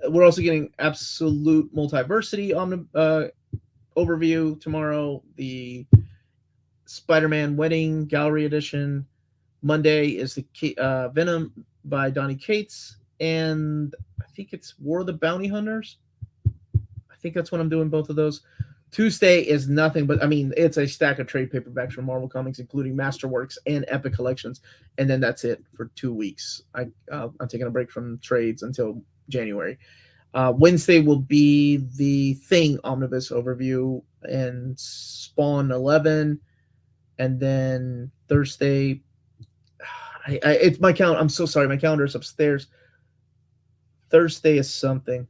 We're also getting absolute multiversity overview tomorrow. The Spider-Man Wedding Gallery Edition. Monday is the Venom by Donny Cates, and I think it's War of the Bounty Hunters. I think that's when I'm doing both of those. Tuesday is nothing but, it's a stack of trade paperbacks from Marvel Comics, including Masterworks and Epic Collections, and then that's it for 2 weeks. I'm taking a break from trades until January. Wednesday will be the Thing Omnibus overview and Spawn 11, and then Thursday, it's my calendar. I'm so sorry, my calendar is upstairs. Thursday is something.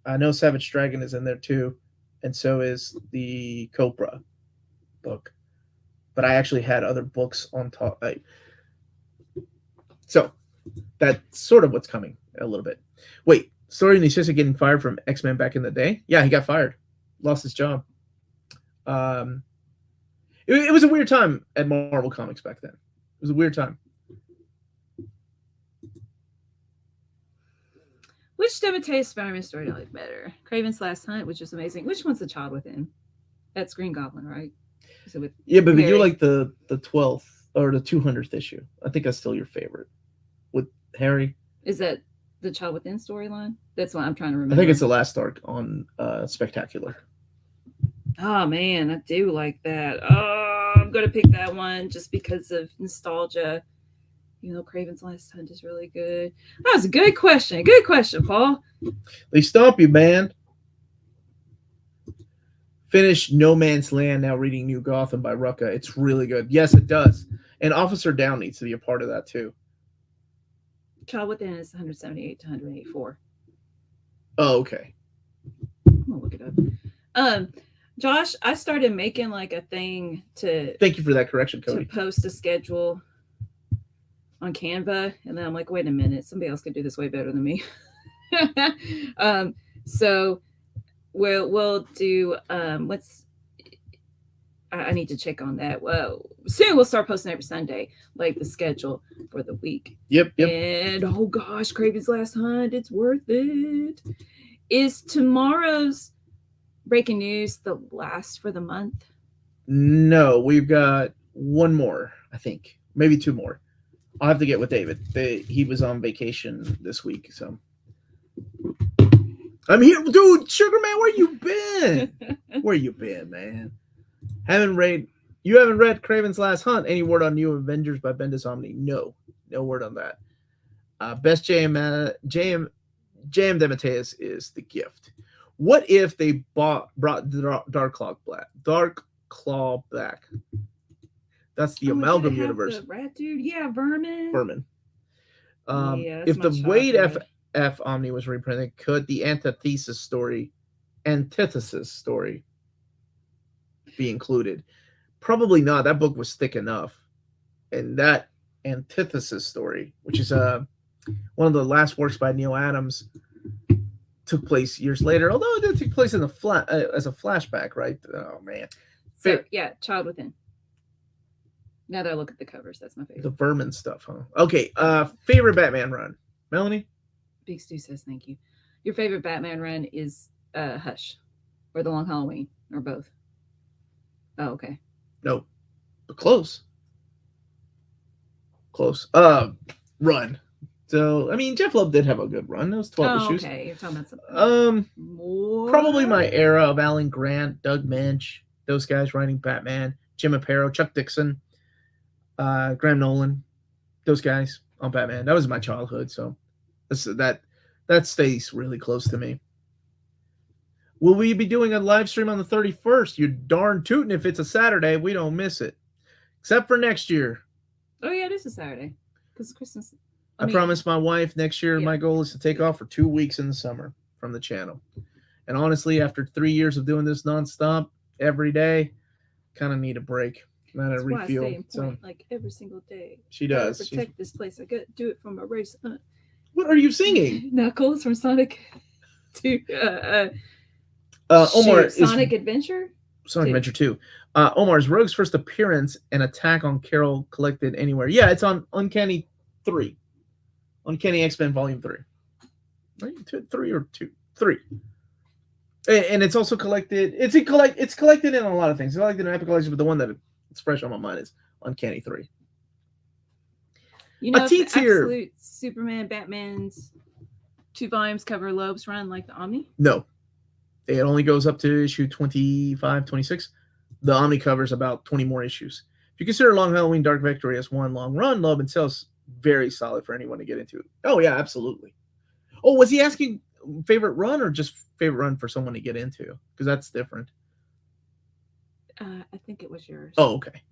I know Savage Dragon is in there too, and so is the Cobra book. But I actually had other books on top. So that's sort of what's coming a little bit. Wait, Story Nishisa getting fired from X-Men back in the day? Yeah, he got fired. Lost his job. It was a weird time at Marvel Comics back then. It was a weird time. Which DeMatteis Spider-Man story do you like better? Kraven's Last Hunt, which is amazing. Which one's The Child Within? That's Green Goblin, right? Yeah, but you like the 12th or the 200th issue. I think that's still your favorite with Harry. Is that the Child Within storyline? That's what I'm trying to remember. I think it's the last arc on Spectacular. Oh man, I do like that. Oh, I'm gonna pick that one just because of nostalgia. You know, Kraven's Last Hunt is really good. That was a good question. Good question, Paul. They stomp you, man. Finished No Man's Land, now reading New Gotham by Rucka. It's really good. Yes, it does. And Officer Down needs to be a part of that too. Child Within is 178 to 184. Oh, okay. I'm gonna look it up. Josh, I started making like a thing to. Thank you for that correction, Cody. To post a schedule on Canva, and then I'm like, wait a minute, somebody else could do this way better than me. So we'll do I need to check on that. Well, soon we'll start posting every Sunday, like the schedule for the week. Yep. And oh gosh, Kraven's Last Hunt, it's worth it. Is tomorrow's breaking news the last for the month? No, we've got one more, I think. Maybe 2 more. I'll have to get with David. He was on vacation this week, so I'm here, dude. Sugar Man, where you been? Where you been, man? You haven't read Kraven's Last Hunt? Any word on New Avengers by Bendis Omni? No word on that. Best JM DeMatteis is The Gift. What if they brought Dark Claw back? That's the Amalgam Universe. The rat dude, yeah, Vermin. If the Wade F Omni was reprinted, could the antithesis story be included? Probably not. That book was thick enough. And that antithesis story, which is one of the last works by Neil Adams, took place years later. Although it did take place in as a flashback, right? Oh man. So yeah, Child Within. Now that I look at the covers, that's my favorite. The Vermin stuff, huh? Okay. Favorite Batman run, Melanie? Big Stu says thank you. Your favorite Batman run is Hush, or The Long Halloween, or both. Oh, okay. No, but close. Run. So Jeff Loeb did have a good run. It was 12 issues. Okay, you're talking about something more. Probably my era of Alan Grant, Doug Moench, those guys writing Batman, Jim Aparo, Chuck Dixon, Graham Nolan, those guys on Batman. That was my childhood, so that stays really close to me. Will we be doing a live stream on the 31st? You're darn tootin' if it's a Saturday. We don't miss it. Except for next year. Oh, yeah, it is a Saturday. Because Christmas. I promised my wife next year, my goal is to take off for 2 weeks in the summer from the channel. And honestly, after 3 years of doing this nonstop, every day, kind of need a break. Not a That's why I refuel. stay in So point like every single day. she Gotta does. protect this place. I got to do it for my race. What are you singing? Knuckles from Sonic to Omar is Sonic Adventure. Sonic 2. Adventure 2. Omar's Rogue's first appearance and attack on Carol collected anywhere. Yeah, it's on Uncanny 3. Uncanny X-Men Volume 3. Right? 3 or 2? 3. And it's also collected. It's collected in a lot of things. It's collected in Epic Collection, but the one that it's fresh on my mind is Uncanny 3. You know, A if T the tier. absolute Superman, Batman's 2 volumes cover Loeb's run like the Omni? No. It only goes up to issue 25, 26. The Omni covers about 20 more issues. If you consider Long Halloween Dark Victory as one long run, Loeb itself's very solid for anyone to get into. Oh, yeah, absolutely. Oh, was he asking favorite run or just favorite run for someone to get into? Because that's different. I think it was yours. Oh, okay.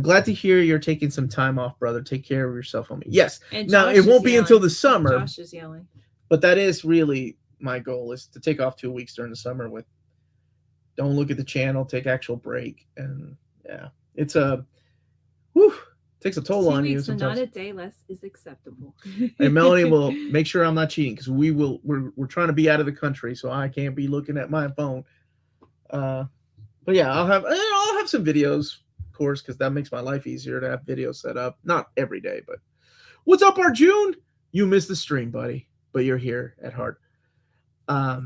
Glad to hear you're taking some time off, brother. Take care of yourself, homie. Yes. And Now, Josh it is won't be yelling. until the summer. Josh is yelling. But that is really my goal, is to take off 2 weeks during the summer with don't look at the channel, take actual break. And yeah, it's takes a toll 2 on you weeks and not sometimes. a day less is acceptable. And Melanie will make sure I'm not cheating, because we're trying to be out of the country, so I can't be looking at my phone. But yeah, I'll have some videos, of course, because that makes my life easier to have videos set up. Not every day, but what's up, Arjun? You missed the stream, buddy, but you're here at heart. Yeah.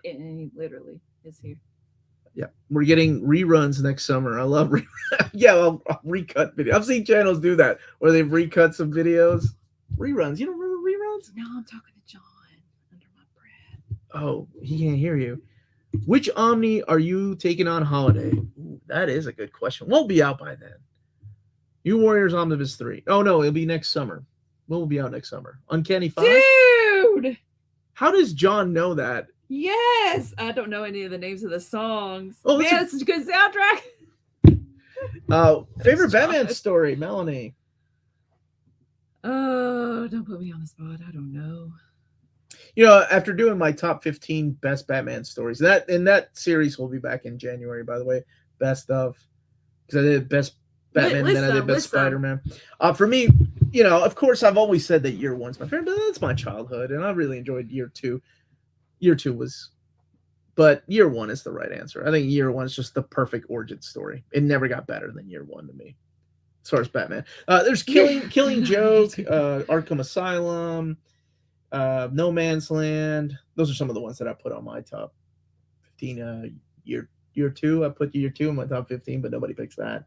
And he literally is here. Yeah, we're getting reruns next summer. I love I'll recut video. I've seen channels do that where they've recut some videos. Reruns. You don't remember reruns? No, I'm talking to John under my breath. Oh, he can't hear you. Which Omni are you taking on holiday? Ooh, that is a good question. Won't be out by then. New Warriors Omnibus 3. Oh no, it'll be next summer. What will be out next summer? Uncanny 5? Dude! How does John know that? Yes! I don't know any of the names of the songs. Oh, Man, that's it's a good soundtrack. Favorite That's Batman Josh. story, Melanie. Oh, don't put me on the spot. I don't know. You know, after doing my top 15 best Batman stories, that series will be back in January, by the way. Best of, because I did best Batman, and then I did best Spider-Man. For me, you know, of course, I've always said that year one's my favorite, but that's my childhood, and I really enjoyed year two. Year two was, but year one is the right answer. I think year one is just the perfect origin story. It never got better than year one to me, as far as Batman. There's Killing Joke, Arkham Asylum, No Man's Land. Those are some of the ones that I put on my top 15. Year two, I put year two in my top 15, but nobody picks that.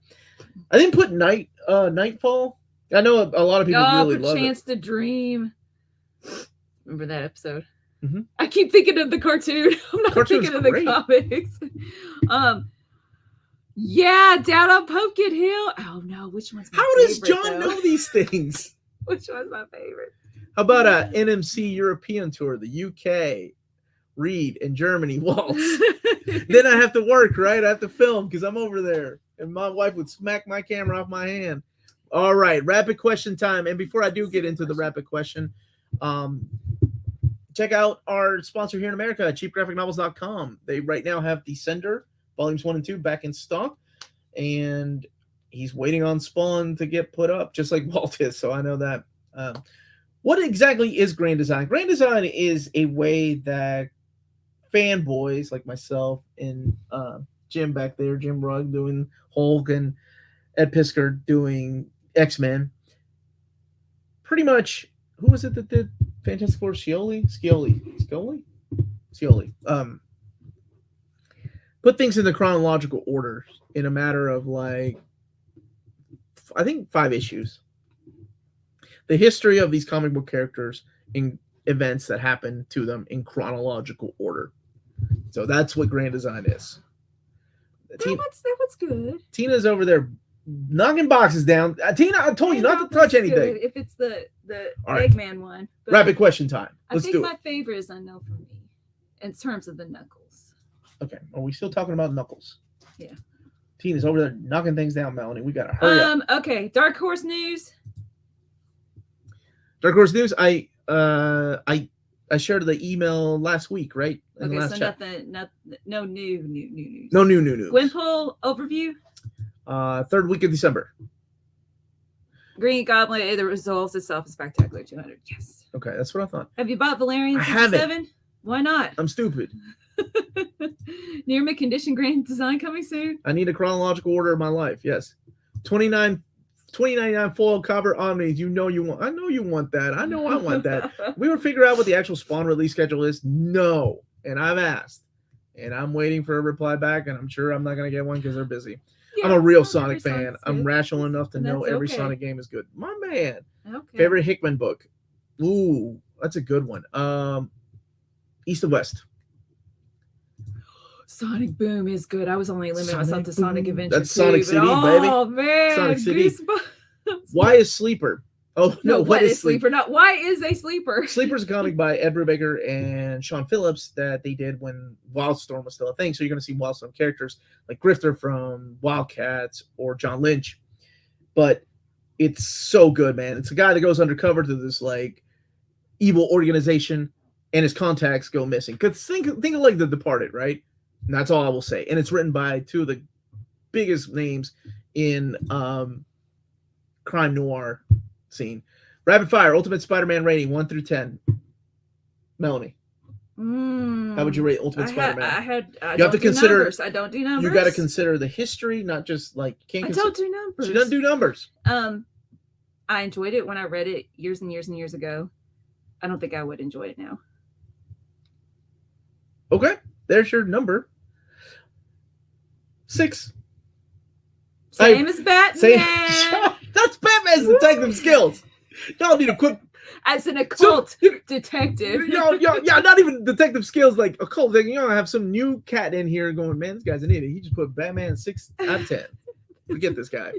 I didn't put Nightfall. I know a lot of people really love Chance it. to Dream. Remember that episode? Mm-hmm. I keep thinking of the cartoon. I'm not Cartoon's thinking of great. the comics. Yeah, Down on Pumpkin Hill. Oh no, which one's my How does favorite, John though? know these things? Which one's my favorite? How about a NMC European tour, the UK, Reed, and Germany waltz? Then I have to work, right? I have to film because I'm over there, and my wife would smack my camera off my hand. All right, rapid question time. And before I do get into the rapid question, check out our sponsor here in America, cheapgraphicnovels.com. They right now have Descender volumes 1 and 2 back in stock, and he's waiting on Spawn to get put up, just like Walt is. So I know that. What exactly is Grand Design? Grand Design is a way that fanboys like myself and Jim back there, Jim Rugg doing Hulk, and Ed Piskor doing X-Men. Pretty much, who was it that did Fantastic Four? Scioli. Put things in the chronological order in a matter of like, I think 5 issues. The history of these comic book characters in events that happen to them in chronological order. So that's what Grand Design is. That was good. Tina's over there knocking boxes down. Tina, I told you not to touch anything. Good if it's the right. Eggman one. But Rapid question time. Let's do it. I think my favorite is Unknown for me in terms of the Knuckles. Okay. Are we still talking about Knuckles? Yeah. Tina's over there knocking things down, Melanie. We gotta hurry up. Okay. Dark Horse News. Dark Horse News. I shared the email last week, right? Okay, so no new news. No new news. Gwenpool overview. Third week of December. Green Goblin, the results itself is spectacular. 200. Yes. Okay, that's what I thought. Have you bought Valerian I haven't. 67? Why not? I'm stupid. Near mint condition grand design coming soon. I need a chronological order of my life. Yes. 2099 foil cover Omnis. You know you want. I know you want that. I know I want that. We were figuring out what the actual Spawn release schedule is. No. And I've asked. And I'm waiting for a reply back. And I'm sure I'm not going to get one because they're busy. Yeah, I'm a real not Sonic every fan. Sonic's I'm good. rational enough to And know that's every okay. Sonic game is good. My man. Okay. Favorite Hickman book. Ooh, that's a good one. East of West. Sonic Boom is good. I was only limiting Sonic myself to Sonic Boom. Adventure. That's Sonic 2, City, but, baby. Oh man, Sonic City. goosebumps. Why is Sleeper? Oh No, no, what is Sleeper? Not why is a Sleeper? Sleeper's a comic by Ed Brubaker and Sean Phillips that they did when Wildstorm was still a thing. So you're going to see Wildstorm characters like Grifter from Wildcats or John Lynch. But it's so good, man. It's a guy that goes undercover to this like evil organization and his contacts go missing. Because think of like The Departed, right? And that's all I will say. And it's written by two of the biggest names in crime noir scene. Rapid fire, Ultimate Spider-Man rating 1 through 10. Melanie, how would you rate Ultimate Spider-Man? I You have to consider. numbers. I don't do numbers. You got to consider the history, not just like. I don't do numbers. She doesn't do numbers. I enjoyed it when I read it years and years and years ago. I don't think I would enjoy it now. Okay, there's your number. 6. Same as Batman. That's Batman's detective skills. Y'all need to quit. As an occult detective. Yeah, not even detective skills like occult. Like, you know, have some new cat in here going, man, this guy's an idiot. He just put Batman 6 out of 10. Forget this guy.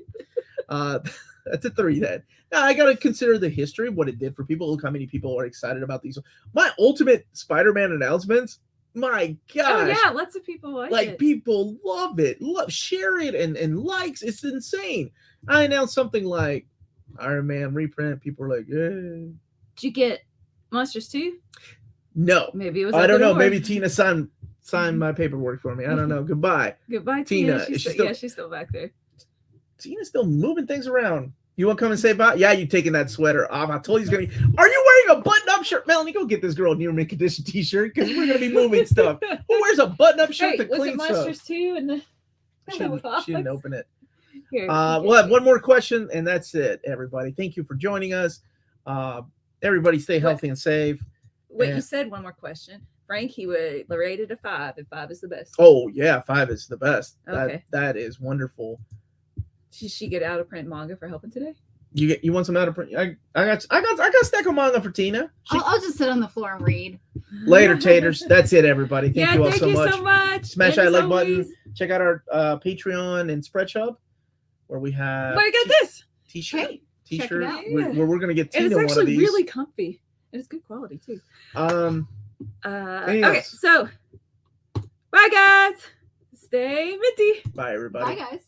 That's a 3 then. Now, I got to consider the history, what it did for people. Look how many people are excited about these. My Ultimate Spider-Man announcements, my gosh. Oh, yeah, lots of people like it. People love it. Share it and likes. It's insane. I announced something like Iron Man reprint. People are like, yeah. Did you get Monsters 2? No. Maybe it was. I don't know. Maybe Tina signed my paperwork for me. I don't know. Goodbye. Goodbye, Tina. She's still back there. Tina's still moving things around. You want to come and say bye? Yeah, you taking that sweater off. I told you he's going to. Are you wearing a button-up shirt? Melanie, go get this girl a near mint condition t-shirt because we're going to be moving stuff. Who wears a button-up shirt to clean stuff? Was it Monsters 2 and the she didn't open it. Here, we'll have one more question, and that's it, everybody. Thank you for joining us. Everybody stay healthy and safe. Wait, you said one more question. Frank, he would rate it a 5, and 5 is the best. Oh, yeah, 5 is the best. Okay. That is wonderful. Did she get out of print manga for helping today? You want some out of print? I got a stack of manga for Tina. I'll just sit on the floor and read. Later, taters. That's it, everybody. Thank you all thank so you much. so much. Smash that like button. Check out our Patreon and Spreadshop where we have. But I got this T-shirt. Hey, T-shirt. check it out. Where we're gonna get and Tina it's one of actually these. really comfy. And it's good quality too. Okay, so bye guys. Stay minty. Bye everybody. Bye, guys.